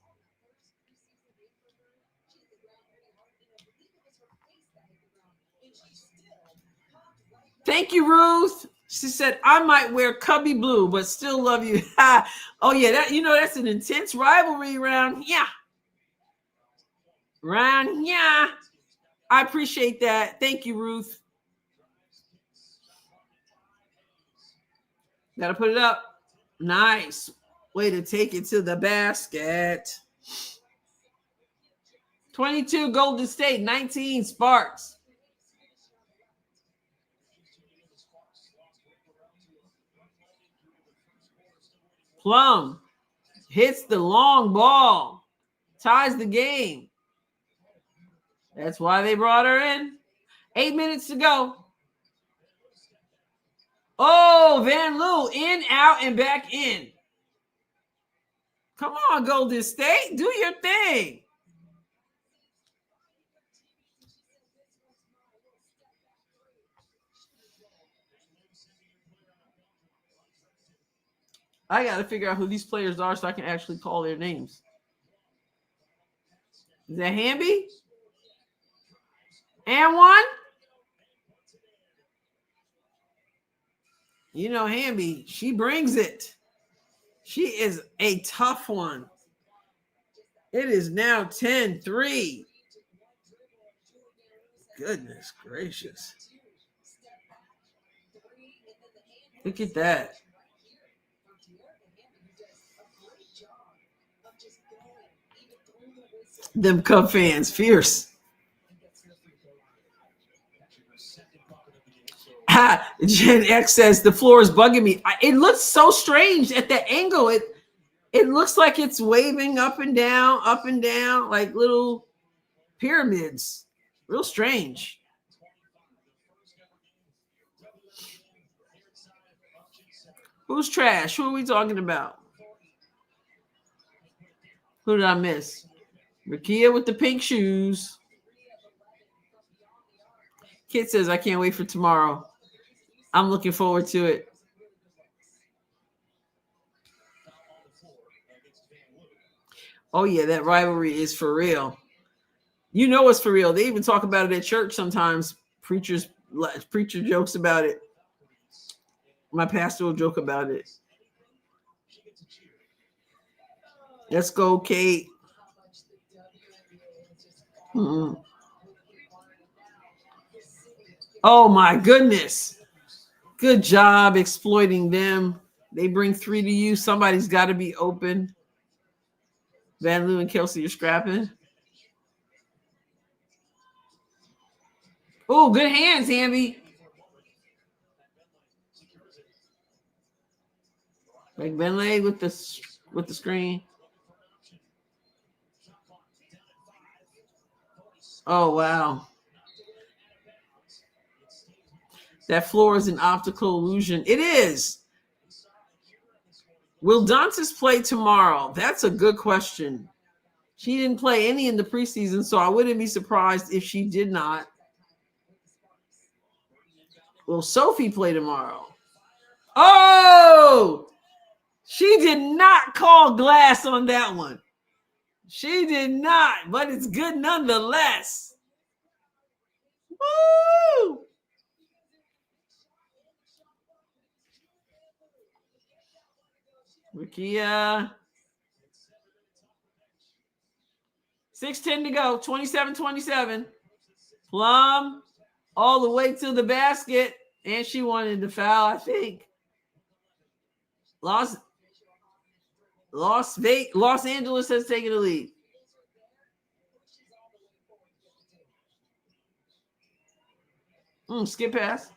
Thank you, Ruth. She said, I might wear cubby blue, but still love you. Oh, yeah, that's an intense rivalry around here. Around here. I appreciate that. Thank you, Ruth. Got to put it up. Nice. Way to take it to the basket. 22 Golden State, 19 Sparks. Plum hits the long ball, ties the game. That's why they brought her in. 8 minutes to go. Oh, Van Loo, in, out, and back in. Come on, Golden State, do your thing. I got to figure out who these players are so I can actually call their names. Is that Hamby? And one? You know, Hamby, she brings it. She is a tough one. It is now 10-3. Goodness gracious. Look at that. Them Cub fans, fierce. Gen X says the floor is bugging me. It looks so strange at the angle. It looks like it's waving up and down, like little pyramids. Real strange. Who's trash? Who are we talking about? Who did I miss? Rakia with the pink shoes. Kit says, I can't wait for tomorrow. I'm looking forward to it. Oh, yeah, that rivalry is for real. You know it's for real. They even talk about it at church sometimes. Preacher jokes about it. My pastor will joke about it. Let's go, Kate. Mm-hmm. Oh, my goodness. Good job exploiting them. They bring 3 to you. Somebody's got to be open. Van Loo and Kelsey are scrapping. Oh, good hands, Hamby. Like Benlay with the screen. Oh, wow. That floor is an optical illusion. It is. Will Dantas play tomorrow? That's a good question. She didn't play any in the preseason, so I wouldn't be surprised if she did not. Will Sophie play tomorrow? Oh! She did not call glass on that one. She did not, but it's good nonetheless. Woo! Rakia. 6:10 to go. 27-27. Plum all the way to the basket. And she wanted the foul, I think. Los Angeles has taken the lead. Skip pass.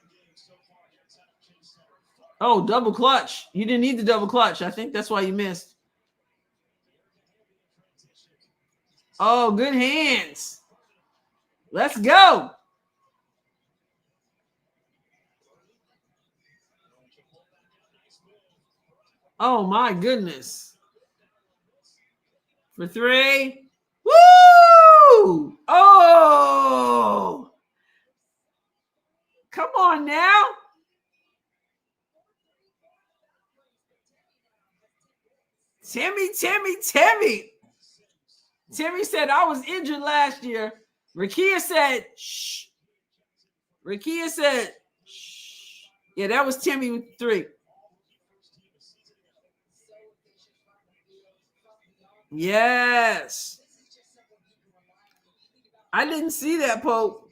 Oh, double clutch. You didn't need the double clutch. I think that's why you missed. Oh, good hands. Let's go. Oh, my goodness. For three. Woo! Oh! Come on now. Timmy. Timmy said, I was injured last year. Rakia said, shh. Rakia said, shh. Yeah, that was Timmy with 3. Yes. I didn't see that, Pope.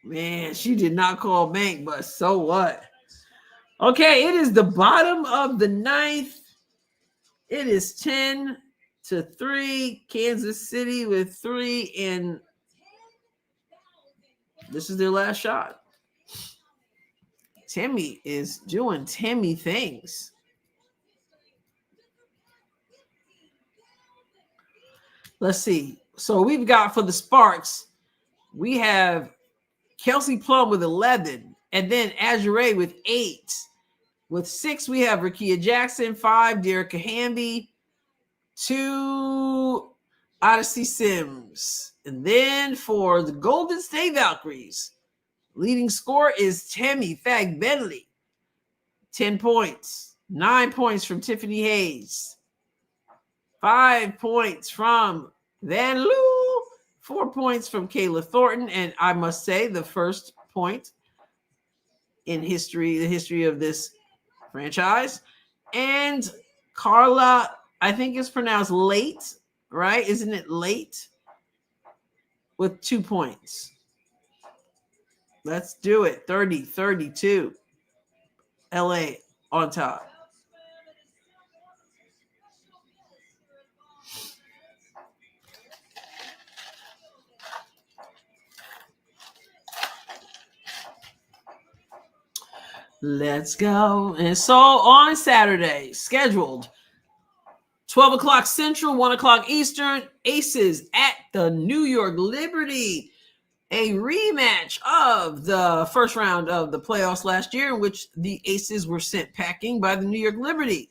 Man, she did not call bank, but so what? Okay, it is the bottom of the 9th. It is 10-3. Kansas City with 3, and this is their last shot. Timmy is doing Timmy things. Let's see. So we've got for the Sparks, we have Kelsey Plum with 11, and then Azure with 8. With 6, we have Rakia Jackson, 5, Derica Hamby, 2, Odyssey Sims. And then for the Golden State Valkyries, leading scorer is Tammy Fag Bentley, 10 points. 9 points from Tiffany Hayes. 5 points from Van Loo. 4 points from Kayla Thornton. And I must say, the first point in history, the history of this franchise. And Carla, I think it's pronounced late, right? Isn't it late? With 2 points. Let's do it. 30-32. LA on top. Let's go. And so on Saturday, scheduled 12 o'clock Central, 1 o'clock Eastern, Aces at the New York Liberty. A rematch of the first round of the playoffs last year, in which the Aces were sent packing by the New York Liberty.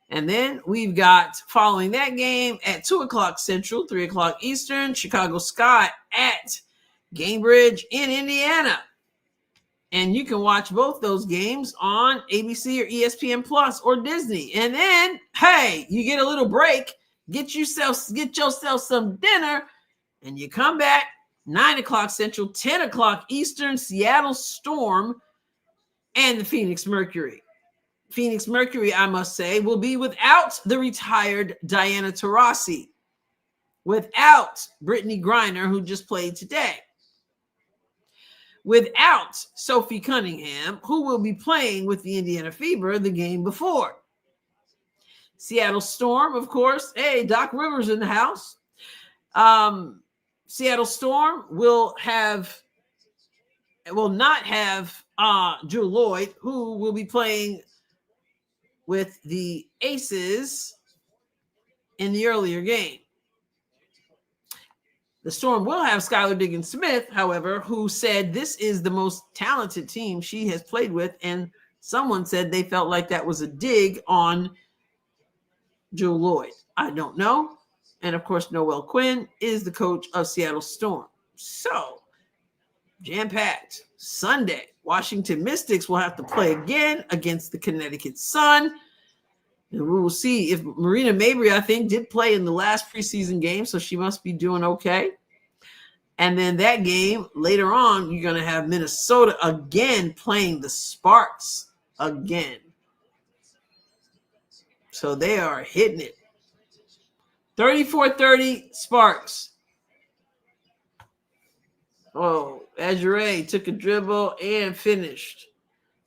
And then we've got, following that game, at 2 o'clock Central, 3 o'clock Eastern, Chicago Sky at Gamebridge in Indiana. And you can watch both those games on ABC or ESPN Plus or Disney. And then, hey, you get a little break, get yourself some dinner, and you come back 9 o'clock Central, 10 o'clock Eastern, Seattle Storm and the Phoenix Mercury. Phoenix Mercury, I must say, will be without the retired Diana Taurasi, without Brittany Griner, who just played today, without Sophie Cunningham, who will be playing with the Indiana Fever the game before. Seattle Storm, of course. Hey, Doc Rivers in the house. Seattle Storm will not have Drew Lloyd, who will be playing with the Aces in the earlier game. The Storm will have Skylar Diggins-Smith, however, who said this is the most talented team she has played with, and someone said they felt like that was a dig on Drew Lloyd. I don't know. And, of course, Noel Quinn is the coach of Seattle Storm. So, jam-packed. Sunday, Washington Mystics will have to play again against the Connecticut Sun. And we will see if Marina Mabry, I think, did play in the last preseason game, so she must be doing okay. And then that game, later on, you're going to have Minnesota again playing the Sparks again. So they are hitting it. 34-30 Sparks. Oh, Adrienne took a dribble and finished.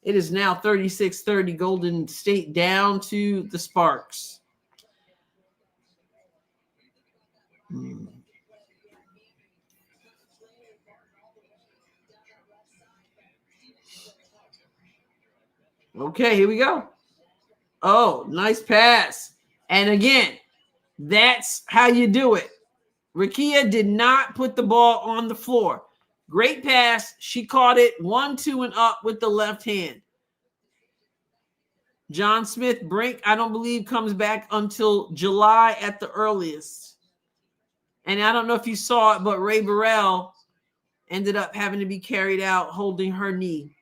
It is now 36-30, Golden State down to the Sparks. Okay, here we go. Oh, nice pass. And again, that's how you do it. Rikia did not put the ball on the floor. Great pass. She caught it 1-2 and up with the left hand. John Smith Brink, I don't believe, comes back until July at the earliest. And I don't know if you saw it, but Ray Burrell ended up having to be carried out holding her knee.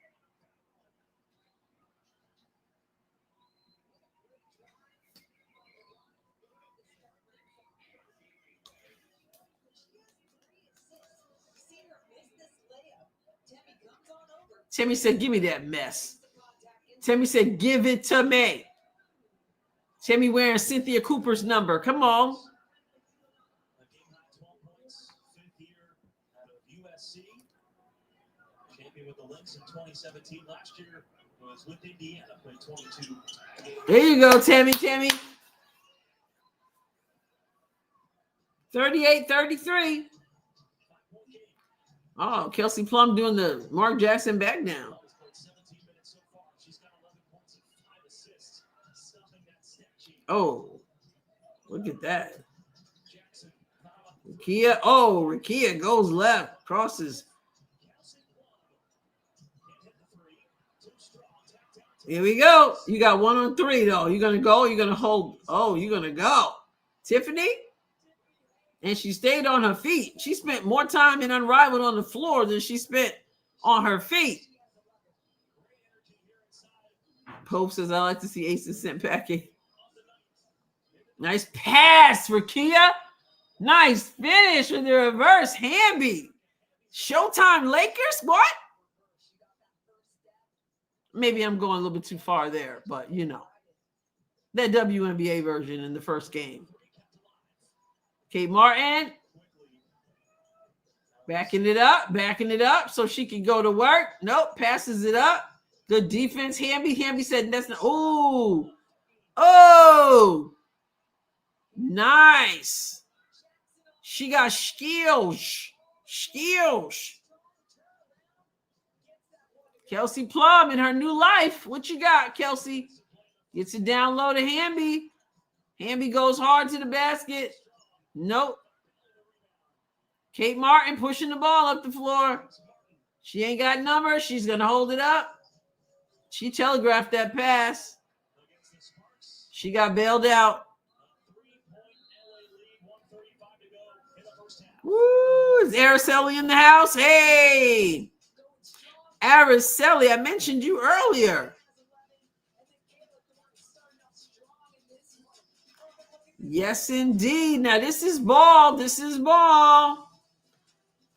Timmy said, give me that mess. Timmy said, give it to me. Timmy wearing Cynthia Cooper's number. Come on. Champion with the Lynx in 2017. Last year was with Indiana, played 22. There you go, Tammy. 38-33. Oh, Kelsey Plum doing the Mark Jackson back down. Oh, look at that. Rikia goes left, crosses. Here we go. You got 1 on 3, though. You're going to go? You're going to hold? Oh, you're going to go. Tiffany? And she stayed on her feet. She spent more time in Unrivaled on the floor than she spent on her feet. Pope says, I like to see aces sent packing. Nice pass for Kia. Nice finish with the reverse Hamby. Showtime Lakers? What? Maybe I'm going a little bit too far there, but you know. That WNBA version in the first game. Kate Martin. Backing it up so she can go to work. Nope, passes it up. Good defense. Hamby said that's not. Oh, nice. She got skills. Kelsey Plum in her new life. What you got, Kelsey? Gets it down low to Hamby. Hamby goes hard to the basket. Nope. Kate Martin pushing the ball up the floor. She ain't got numbers. She's going to hold it up. She telegraphed that pass. She got bailed out. Woo! Is Araceli in the house? Hey! Araceli, I mentioned you earlier. Yes, indeed. Now, this is ball.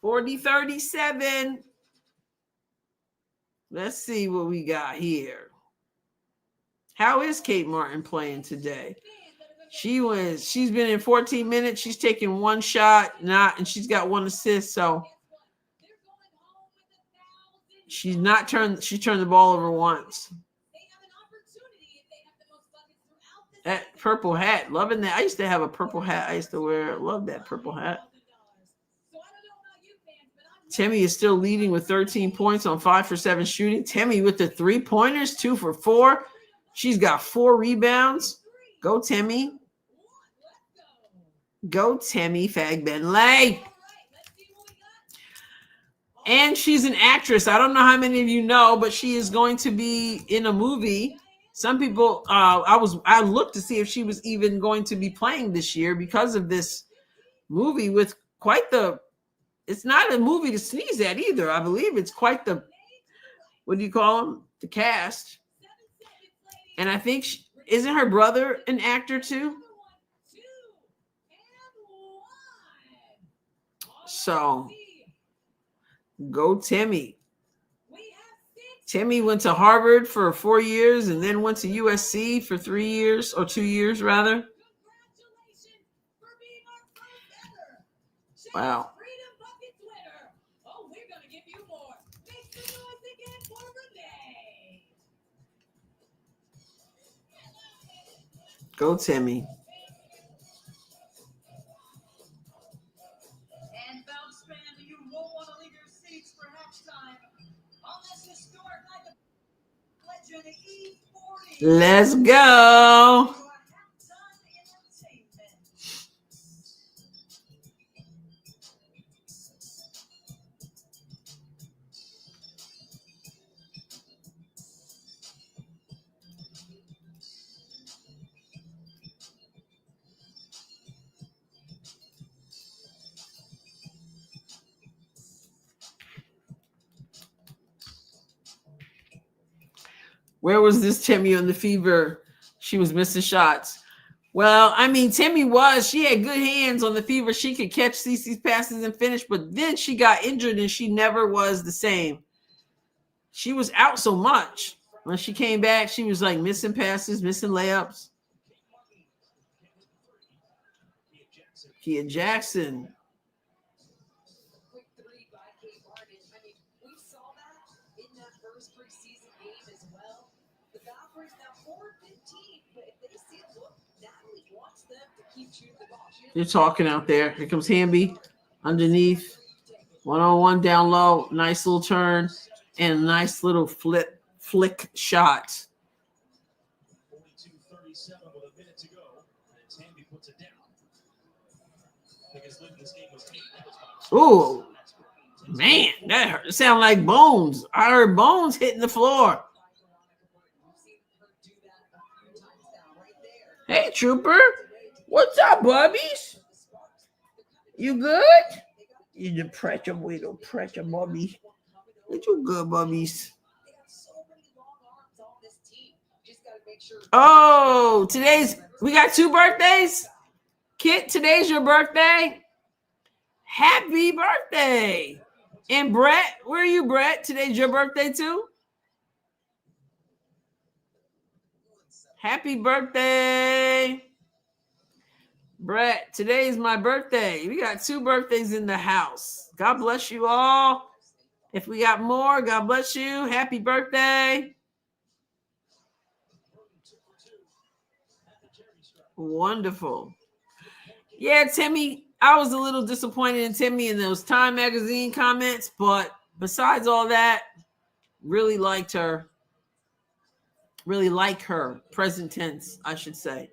40-37. Let's see what we got here. How is Kate Martin playing today? She's been in 14 minutes. She's taken 1 shot, and she's got 1 assist. So she turned the ball over once. That purple hat, loving that. I used to have a purple hat I used to wear. Love that purple hat. Timmy is still leading with 13 points on 5 for 7 shooting. Timmy with the 3-pointers, 2 for 4. She's got 4 rebounds. Go, Timmy. Fagbenley. And she's an actress. I don't know how many of you know, but she is going to be in a movie. Some people, I looked to see if she was even going to be playing this year because of this movie with quite the, it's not a movie to sneeze at either. I believe it's quite the, what do you call them? The cast. And I think, isn't her brother an actor too? So, go Timmy. Timmy went to Harvard for 4 years and then went to USC for 3 years, or 2 years rather. Wow. Go, Timmy. And Bounce fan, you won't want to leave your seats for halftime on this historic night of Legend E40. Let's go. For halftime entertainment. Where was this Timmy on the Fever? She was missing shots. Well, I mean, Timmy she had good hands on the Fever. She could catch CeCe's passes and finish, but then she got injured and she never was the same. She was out so much. When she came back, she was like missing passes, missing layups. Kia Jackson. Quick three by Kate Martin. I mean, we saw that in that first preseason game as well. The Valkyries now 4-15, but if they see a look, Natalie wants them to keep shooting the ball. They're talking out there. Here comes Hamby underneath. 1-on-1 down low. Nice little turn and nice little flick shot. 42-37 with a minute to go. And Tammy puts it down. Biggest lead in this game was 8. That was Ooh, man, that sounded like Bones. I heard Bones hitting the floor. Hey, Trooper. What's up, bubbies? You good? You the pressure, we don't pressure, bubby. You good, bubbies? Oh, we got 2 birthdays. Kit, today's your birthday. Happy birthday. And Brett, where are you, Brett? Today's your birthday too. Happy birthday. Brett, today's my birthday. We got 2 birthdays in the house. God bless you all. If we got more, God bless you. Happy birthday. Wonderful. Yeah, Timmy, I was a little disappointed in Timmy in those Time Magazine comments, but besides all that, really liked her. Really like her. Present tense, I should say.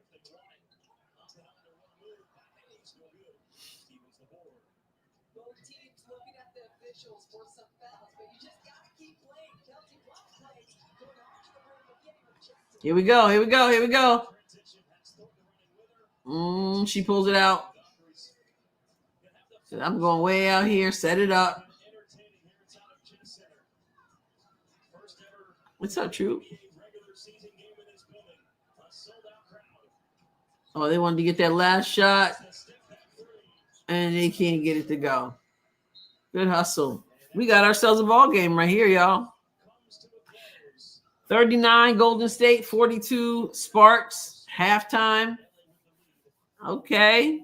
Here we go. Here we go. Here we go. She pulls it out. So I'm going way out here. Set it up. What's up, Troop? Oh, they wanted to get that last shot. And they can't get it to go. Good hustle. We got ourselves a ball game right here, y'all. 39 Golden State, 42 Sparks, halftime. Okay.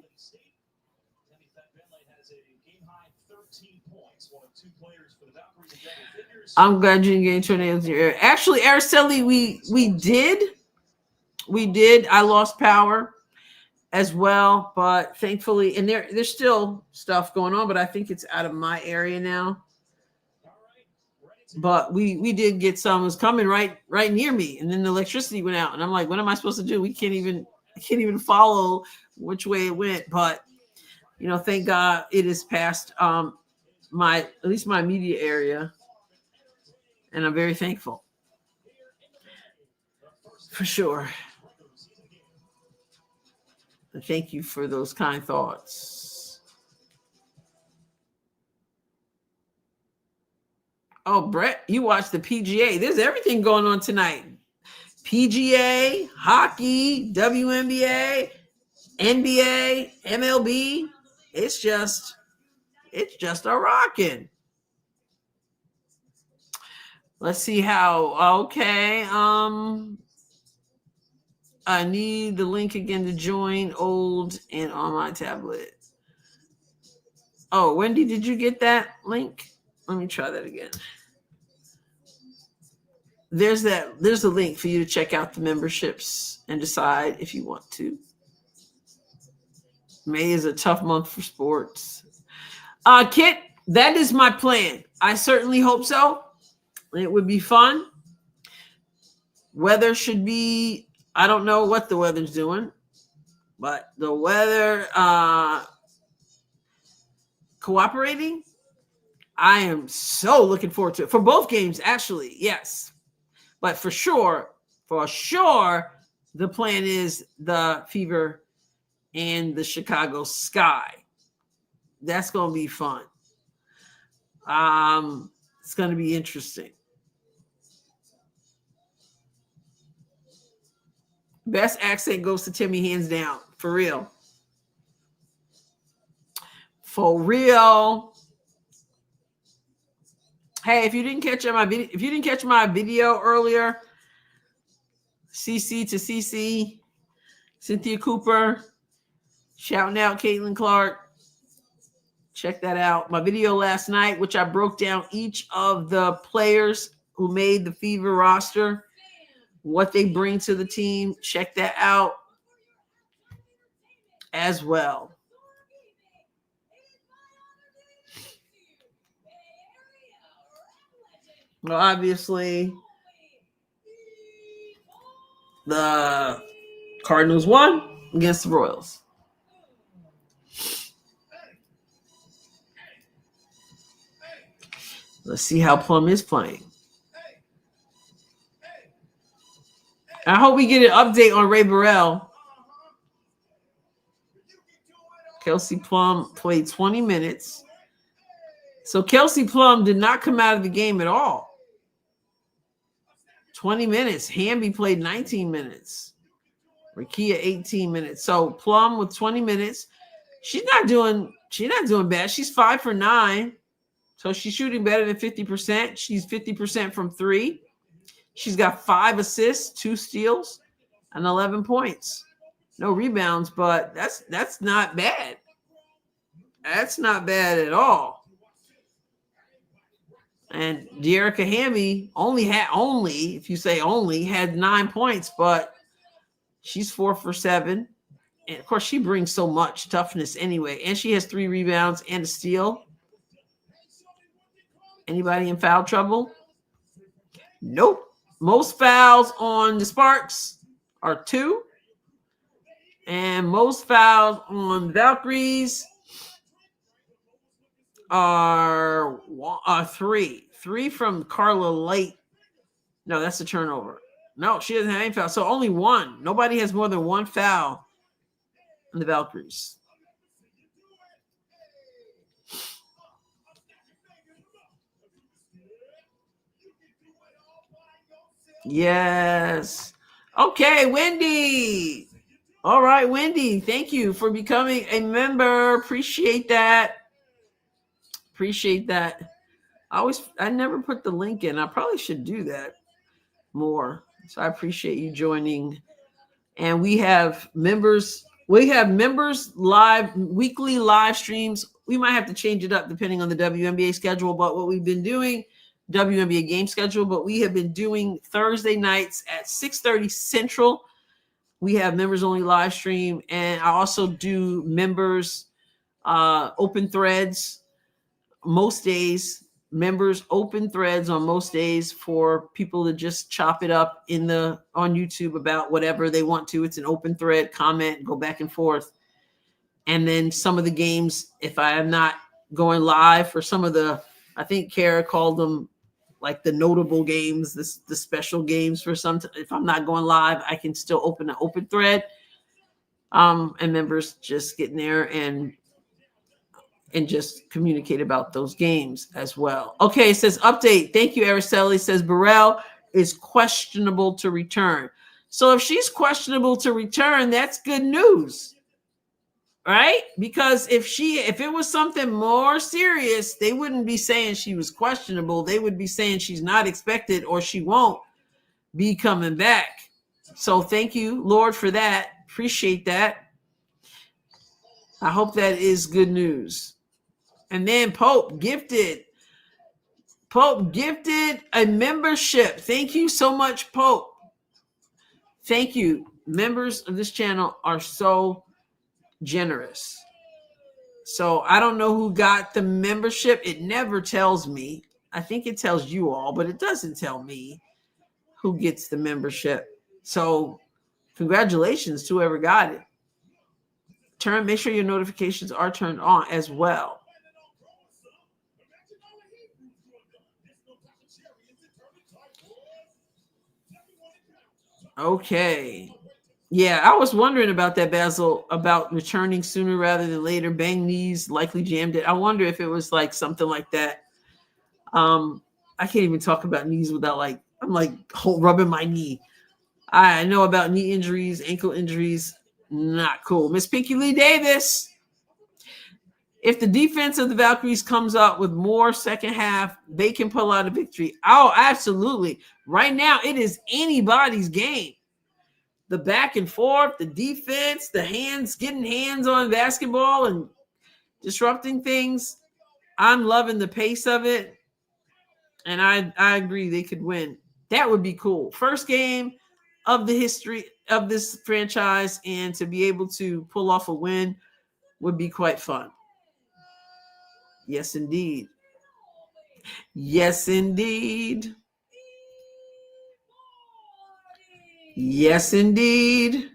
I'm glad you didn't get tornadoes in your area. Actually, Araceli, we did. I lost power as well, but thankfully, and there's still stuff going on, but I think it's out of my area now. But we did get some. It was coming right near me, and then the electricity went out, and I'm like, what am I supposed to do? I can't even follow which way it went. But thank God it is past at least my immediate area, and I'm very thankful for sure. And thank you for those kind thoughts. Oh, Brett, you watch the PGA. There's everything going on tonight. PGA, hockey, WNBA, NBA, MLB. It's just a rocking. Let's see how. Okay. I need the link again to join old and on my tablet. Oh, Wendy, did you get that link? Let me try that again. There's a link for you to check out the memberships and decide if you want to. May is a tough month for sports. Kit, that is my plan. I certainly hope so. It would be fun. Weather should be, I don't know what the weather's doing, but the weather cooperating, I am so looking forward to it. For both games, actually, yes. But for sure, the plan is the Fever and the Chicago Sky. That's going to be fun. It's going to be interesting. Best accent goes to Timmy, hands down. For real. For real. Hey, if you didn't catch my video earlier, CC to CC, Cynthia Cooper, shouting out Caitlin Clark. Check that out. My video last night, which I broke down each of the players who made the Fever roster, what they bring to the team. Check that out as well. Well, obviously, the Cardinals won against the Royals. Let's see how Plum is playing. I hope we get an update on Ray Burrell. Kelsey Plum played 20 minutes. So Kelsey Plum did not come out of the game at all. 20 minutes. Hamby played 19 minutes. Rakia 18 minutes. So Plum with 20 minutes. She's not doing bad. She's 5 for 9. So she's shooting better than 50%. She's 50% from 3. She's got 5 assists, 2 steals, and 11 points. No rebounds, but that's not bad. That's not bad at all. And Dearica Hamby had 9 points, but she's 4 for 7. And of course, she brings so much toughness anyway. And she has 3 rebounds and a steal. Anybody in foul trouble? Nope. Most fouls on the Sparks are 2. And most fouls on Valkyries are 3. 3 from Carla Late. No, that's a turnover. No, she doesn't have any fouls. So only 1. Nobody has more than 1 foul on the Valkyries. Yes. Okay, Wendy. All right, Wendy. Thank you for becoming a member. Appreciate that. I never put the link in. I probably should do that more. So I appreciate you joining. And we have members. We have members live, weekly live streams. We might have to change it up depending on the WNBA schedule. But what we've been doing, WNBA game schedule, but we have been doing Thursday nights at 6:30 Central. We have members only live stream, and I also do members open threads most days. Members open threads on most days for people to just chop it up on YouTube about whatever they want to. It's an open thread, comment, go back and forth. And then some of the games, if I am not going live for some of the, I think Kara called them like the notable games, the special games for some. If I'm not going live, I can still open an open thread. And members just get in there and just communicate about those games as well. Okay, it says update. Thank you, Araceli. It says Burrell is questionable to return. So if she's questionable to return, that's good news. Right? Because if it was something more serious, they wouldn't be saying she was questionable. They would be saying she's not expected or she won't be coming back. So thank you, Lord, for that. Appreciate that. I hope that is good news. And then Pope gifted a membership. Thank you so much, Pope. Thank you. members of this channel are so generous. So I don't know who got the membership. It never tells me. I think it tells you all, but it doesn't tell me who gets the membership. So congratulations to whoever got it. Make sure your notifications are turned on as well. Okay. Yeah, I was wondering about that, Basil, about returning sooner rather than later. Bang knees, likely jammed it. I wonder if it was like something like that. I can't even talk about knees without I'm rubbing my knee. I know about knee injuries, ankle injuries. Not cool. Miss Pinky Lee Davis. If the defense of the Valkyries comes up with more second half, they can pull out a victory. Oh, absolutely. Right now, it is anybody's game. The back and forth, the defense, the getting hands on basketball and disrupting things. I'm loving the pace of it. And I agree they could win. That would be cool. First game of the history of this franchise, and to be able to pull off a win would be quite fun. Yes, indeed. Yes, indeed. Yes, indeed.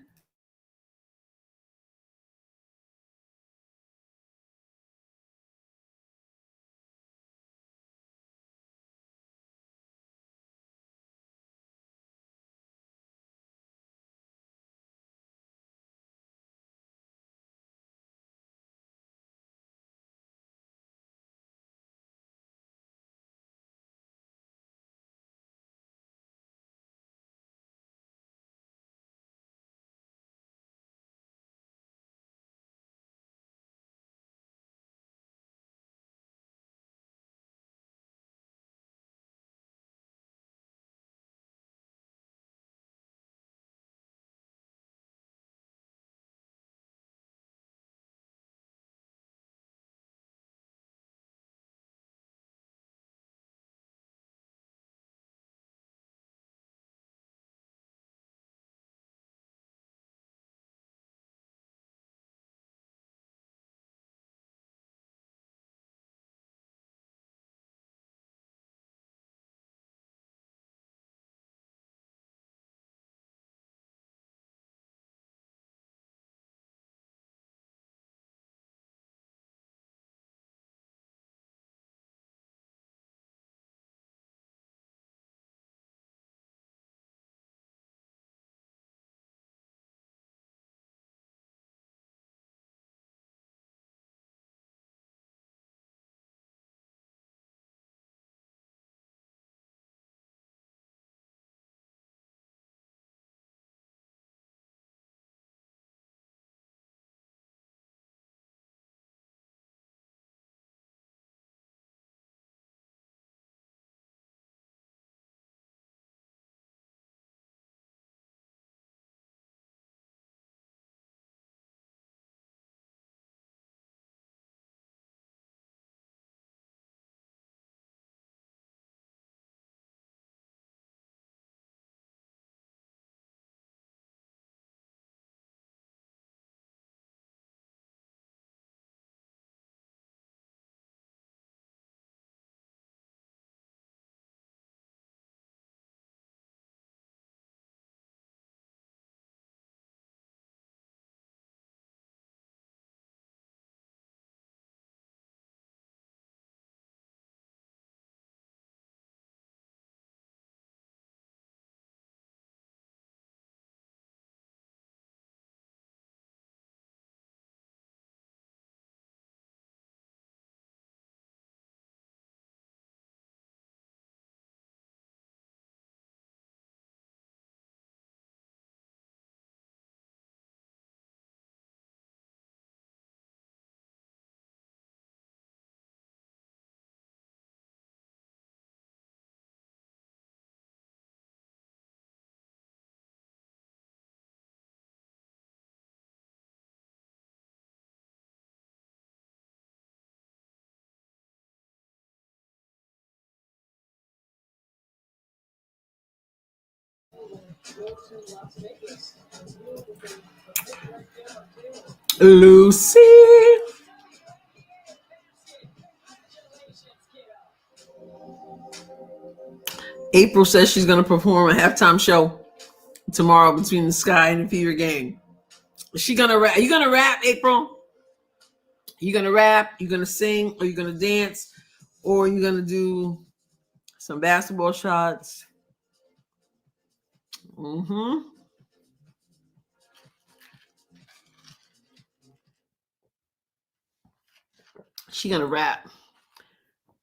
Lucy. April says she's going to perform a halftime show tomorrow between the Sky and the Fever game. Is she going to rap? Are you going to rap, April? You going to rap? You going to sing? Or you going to dance? Or are you going to do some basketball shots? Mm-hmm. She going to rap.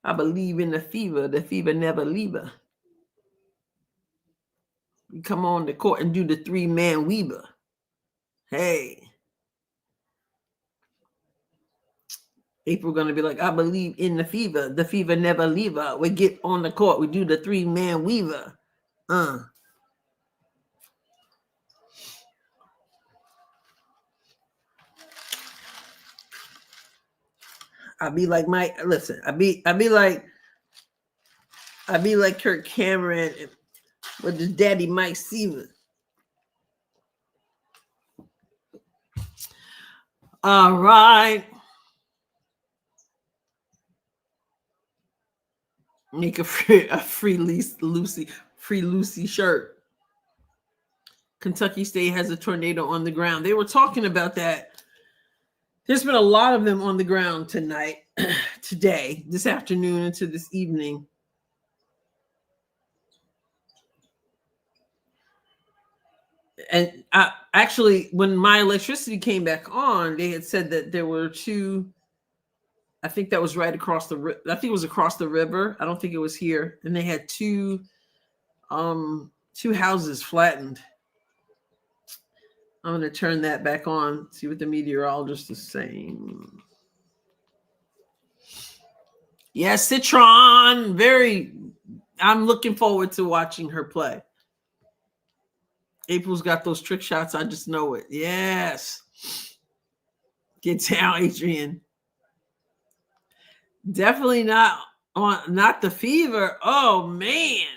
I believe in the fever never leave her. You come on the court and do the 3-man weaver. Hey. April going to be like, I believe in the fever never leave her. We get on the court, we do the 3-man weaver. I be like Mike. Listen, I be like Kirk Cameron with his daddy Mike Stevens. All right. Make a free Lucy shirt. Kentucky State has a tornado on the ground. They were talking about that. There's been a lot of them on the ground tonight, today, this afternoon into this evening. And actually, when my electricity came back on, they had said that there were 2. I think that was right across the. I think it was across the river. I don't think it was here. And they had 2 houses flattened. I'm going to turn that back on. See what the meteorologist is saying. Yes, Citron. I'm looking forward to watching her play. April's got those trick shots. I just know it. Yes. Get down, Adrienne. Definitely not the fever. Oh, man.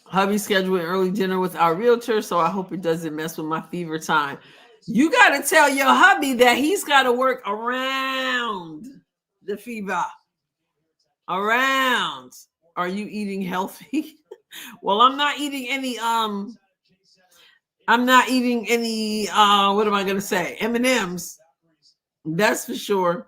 Hubby scheduled an early dinner with our realtor, so I hope it doesn't mess with my fever time. You got to tell your hubby that he's got to work around the fever. Around. Are you eating healthy? Well, I'm not eating any what am I going to say? M&Ms. That's for sure.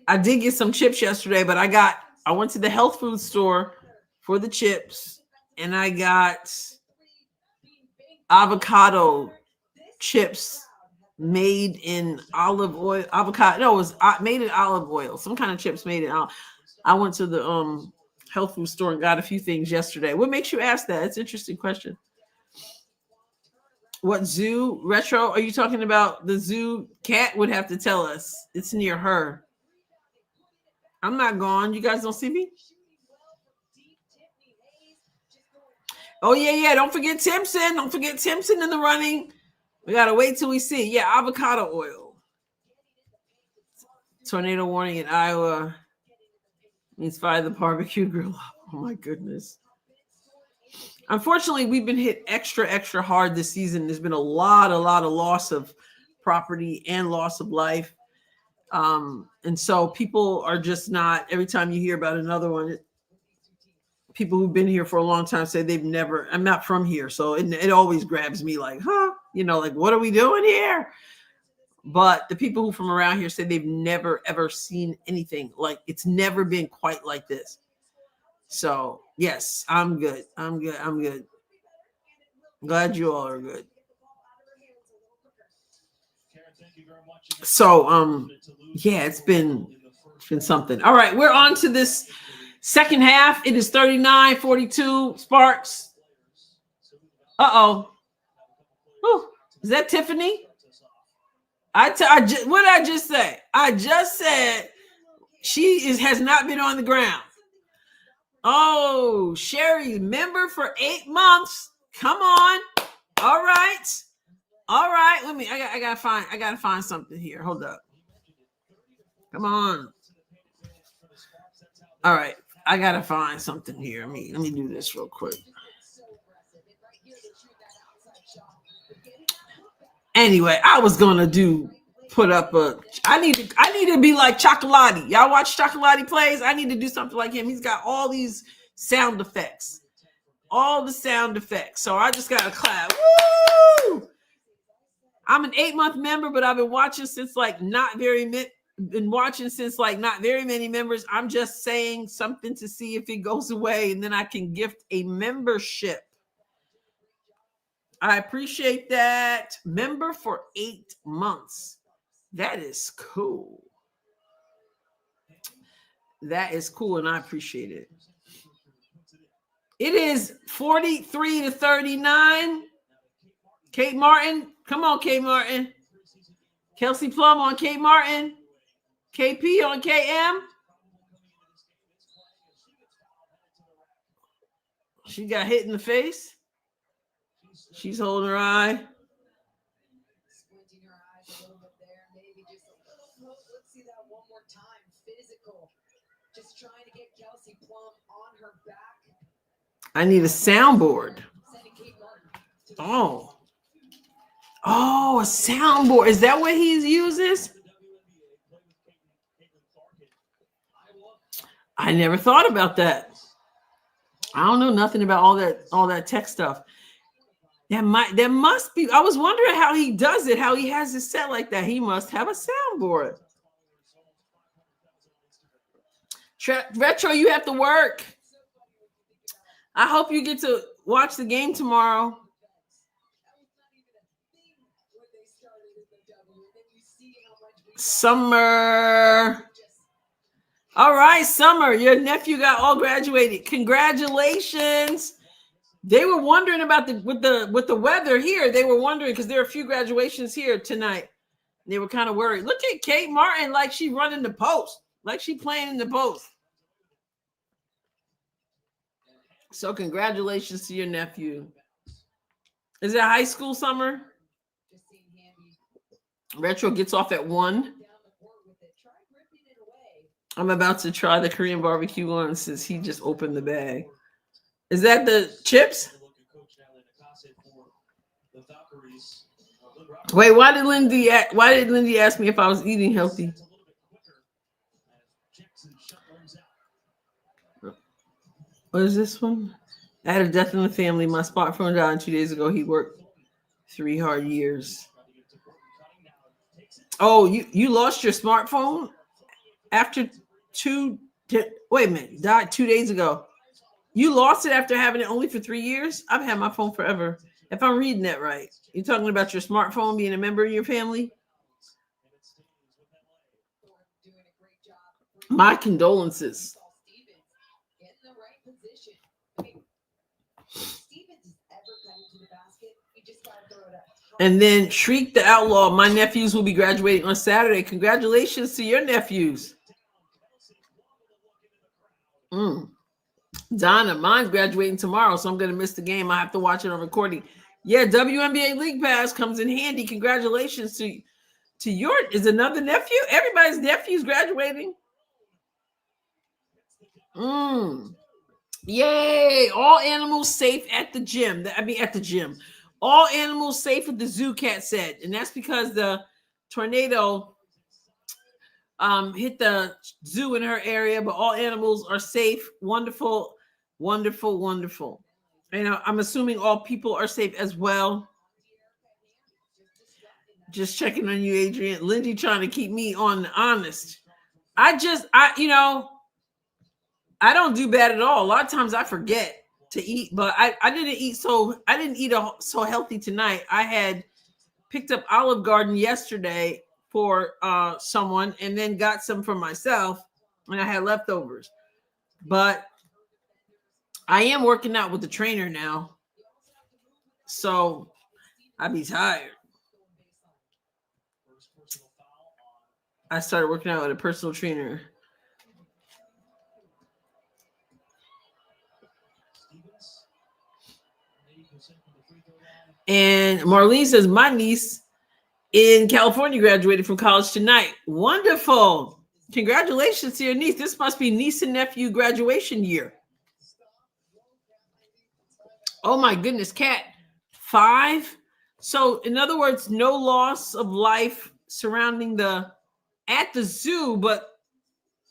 I did get some chips yesterday, but I went to the health food store for the chips, and I got avocado chips made in olive oil. It was made in olive oil. Some kind of chips made in olive. I went to the health food store and got a few things yesterday. What makes you ask that? It's an interesting question. What zoo retro are you talking about? The zoo cat would have to tell us. It's near her. I'm not gone. You guys don't see me? Oh, yeah. Don't forget Timpson. Don't forget Timpson in the running. We got to wait till we see. Yeah, avocado oil. Tornado warning in Iowa means fire the barbecue grill. Oh, my goodness. Unfortunately, we've been hit extra hard this season. There's been a lot of loss of property and loss of life. And so people are just not, every time you hear about another one, people who've been here for a long time say I'm not from here. So it always grabs me like, like, what are we doing here? But the people who from around here say they've never, ever seen anything like, it's never been quite like this. So yes, I'm good. Glad you all are good. So, yeah, it's been something. All right, we're on to this second half. It is 39-42 Sparks. Uh-oh. Is that Tiffany? What did I just say? I just said she has not been on the ground. Oh, Sherry, member for 8 months. Come on. All right. I gotta find something here. Hold up. Come on. All right, I gotta find something here. Let me do this real quick. Anyway, I was gonna put up a. I need to be like Chocolati. Y'all watch Chocolati plays? I need to do something like him. He's got all these sound effects, all the sound effects. So I just gotta clap. Woo! I'm an 8-month member, but I've been watching since like not very many members. I'm just saying something to see if it goes away, and then I can gift a membership. I appreciate that. Member for 8 months. That is cool. That is cool, and I appreciate it. It is 43-39. Kate Martin. Come on, Kate Martin. Kelsey Plum on Kate Martin. KP on KM. She got hit in the face. She's holding her eye. Squinting her eyes a little bit there. Maybe just a little. Let's see that one more time. Physical. Just trying to get Kelsey Plum on her back. I need a soundboard. Oh, a soundboard. Is that what he uses? I never thought about that. I don't know nothing about all that tech stuff. There must be. I was wondering how he does it, how he has it set like that. He must have a soundboard. Retro, you have to work. I hope you get to watch the game tomorrow. Summer. All right, Summer, your nephew got all graduated. Congratulations. They were wondering about with the weather here. They were wondering because there are a few graduations here tonight. They were kind of worried. Look at Kate Martin like she running the post, like she playing in the post. So congratulations to your nephew. Is it high school, Summer? Retro gets off at 1. I'm about to try the Korean barbecue one since he just opened the bag. Is that the chips? Wait, why did Lindy ask me if I was eating healthy? What is this one? I had a death in the family. My smartphone died 2 days ago. He worked 3 hard years. Oh, you lost your smartphone after wait a minute, died 2 days ago. You lost it after having it only for 3 years? I've had my phone forever. If I'm reading that right. You're talking about your smartphone being a member of your family? My condolences. And then Shriek the Outlaw. My nephews will be graduating on Saturday. Congratulations to your nephews. Donna, mine's graduating tomorrow, so I'm going to miss the game. I have to watch it on recording. Yeah, WNBA League Pass comes in handy. Congratulations to your. Is another nephew? Everybody's nephew's graduating. Yay! All animals safe at the gym. At the gym. All animals safe at the zoo, Cat said. And that's because the tornado hit the zoo in her area, but all animals are safe. Wonderful, wonderful, wonderful. And I'm assuming all people are safe as well. Just checking on you, Adrienne. Lindy trying to keep me honest. I don't do bad at all. A lot of times I forget to eat, but I didn't eat so healthy tonight. I had picked up Olive Garden yesterday for someone and then got some for myself, and I had leftovers. But I am working out with the trainer now, so I'd be tired. I started working out with a personal trainer. And Marlene says, my niece in California graduated from college tonight. Wonderful. Congratulations to your niece. This must be niece and nephew graduation year. Oh my goodness, Kat. 5. So in other words, no loss of life surrounding at the zoo, but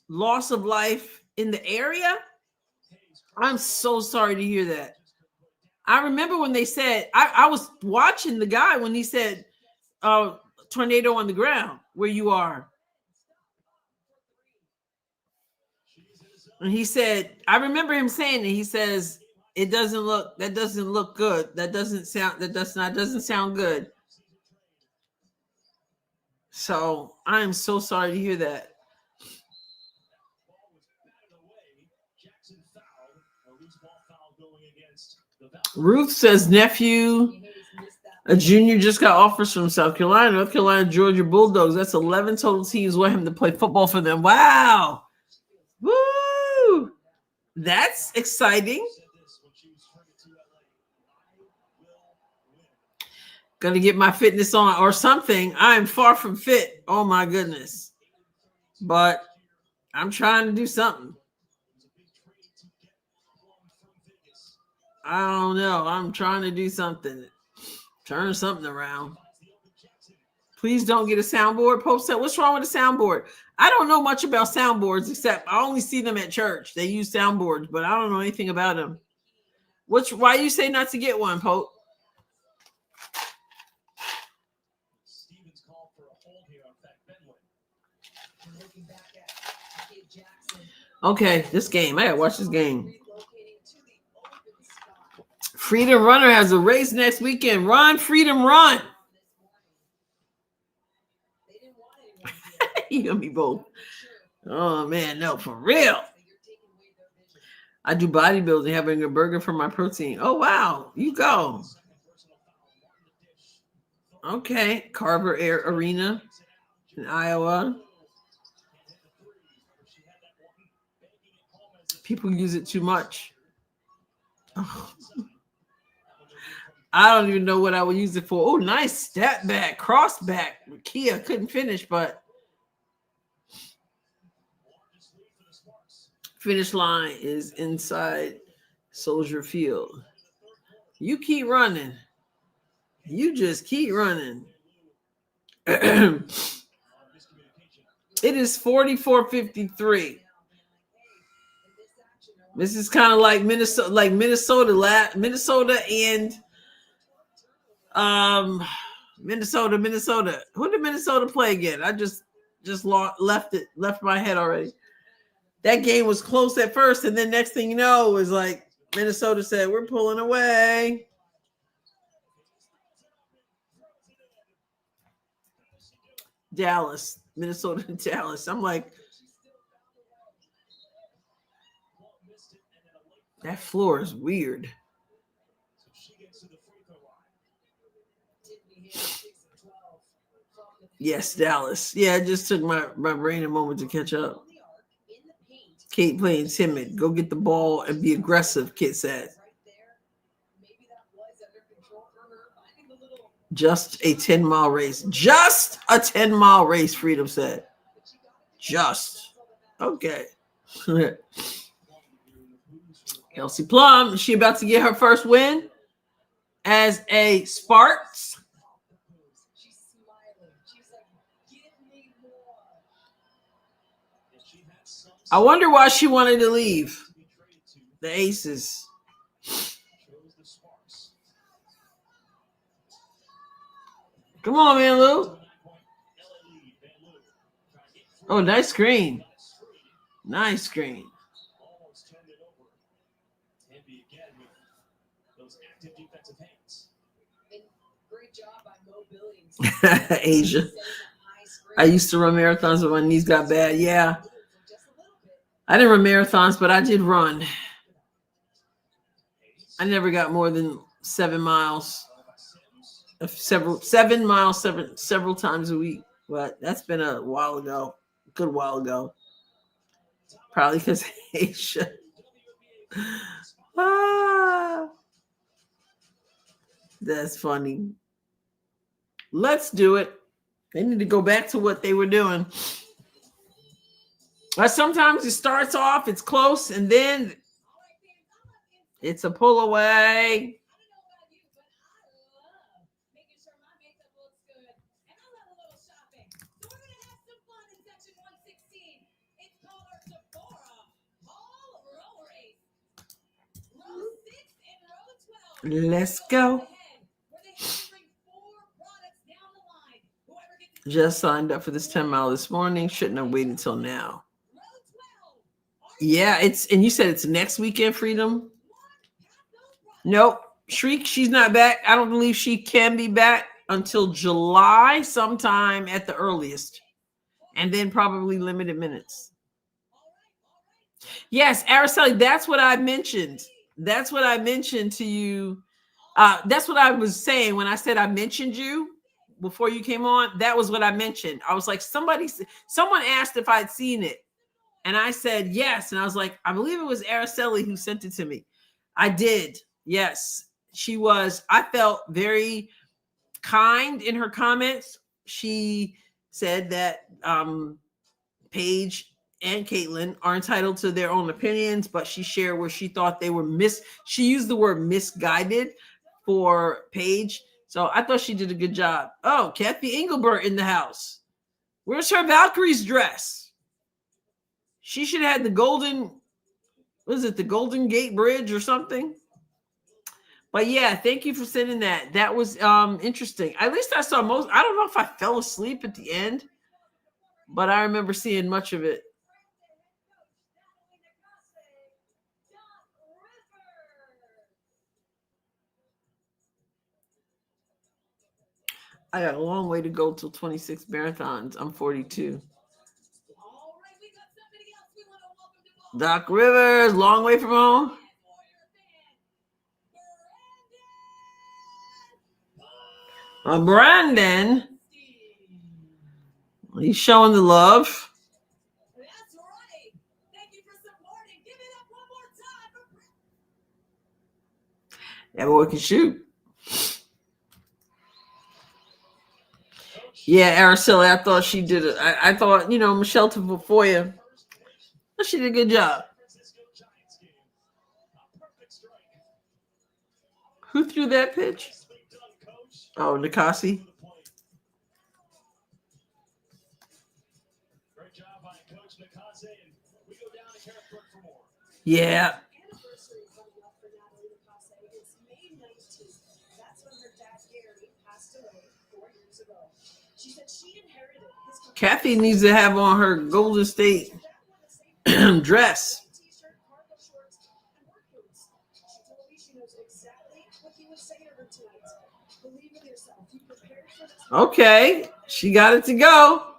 loss of life in the area. I'm so sorry to hear that. I remember when they said, I was watching the guy when he said, tornado on the ground where you are. And he said, I remember him saying it. He says, that doesn't look good. That doesn't sound good. So I am so sorry to hear that. Ruth says nephew, a junior, just got offers from South Carolina, North Carolina, Georgia Bulldogs. That's 11 total teams want him to play football for them. Wow. Woo. That's exciting. Gonna get my fitness on or something. I'm far from fit. Oh my goodness. But I'm trying to do something. I don't know. I'm trying to do something. Turn something around. Please don't get a soundboard. Pope said, what's wrong with a soundboard? I don't know much about soundboards, except I only see them at church. They use soundboards, but I don't know anything about them. Why you say not to get one, Pope? Okay, this game. I gotta watch this game. Freedom Runner has a race next weekend. Run, Freedom, run. You and me both. Oh man, no, for real. I do bodybuilding, having a burger for my protein. Oh wow, you go. Okay, Carver Air Arena in Iowa. People use it too much. Oh. I don't even know what I would use it for. Oh, nice step back, cross back. Kia couldn't finish, but finish line is inside Soldier Field. You keep running. You just keep running. It is 44-53. This is kind of like Minnesota and Minnesota. Who did Minnesota play again? I just left my head already. That game was close at first, and then next thing you know, it was like Minnesota said, we're pulling away. Dallas, Minnesota and Dallas. I'm like, that floor is weird. Yes, Dallas. Yeah, it just took my brain a moment to catch up. Kate playing timid. Go get the ball and be aggressive, Kit said. Just a 10-mile race. Just a 10-mile race, Freedom said. Just. Okay. Kelsey Plum, is she about to get her first win as a Sparks? I wonder why she wanted to leave the Aces. Come on, man, Lou. Oh, nice screen. Nice screen. Asia. I used to run marathons when my knees got bad. Yeah. I didn't run marathons, but I did run. I never got more than 7 miles. Several times a week. But that's been a while ago. A good while ago. Probably because Asia. That's funny. Let's do it. They need to go back to what they were doing. But sometimes it starts off, it's close, and then it's a pull away. Let's go. Just signed up for this 10-mile this morning. Shouldn't have waited until now. Yeah, and you said it's next weekend, Freedom? Nope. Shriek, she's not back. I don't believe she can be back until July sometime at the earliest. And then probably limited minutes. Yes, Araceli, that's what I mentioned. That's what I mentioned to you. That's what I was saying when I said I mentioned you before you came on. That was what I mentioned. I was like, someone asked if I'd seen it. And I said yes. And I was like, I believe it was Araceli who sent it to me. I did. Yes. She was. I felt very kind in her comments. She said that Paige and Caitlin are entitled to their own opinions, but she shared where she thought they were she used the word misguided for Paige. So I thought she did a good job. Oh, Kathy Engelbert in the house. Where's her Valkyries dress? She should have had the golden, what is it, the Golden Gate Bridge or something? But yeah, thank you for sending that. That was interesting. At least I saw most. I don't know if I fell asleep at the end, but I remember seeing much of it. I got a long way to go till 26 marathons. I'm 42. Doc Rivers, long way from home. Brandon, he's showing the love. That's right. Thank you for supporting. Give it up one more time. That boy can shoot. Yeah, Araceli, I thought she did it. I thought, Michelle Tafoya, she did a good job. Who threw that pitch? Oh, Nikasi. Yeah. Kathy needs to have on her Golden State dress. Okay, she got it to go.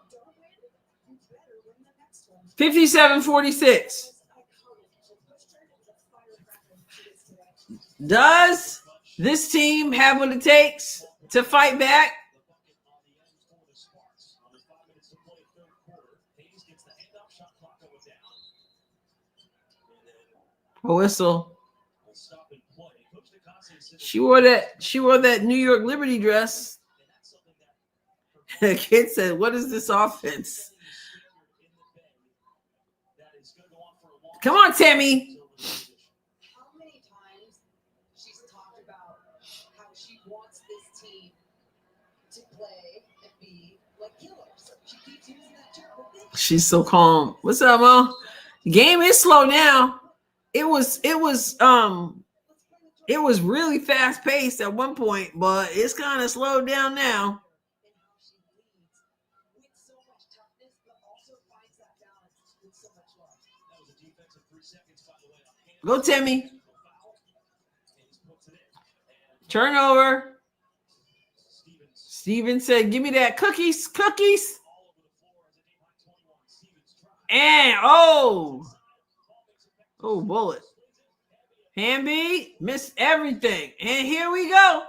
57-46. Does this team have what it takes to fight back? A whistle. She wore that New York Liberty dress. The kid said, "What is this offense?" Come on, Tammy. How many times she's talked about how she wants this team to play and be like killers. She keeps using that term. She's so calm. What's up, Mo? The game is slow now. It was really fast paced at one point, but it's kind of slowed down now. Go, Timmy. Turnover. Steven said, "Give me that cookies." And bullet. Hamby missed everything. And here we go.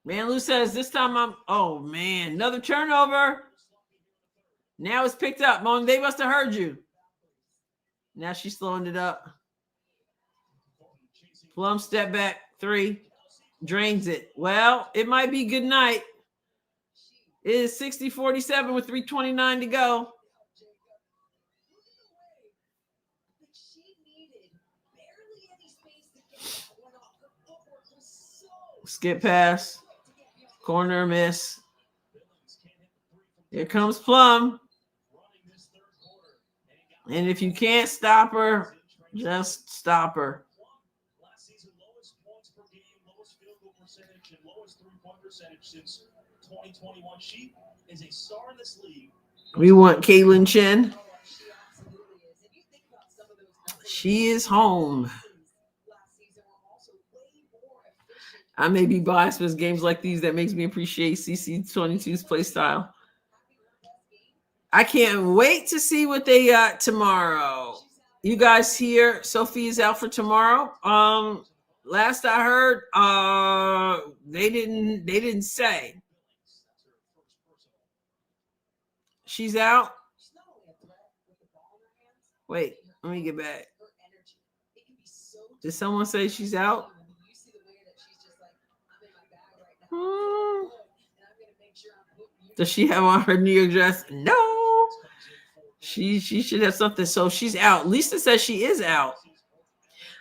Man, Lou says this time another turnover. Now it's picked up. Mom, they must have heard you. Now she's slowing it up. Plum step back 3. Drains it. Well, it might be good night. It is 60-47 with 3:29 to go. Skip pass. Corner miss. Here comes Plum. And if you can't stop her, just stop her. Last season, lowest points per game, lowest field goal percentage, and lowest three-point percentage since 2021. She is a star in this league. We want Caitlin Chen. She is home. I may be biased, but it's games like these that makes me appreciate CC22's play style. I can't wait to see what they got tomorrow. You guys hear Sophie is out for tomorrow? Last I heard, they didn't say. She's out. Wait, let me get back. Did someone say she's out? Does she have on her New York dress? No. She should have something. So she's out. Lisa says she is out.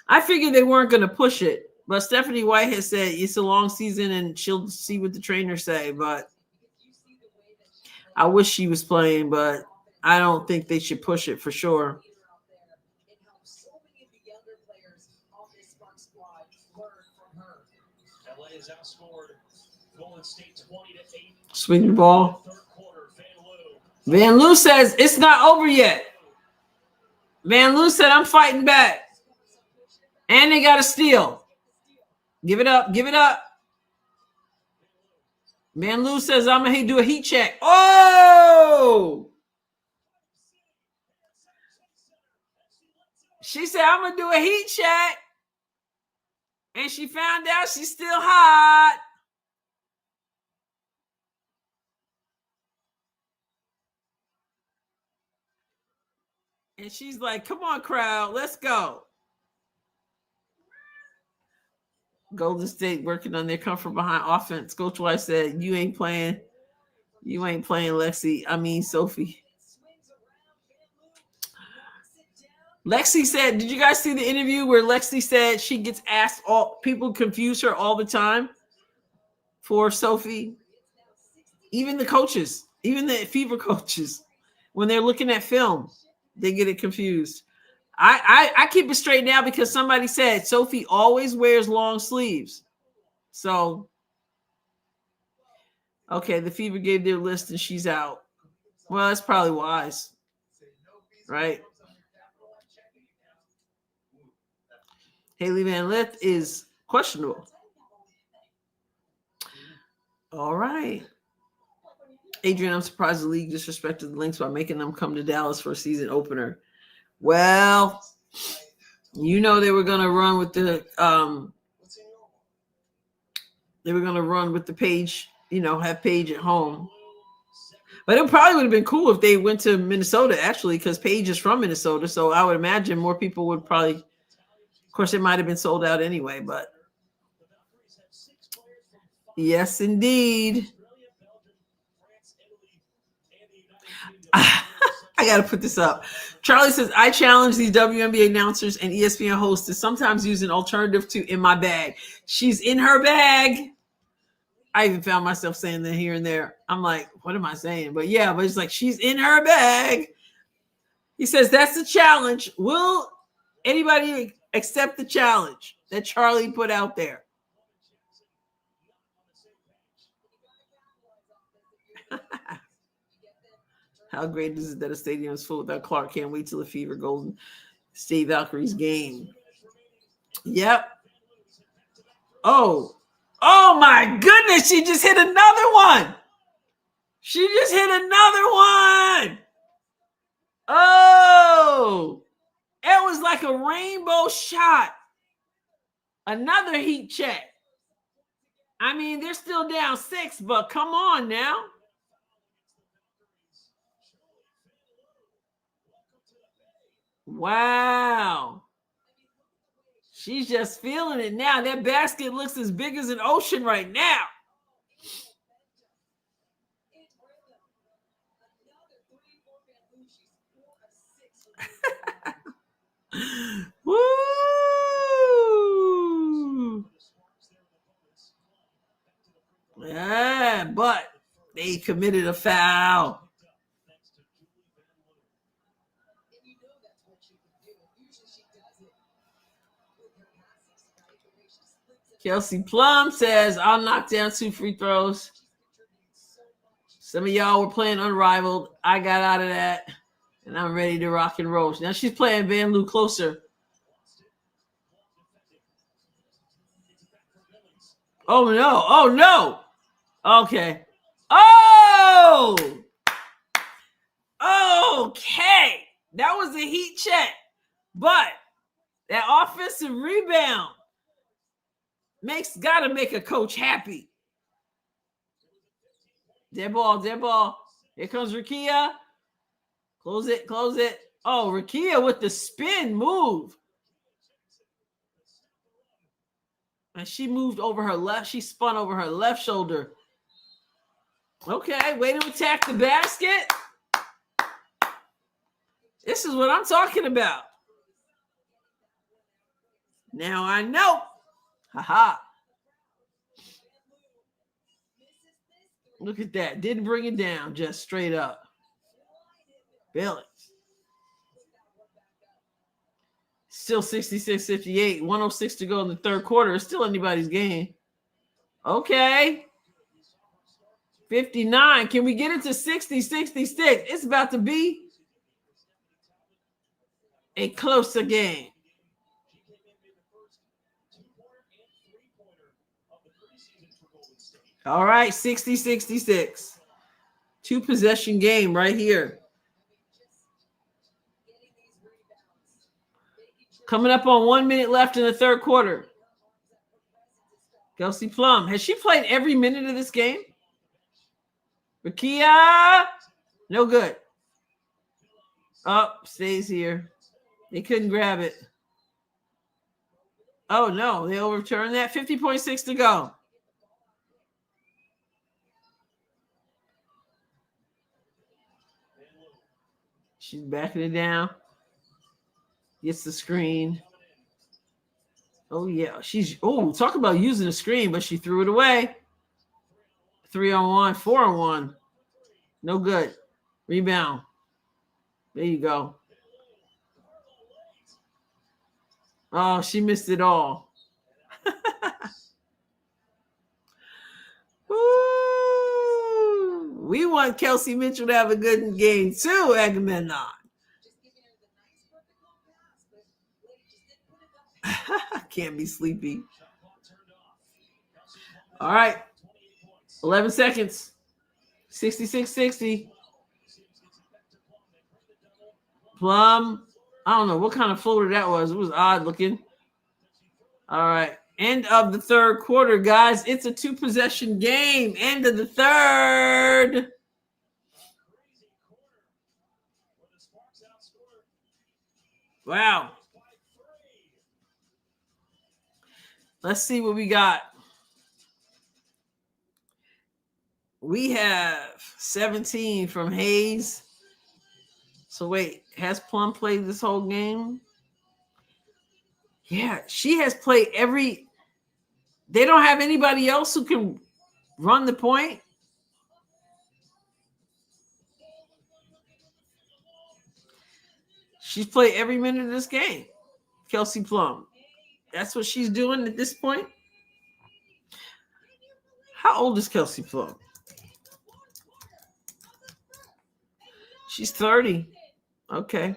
I figured they weren't going to push it, but Stephanie White has said it's a long season and she'll see what the trainers say. But I wish she was playing, but I don't think they should push it for sure. LA is outscored Golden State 20-8. Swing the ball. Van Loo says it's not over yet. Van Loo said, I'm fighting back. And they got a steal. Give it up. Give it up. Van Loo says, I'm going to do a heat check. Oh! She said, I'm going to do a heat check. And she found out she's still hot. And she's like, come on, crowd, let's go. Golden State working on their come from behind offense. Coach White said, you ain't playing, Sophie. Lexi said, did you guys see the interview where Lexi said she gets asked, all people confuse her all the time for Sophie? Even the coaches, even the Fever coaches, when they're looking at film, they get it confused. I keep it straight now because somebody said Sophie always wears long sleeves. So, okay, the Fever gave their list and she's out. Well, that's probably wise, right? Haley Van Lith is questionable. All right. Adrienne, I'm surprised the league disrespected the Lynx by making them come to Dallas for a season opener. Well, you know they were going to run with the Page, have Page at home. But it probably would have been cool if they went to Minnesota, actually, because Page is from Minnesota. So I would imagine more people would probably, of course, it might have been sold out anyway, but yes, indeed. I got to put this up. Charlie says, I challenge these WNBA announcers and ESPN hosts to sometimes use an alternative to in my bag. She's in her bag. I even found myself saying that here and there. I'm like, what am I saying? But it's like, she's in her bag. He says, that's the challenge. Will anybody accept the challenge that Charlie put out there? How great is it that a stadium is full without Clark? Can't wait till the Fever Golden State Valkyries game. Yep. Oh my goodness. She just hit another one. Oh, it was like a rainbow shot. Another heat check. I mean, they're still down 6, but come on now. Wow. She's just feeling it now. That basket looks as big as an ocean right now. Woo! Yeah, but they committed a foul. And you know that's what she can do. Usually she does it with her passes, right? The way she splits it. Kelsey Plum says, I'll knock down 2 free throws. She's contributing so much. Some of y'all were playing Unrivaled. I got out of that, and I'm ready to rock and roll. Now she's playing Van Loo closer. Oh, no. Oh, no. Okay. Oh! Okay. That was a heat check. But that offensive rebound gotta make a coach happy. Dead ball. Here comes Rakia. Close it. Oh, Rakia with the spin move. And she moved over her left. She spun over her left shoulder. Okay, way to attack the basket. This is what I'm talking about. Now I know. Haha. Look at that. Didn't bring it down, just straight up. Billings. Still 66-58. 106 to go in the third quarter. It's still anybody's game. Okay. 59. Can we get it to 60-66? It's about to be a closer game. All right, 60-66. 2 possession game right here. Coming up on 1 minute left in the third quarter. Kelsey Plum. Has she played every minute of this game? Rakia. No good. Up, stays here. They couldn't grab it. Oh, no. They overturned that. 50.6 to go. She's backing it down. Gets the screen. Oh, yeah. Talk about using the screen, but she threw it away. 3-on-1, 4-on-1. No good. Rebound. There you go. Oh, she missed it all. Woo! We want Kelsey Mitchell to have a good game too, Agamemnon. Can't be sleepy. All right. 11 seconds. 66-60. Plum. I don't know what kind of floater that was. It was odd looking. All right. End of the third quarter, guys. It's a 2-possession game. End of the third. Wow. Let's see what we got. We have 17 from Hayes. So wait, has Plum played this whole game? Yeah, she has played every. They don't have anybody else who can run the point. She's played every minute of this game. Kelsey Plum. That's what she's doing at this point. How old is Kelsey Plum? She's 30. Okay.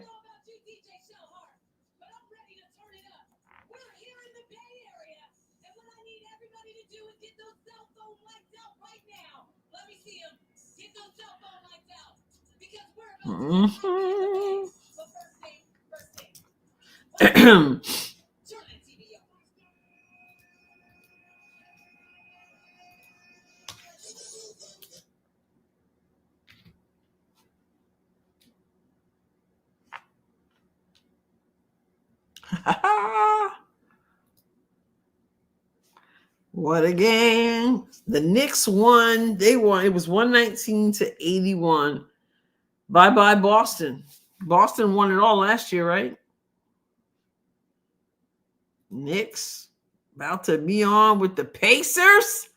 Mm-hmm. What a game. The Knicks won. They won. It was 119-81. Bye-bye, Boston. Boston won it all last year, right? Knicks about to be on with the Pacers.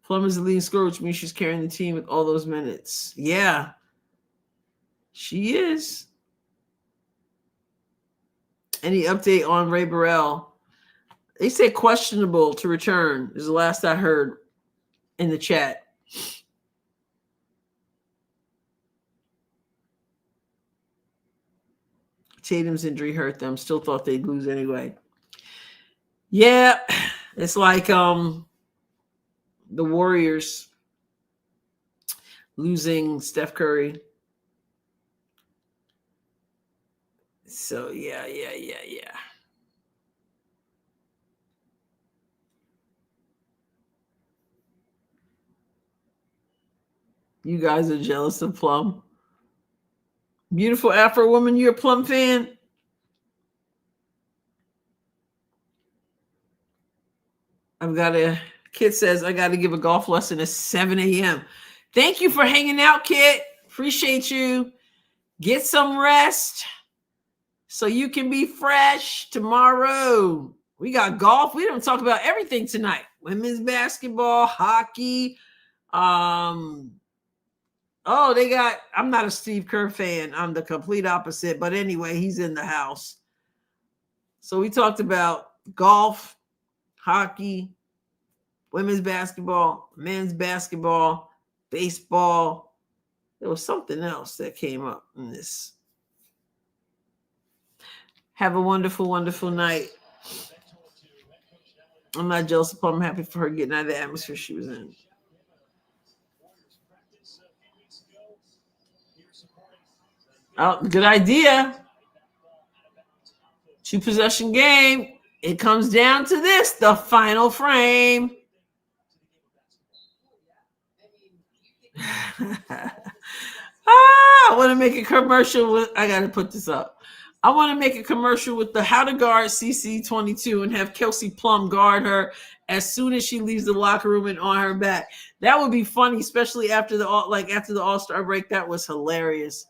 Plum is the leading scorer, which means she's carrying the team with all those minutes. Yeah, she is. Any update on Ray Burrell? They said questionable to return is the last I heard in the chat. Tatum's injury hurt them. Still thought they'd lose anyway. Yeah, it's like the Warriors losing Steph Curry. So yeah. You guys are jealous of Plum. Beautiful Afro woman, you're a Plum fan? Kid says, I got to give a golf lesson at 7 a.m. Thank you for hanging out, Kid. Appreciate you. Get some rest so you can be fresh tomorrow. We got golf. We don't talk about everything tonight. Women's basketball, hockey. I'm not a Steve Kerr fan. I'm the complete opposite. But anyway, he's in the house. So we talked about golf, hockey, women's basketball, men's basketball, baseball. There was something else that came up in this. Have a wonderful, wonderful night. I'm not jealous of Plum. I'm happy for her getting out of the atmosphere she was in. Oh, good idea. 2-possession game. It comes down to this, the final frame. I want to make a commercial with, I got to put this up. I want to make a commercial with the how to guard CC22 and have Kelsey Plum guard her as soon as she leaves the locker room and on her back. That would be funny, especially after the All-Star break. That was hilarious.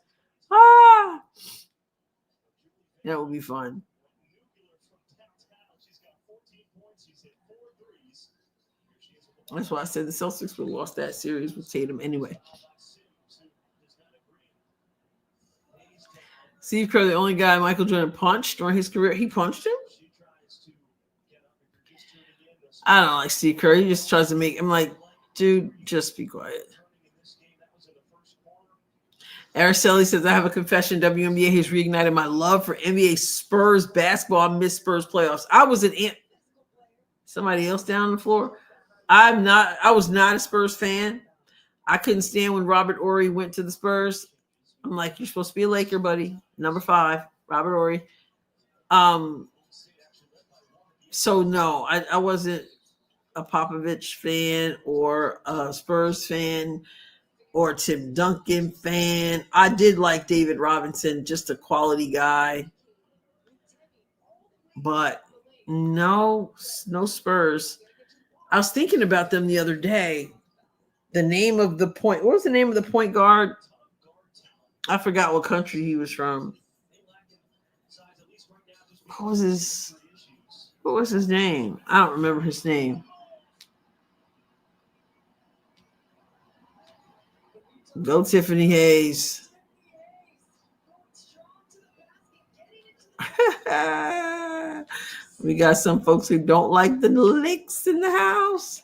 That would be fun. That's why I said the Celtics would have lost that series with Tatum anyway. Steve Kerr, the only guy Michael Jordan punched during his career. He punched him? I don't like Steve Kerr. He just tries to make him like, dude, just be quiet. Araceli says, I have a confession. WNBA has reignited my love for NBA Spurs basketball. I miss Spurs playoffs. I was somebody else down on the floor. I was not a Spurs fan. I couldn't stand when Robert Horry went to the Spurs. I'm like, you're supposed to be a Laker, buddy. Number 5, Robert Horry. So no, I wasn't a Popovich fan or a Spurs fan or Tim Duncan fan. I did like David Robinson, just a quality guy. But no Spurs. I was thinking about them the other day. The name of the point. What was the name of the point guard? I forgot what country he was from. What was his name? I don't remember his name. Go Tiffany Hayes. We got some folks who don't like the Knicks in the house.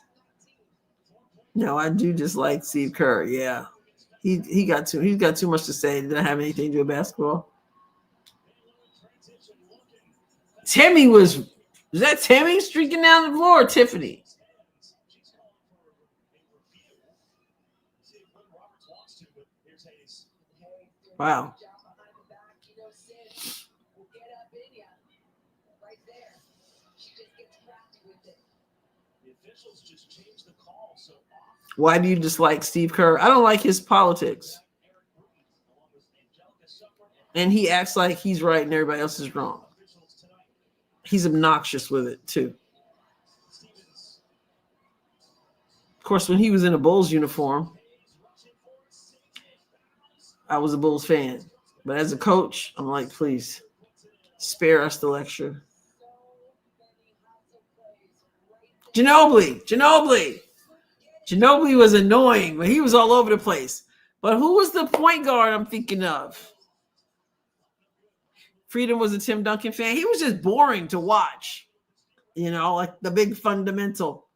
No, I do just like Steve Kerr. Yeah, he's got too much to say. Didn't have anything to do with basketball. Timmy was that Timmy streaking down the floor? Or Tiffany. Wow. Why do you dislike Steve Kerr? I don't like his politics. And he acts like he's right and everybody else is wrong. He's obnoxious with it, too. Of course, when he was in a Bulls uniform, I was a Bulls fan. But as a coach, I'm like, please spare us the lecture. Ginobili was annoying, but he was all over the place. But who was the point guard I'm thinking of? Freedom was a Tim Duncan fan. He was just boring to watch. Like the big fundamental.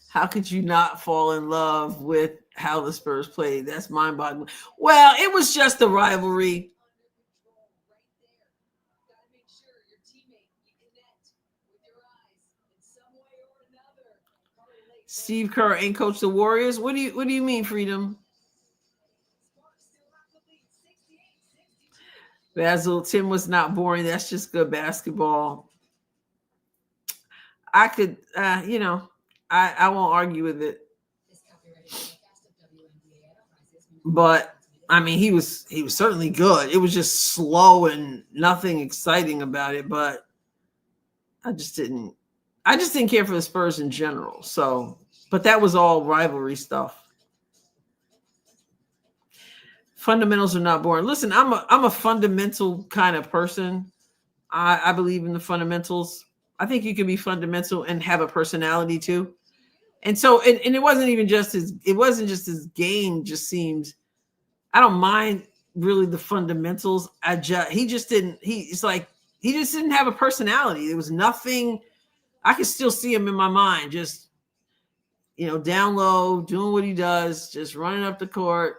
How could you not fall in love with how the Spurs played? That's mind-boggling. Well, it was just a rivalry. Steve Kerr ain't coached the Warriors. What do you mean, Freedom? Basil, Tim was not boring. That's just good basketball. I could, I won't argue with it. But I mean, he was certainly good. It was just slow and nothing exciting about it. But I just didn't care for the Spurs in general. So, but that was all rivalry stuff. Fundamentals are not boring. Listen, I'm a fundamental kind of person. I believe in the fundamentals. I think you can be fundamental and have a personality too. And so, and it wasn't just his game just seems, I don't mind really the fundamentals. He just didn't have a personality. There was nothing. I could still see him in my mind, just, down low, doing what he does, just running up the court,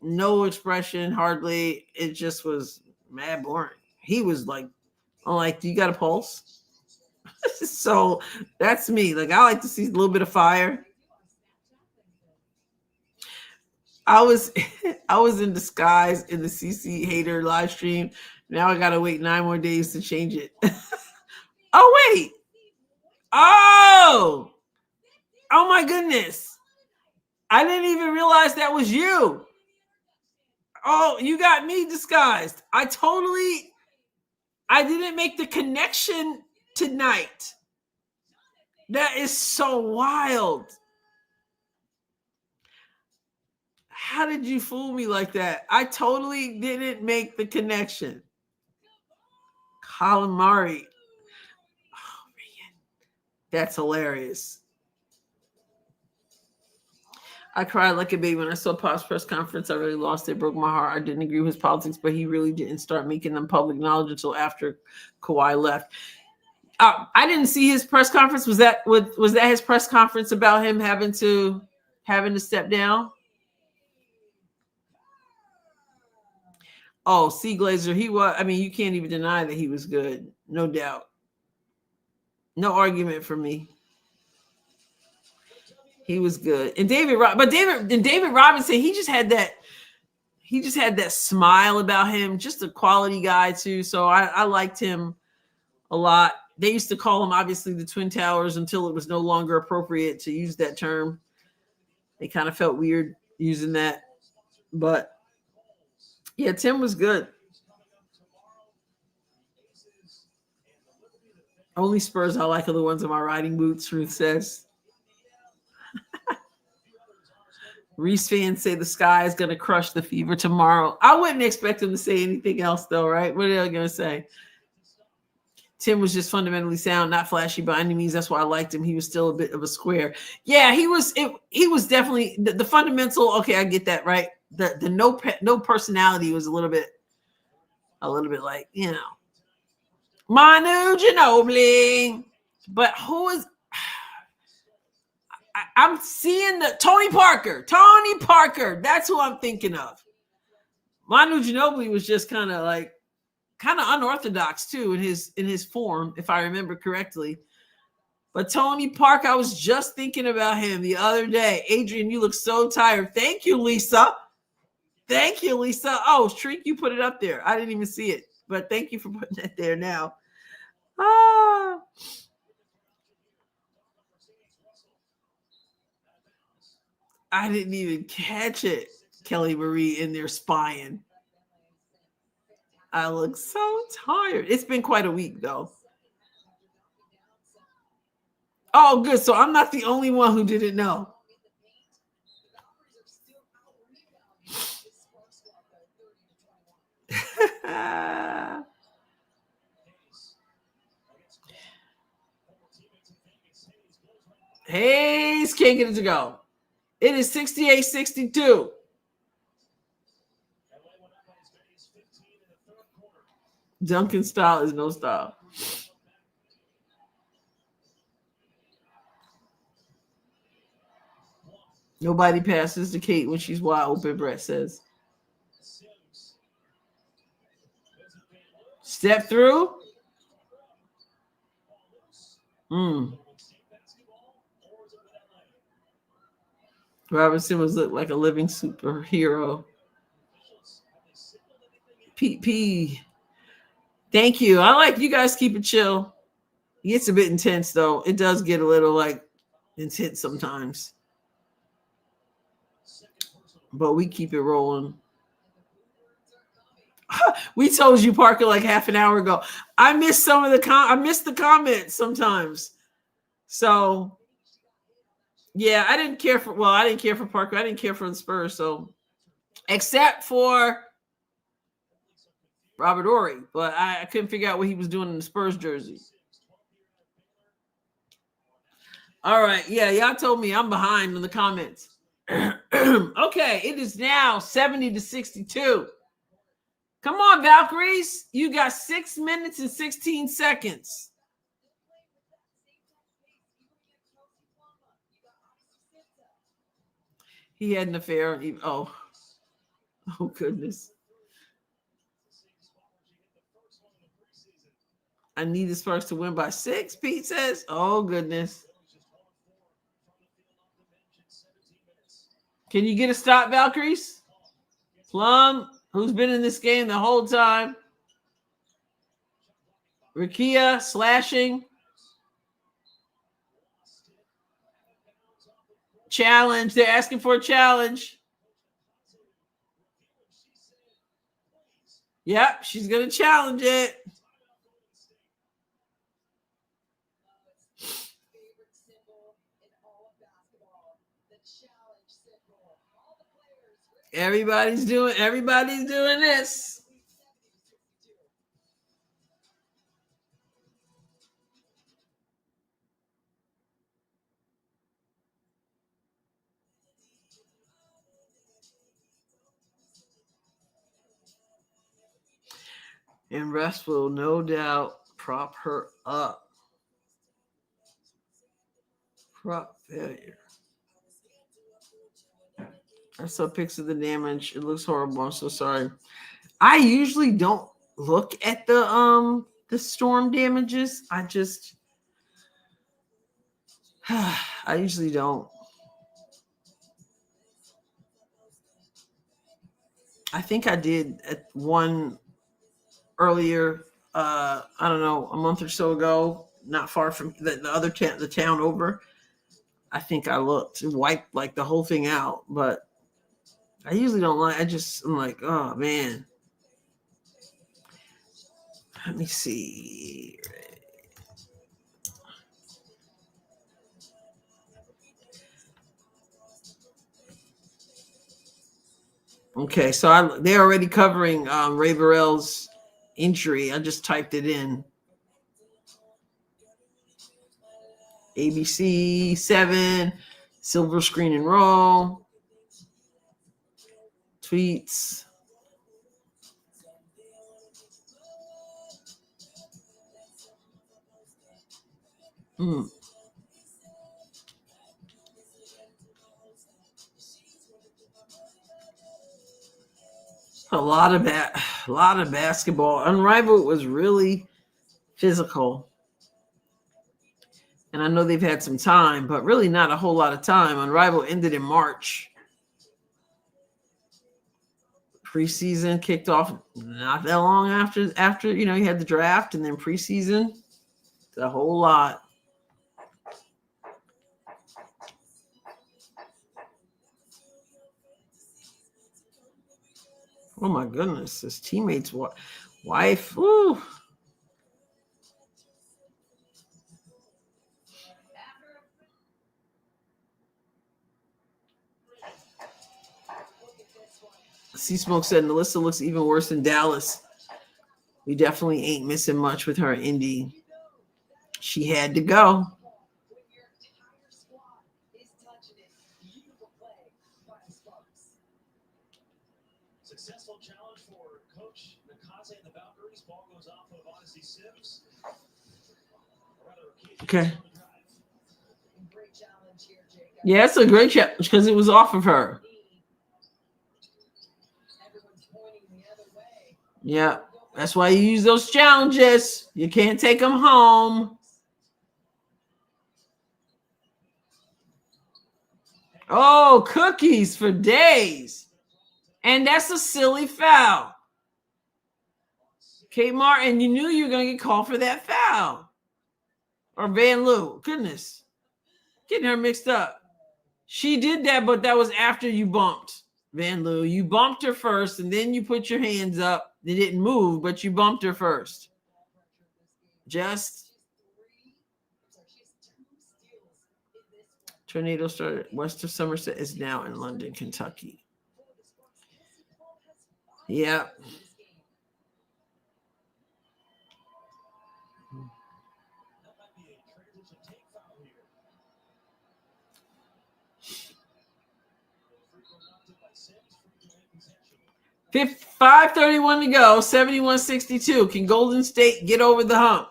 no expression, hardly. It just was mad boring. He was like, I'm like, do you got a pulse? So that's me. Like, I like to see a little bit of fire. I was in disguise in the CC hater live stream. Now I gotta wait 9 more days to change it. Oh wait. Oh my goodness. I didn't even realize that was you. Oh, you got me disguised. I didn't make the connection tonight. That is so wild. How did you fool me like that? I totally didn't make the connection. Colin Murray. Oh, man. That's hilarious. I cried like a baby when I saw Pop's press conference. I really lost it. Broke my heart. I didn't agree with his politics, but he really didn't start making them public knowledge until after Kawhi left. I didn't see his press conference. Was that his press conference about him having to step down? Oh, C. Glazer, he was. I mean, you can't even deny that he was good. No doubt. No argument for me. He was good. And David Robinson, he just had that smile about him. Just a quality guy too. So I liked him a lot. They used to call him obviously the Twin Towers until it was no longer appropriate to use that term. They kind of felt weird using that. But yeah, Tim was good. Only Spurs I like are the ones in my riding boots, Ruth says. Reese fans say the Sky is going to crush the Fever tomorrow. I wouldn't expect them to say anything else, though, right? What are they going to say? Tim was just fundamentally sound, not flashy by any means. That's why I liked him. He was still a bit of a square. Yeah, he was definitely the fundamental. Okay, I get that, right? The no personality was a little bit like, Manu Ginobili. But who is? I'm seeing the Tony Parker. That's who I'm thinking of. Manu Ginobili was just kind of unorthodox too in his form, if I remember correctly. But Tony Parker, I was just thinking about him the other day. Adrienne, you look so tired. Thank you, Lisa. Oh, Shriek, you put it up there. I didn't even see it, but thank you for putting it there now. I didn't even catch it. Kelly Marie in there spying. I look so tired. It's been quite a week, though. Oh, good. So I'm not the only one who didn't know. in the paint. The Valkyries are still out rebounding this Sparks squad though, 30 to 21. Hayes can't get it to go. It is 68-62. Duncan style is no style. Nobody passes to Kate when she's wide open, Brett says. Step through. Robinson was looked like a living superhero. Pete P. Thank you. I like you guys keep it chill. It gets a bit intense though. It does get a little like intense sometimes. But we keep it rolling. We told you, Parker, like half an hour ago. I missed some of the I missed the comments sometimes. So yeah, I didn't care for Parker. I didn't care for the Spurs. So except for Robert Horry, but I couldn't figure out what he was doing in the Spurs jersey. All right. Yeah, y'all told me I'm behind in the comments. Okay, it is now 70-62. Come on, Valkyries. You got 6 minutes and 16 seconds. He had an affair. Oh, goodness. I need the Sparks to win by 6, Pete says. Oh, goodness. Can you get a stop, Valkyries? Plum, who's been in this game the whole time. Rakia slashing. Challenge. They're asking for a challenge. Yep, she's going to challenge it. Everybody's doing this. And Russ will no doubt prop her up. Prop failure. I saw pics of the damage. It looks horrible. I'm so sorry. I usually don't look at the storm damages. I usually don't. I think I did at one earlier, I don't know, a month or so ago, not far from the other town, the town over. I think I looked and wiped like the whole thing out, but I usually don't like. I'm like, oh man. Let me see. Okay, so they're already covering Ray Burrell's injury. I just typed it in. ABC 7, silver screen and roll. Tweets. A lot of basketball. Unrivaled was really physical. And I know they've had some time, but really not a whole lot of time. Unrivaled ended in March. Preseason kicked off not that long after you had the draft, and then preseason, a whole lot. Oh my goodness, his teammate's wife. Woo. C-Smoke said Melissa looks even worse than Dallas. We definitely ain't missing much with her Indy. She had to go. When your entire squad is touching it. Beautiful play by the Sparks. Successful challenge for Coach Nakaze and the Valkyries. Ball goes off of Odyssey Sims. Okay. Great challenge here, Jacob. Yeah, it's a great challenge because it was off of her. Everyone's pointing the other way. Yeah, that's why you use those challenges. You can't take them home. Oh, cookies for days. And that's a silly foul. Kate Martin, you knew you were going to get called for that foul. Or Van Loo. Goodness. Getting her mixed up. She did that, but that was after you bumped Van Loo. You bumped her first, and then you put your hands up. They didn't move, but you bumped her first. Just tornado started west of Somerset, is now in London, Kentucky. Yeah. Sims. 5:31 to go, 71-62. Can Golden State get over the hump?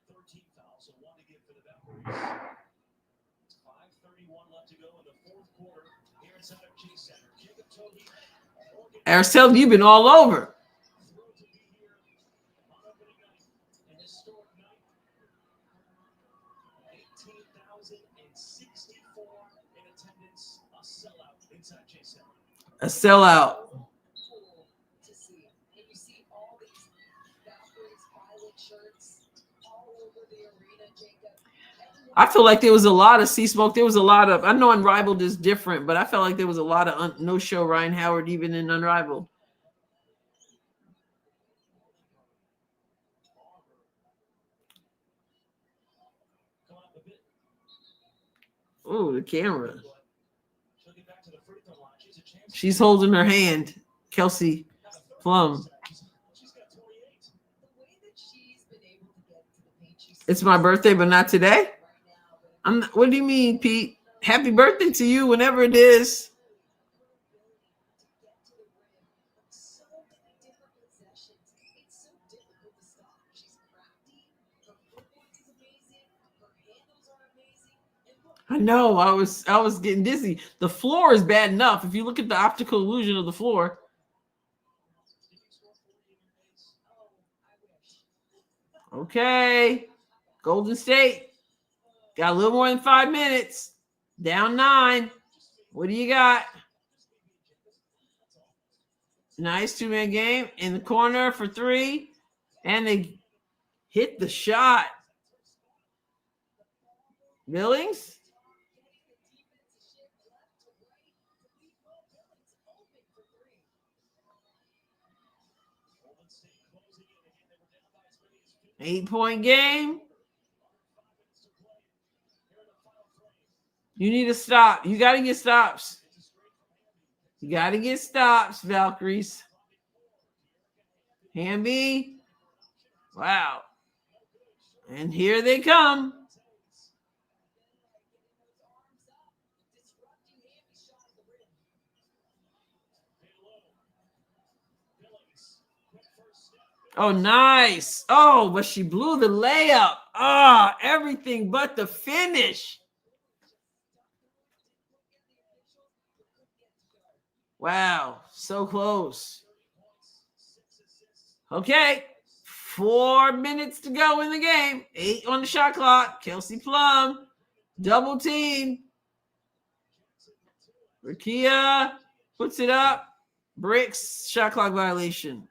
13 fouls, so one to give for the Valkyries. 5:31 left to go in the fourth quarter here inside of Chase Center. Jacob Togi. Arcel, you've been all over. Thrilled to be here on opening night in this historic night. 18,064 in attendance, a sellout inside Chase Center. A sellout. Cool to see. And you see all these Valkyries pilot shirts all over the arena, Jacob. I feel like there was a lot of C-Smoke. There was a lot of, I know Unrivaled is different, but I felt like there was a lot of no-show Ryan Howard even in Unrivaled. Oh, the camera. She's holding her hand, Kelsey Plum. It's my birthday, but not today. What do you mean, Pete? Happy birthday to you whenever it is. I know. I was getting dizzy. The floor is bad enough. If you look at the optical illusion of the floor. Okay. Golden State. Got a little more than 5 minutes. Down 9. What do you got? Nice two-man game. In the corner for 3. And they hit the shot. Billings? Eight-point game. You need to stop. You got to get stops. You got to get stops, Valkyries. Hamby. Wow. And here they come. Oh, nice. Oh, but she blew the layup. Ah, everything but the finish. Wow, so close. Okay, 4 minutes to go in the game. 8 on the shot clock. Kelsey Plum, double team. Rakia puts it up. Bricks, shot clock violation.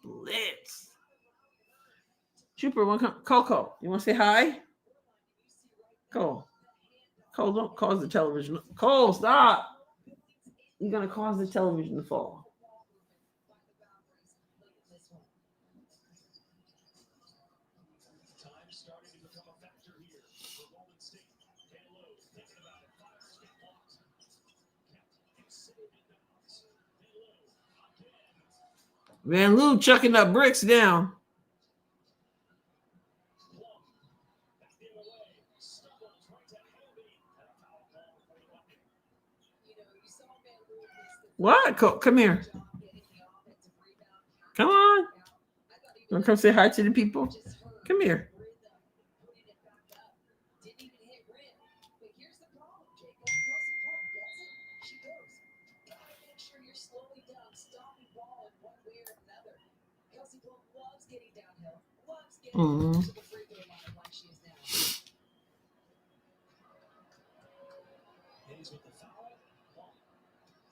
Blitz. Trooper, Coco, you want to say hi? Cole, don't cause the television. Cole, stop. You're going to cause the television to fall. Time starting to become a factor here for Golden State. Halo thinking about it. Fires get blocked. Kept excited inbounds. Halo again. Van Loo chucking up bricks down. Plum back the other way. Stumbles right to Hamby. And a foul call before the bucket. You know, you saw Van Loo miss the What? Come here. job getting the offensive rebound. Come on. I thought he Want to come say hi to the people? just heard Come here. rhythm, putting it back up. Didn't even hit rim. But here's the problem, Jacob. Kelsey Plum gets it, she goes. Gotta make sure you're slowing down, stopping ball in one way or another. Kelsey Plum loves getting downhill, loves getting Mhm. to the free throw line like she is now. Hayes with the foul. Plum.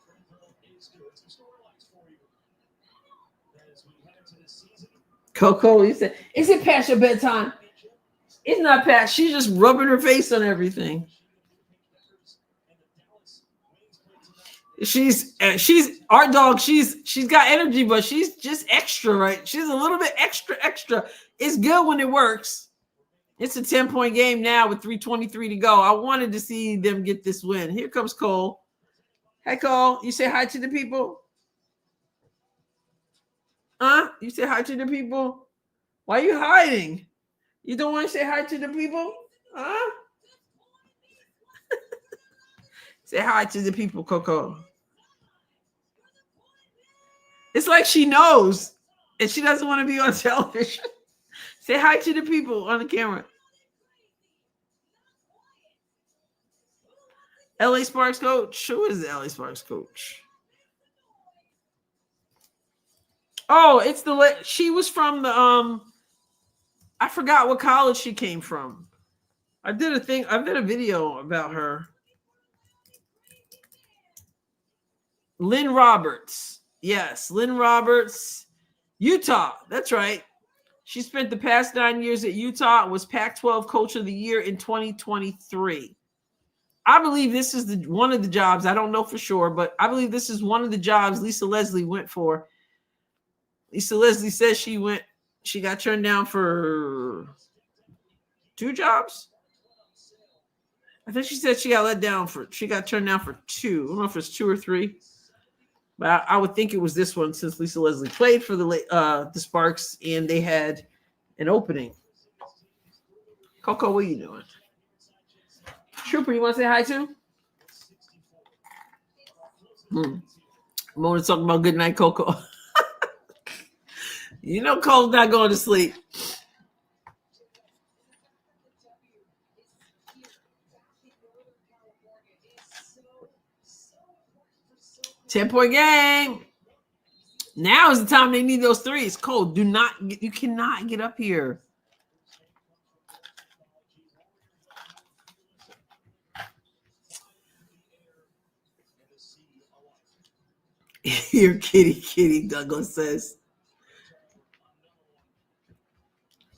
Free throw is good. Some storylines for you. As we head into the season. Coco, you said, is it past your bedtime? It's not past. She's just rubbing her face on everything. She's our dog. She's got energy, but she's just extra, right? She's a little bit extra. It's good when it works. It's a 10-point game now with 3:23 to go. I wanted to see them get this win. Here comes Cole. Hey, Cole, you say hi to the people? Huh? You say hi to the people? Why are you hiding? You don't want to say hi to the people? Huh? Say hi to the people, Coco. It's like she knows and she doesn't want to be on television. Say hi to the people on the camera. LA Sparks coach. Who is the LA Sparks coach? Oh, it's she was from the I forgot what college she came from. I did a video about her. Lynn Roberts. Yes, Lynn Roberts. Utah. That's right. She spent the past 9 years at Utah, was Pac-12 Coach of the Year in 2023. I believe this is one of the jobs. I don't know for sure, but I believe this is one of the jobs Lisa Leslie went for. Lisa Leslie says she got turned down for 2 jobs. I think she said she got turned down for 2. I don't know if it's 2 or 3. But I would think it was this one since Lisa Leslie played for the Sparks and they had an opening. Coco, what are you doing? Trooper, you want to say hi to? I'm going to talk about good night, Coco. You know Cole's not going to sleep. $10-point game. Now is the time they need those threes. Cole, you cannot get up here. Here, kitty, Douglas says.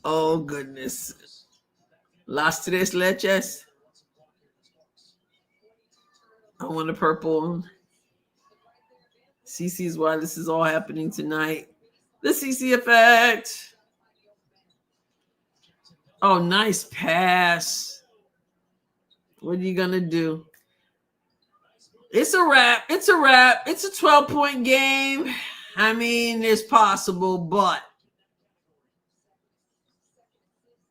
Oh, goodness. Las tres leches. I want a purple one. CC is why this is all happening tonight. The CC effect. Oh, nice pass. What are you going to do? It's a wrap. It's a 12-point game. I mean, it's possible, but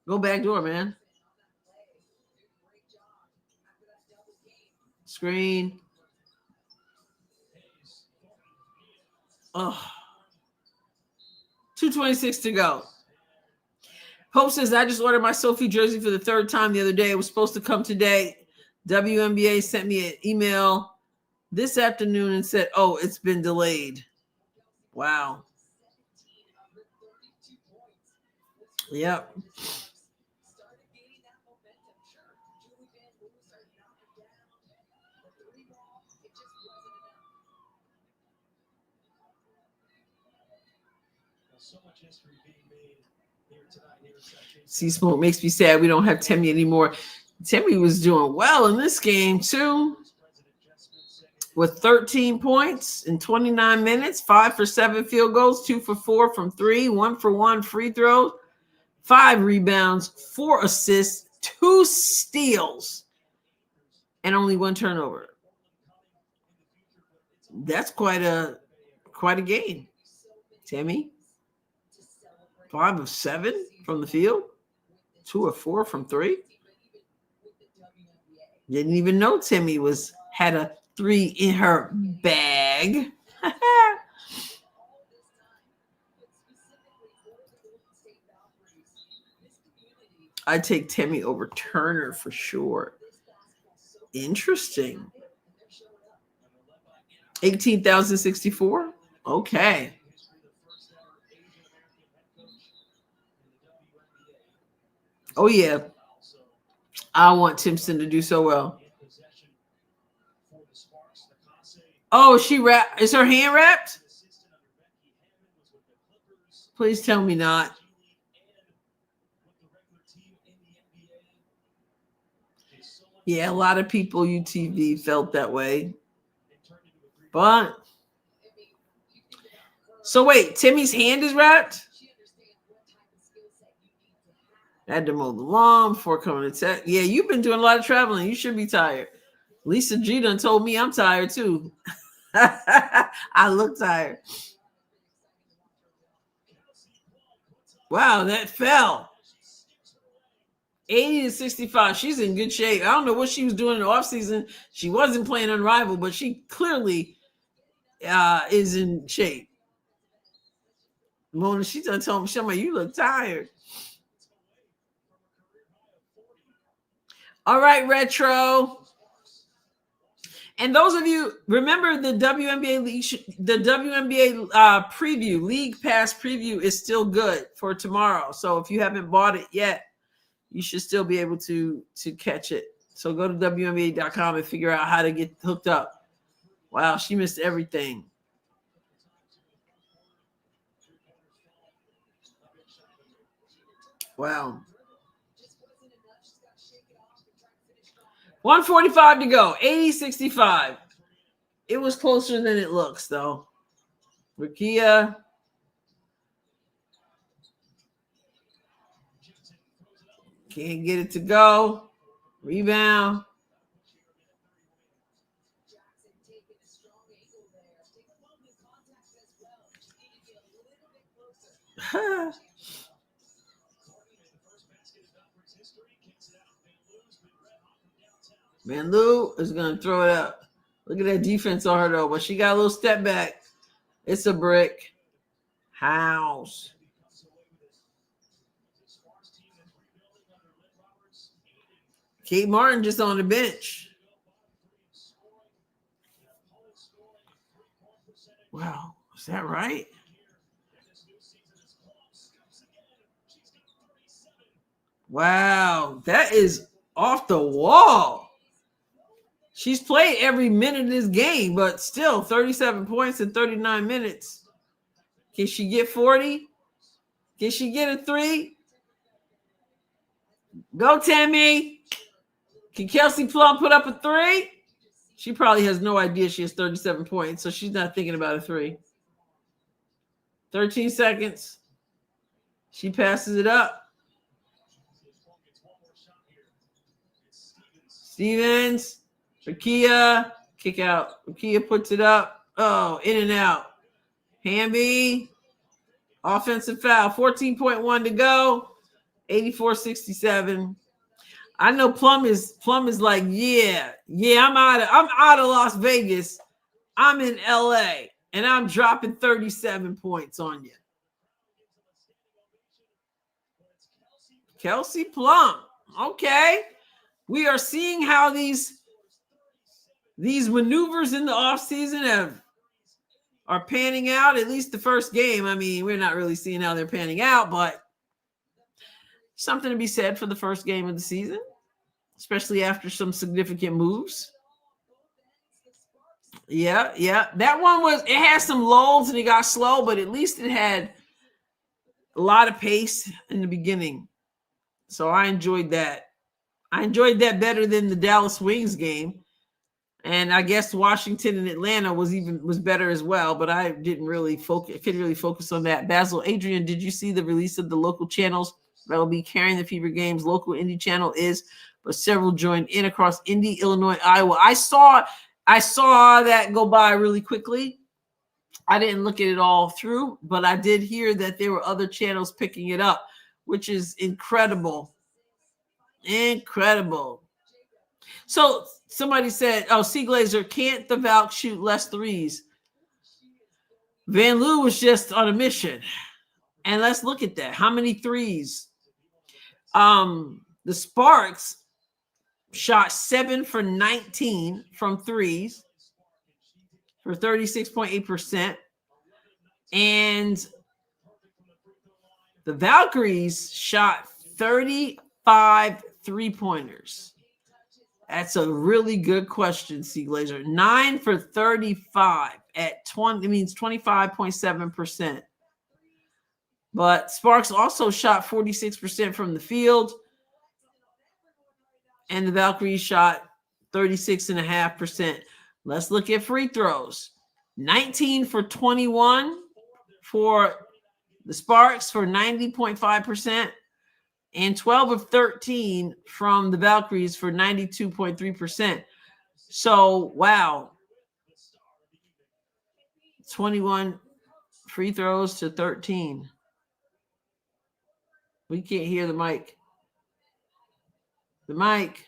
go back door, man. Screen. Oh. 2:26 to go. Hope says, I just ordered my Sophie jersey for the 3rd time the other day. It was supposed to come today. WNBA sent me an email this afternoon and said, oh, it's been delayed. Wow. Yep. Sea Smoke makes me sad we don't have Temi anymore. Temi was doing well in this game too, with 13 points in 29 minutes, 5 for 7 field goals, 2 for 4 from 3, 1 for 1 free throws, 5 rebounds, 4 assists, 2 steals, and only 1 turnover. That's quite a game. Tammy, 5 of 7 from the field, 2 of 4 from 3. Didn't even know Timmy had a 3 in her bag. I'd take Timmy over Turner for sure. Interesting. 18,064. Okay. Oh yeah. I want Timpson to do so well. Oh, she wrapped. Is her hand wrapped? Please tell me not. Yeah, a lot of people UTV felt that way. But so wait, Timmy's hand is wrapped? I had to mow the lawn before coming to tech. Yeah, you've been doing a lot of traveling. You should be tired. Lisa G done told me I'm tired too. I look tired. Wow, that fell. 80 to 65. She's in good shape. I don't know what she was doing in the offseason. She wasn't playing Unrivaled, but she clearly is in shape. Mona, she done told me, she's like, you look tired. All right, Retro. And those of you, remember the WNBA preview, League Pass preview is still good for tomorrow. So if you haven't bought it yet, you should still be able to catch it. So go to WNBA.com and figure out how to get hooked up. Wow, she missed everything. Wow. 145 to go. 80-65. It was closer than it looks, though. Rakia. Can't get it to go. Rebound. Man, Lou is going to throw it up. Look at that defense on her, though. But she got a little step back. It's a brick. House. Kate Martin just on the bench. Wow. Is that right? Wow. That is off the wall. She's played every minute of this game, but still 37 points in 39 minutes. Can she get 40? Can she get a 3? Go, Tammy. Can Kelsey Plum put up a 3? She probably has no idea she has 37 points, so she's not thinking about a 3. 13 seconds. She passes it up. Stevens. Rakia, kick out. Rakia puts it up. Oh, in and out. Hamby, offensive foul. 14.1 to go. 84-67. I know Plum is like, yeah, I'm out of Las Vegas. I'm in LA, and I'm dropping 37 points on you. Kelsey Plum. Okay. We are seeing how these maneuvers in the offseason are panning out, at least the first game. I mean, we're not really seeing how they're panning out, but something to be said for the first game of the season, especially after some significant moves. Yeah. That one it had some lulls and it got slow, but at least it had a lot of pace in the beginning. So I enjoyed that. I enjoyed that better than the Dallas Wings game. And I guess Washington and Atlanta was better as well, but I couldn't really focus on that. Basil, Adrienne, did you see the release of the local channels that will be carrying the Fever Games. Local indie channel is, but several joined in across Indy, Illinois, Iowa. I saw that go by really quickly. I didn't look at it all through, but I did hear that there were other channels picking it up, which is incredible. Incredible. So somebody said, oh, C. Glazer, can't the Valk shoot less threes? Van Loo was just on a mission. And let's look at that. How many threes? The Sparks shot 7 for 19 from threes for 36.8%. And the Valkyries shot 35 three-pointers. That's a really good question, C. Glazer. 9 for 35 at 20, it means 25.7%. But Sparks also shot 46% from the field. And the Valkyries shot 36.5%. Let's look at free throws. 19 for 21 for the Sparks for 90.5%. And 12 of 13 from the Valkyries for 92.3%. So, wow. 21 free throws to 13. We can't hear the mic. The mic.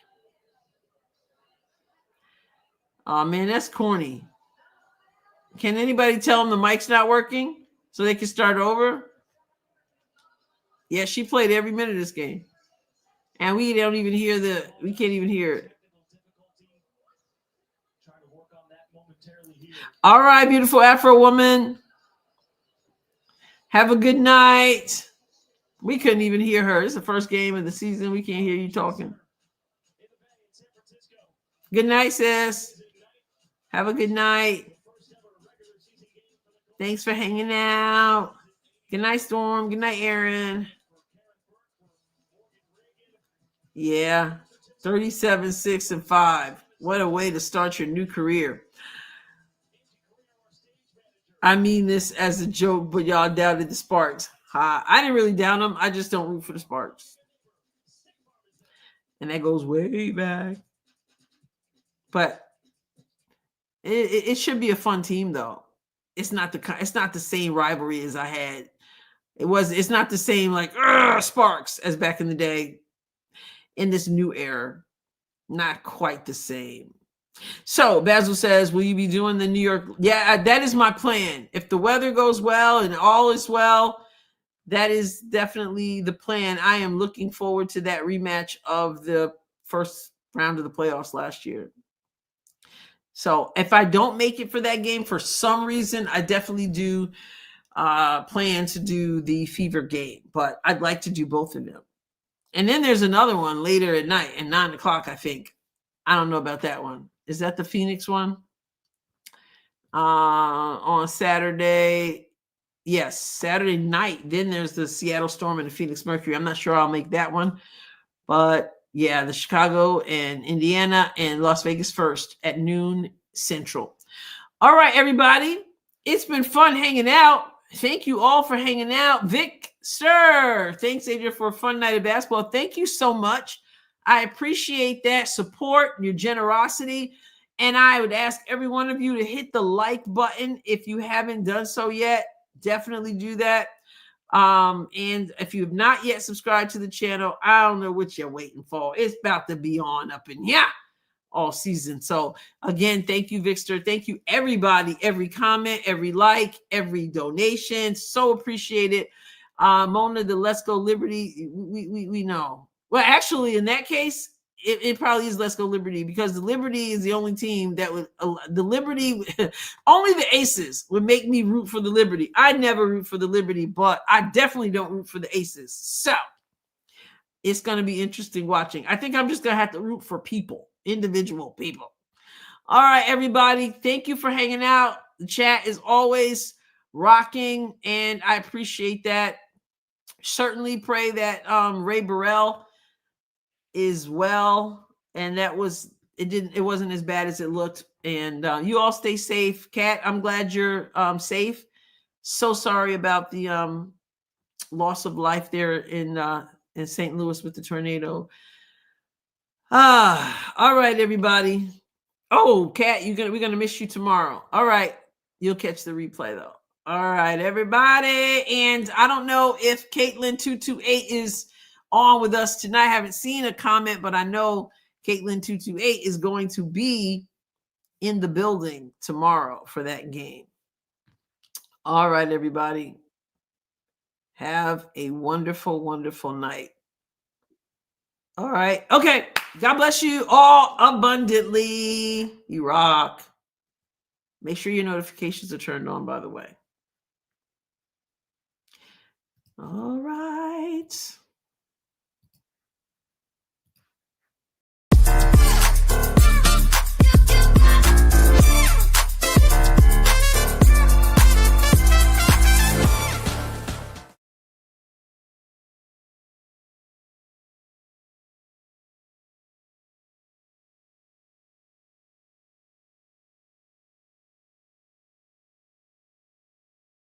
Oh, man, that's corny. Can anybody tell them the mic's not working so they can start over? Yeah, she played every minute of this game. And we don't even hear we can't even hear it. All right, beautiful Afro woman. Have a good night. We couldn't even hear her. It's the first game of the season. We can't hear you talking. Good night, sis. Have a good night. Thanks for hanging out. Good night, Storm. Good night, Aaron. Yeah, 37, 6, and 5. What a way to start your new career. I mean this as a joke, but y'all doubted the Sparks. I didn't really doubt them. I just don't root for the Sparks. And that goes way back. But it should be a fun team, though. It's not the same rivalry as I had. It's not the same like Sparks as back in the day. In this new era, not quite the same. So Basil says, will you be doing the New York? Yeah, that is my plan. If the weather goes well and all is well, that is definitely the plan. I am looking forward to that rematch of the first round of the playoffs last year. So if I don't make it for that game for some reason, I definitely do plan to do the Fever game, but I'd like to do both of them. And then there's another one later at night at 9 o'clock, I think. I don't know about that one. Is that the Phoenix one? On Saturday. Yes, Saturday night. Then there's the Seattle Storm and the Phoenix Mercury. I'm not sure I'll make that one. But yeah, the Chicago and Indiana and Las Vegas first at noon Central. All right, everybody. It's been fun hanging out. Thank you all for hanging out. Vic, sir. Thanks, Adrienne, for a fun night of basketball. Thank you so much. I appreciate that support, your generosity. And I would ask every one of you to hit the like button if you haven't done so yet. Definitely do that. And if you have not yet subscribed to the channel, I don't know what you're waiting for. It's about to be on up in here all season. So again, thank you, Victor. Thank you, everybody. Every comment, every like, every donation. So appreciate it. Mona, the Let's Go Liberty. We know. Well, actually, in that case, it probably is Let's Go Liberty, because the Liberty is the only team that would the Liberty. Only the Aces would make me root for the Liberty. I never root for the Liberty, but I definitely don't root for the Aces. So it's going to be interesting watching. I think I'm just going to have to root for people, individual people. All right, everybody. Thank you for hanging out. The chat is always rocking, and I appreciate that. Certainly pray that Ray Burrell is well, and it wasn't as bad as it looked. And you all stay safe. Kat, I'm glad you're safe. So sorry about the loss of life there in in St. Louis with the tornado. All right, everybody. Oh, Kat, we're gonna miss you tomorrow. All right, you'll catch the replay though. All right, everybody. And I don't know if Caitlin 228 is on with us tonight. I haven't seen a comment, but I know Caitlin 228 is going to be in the building tomorrow for that game. All right, everybody. Have a wonderful, wonderful night. All right. Okay. God bless you all abundantly. You rock. Make sure your notifications are turned on, by the way. All right.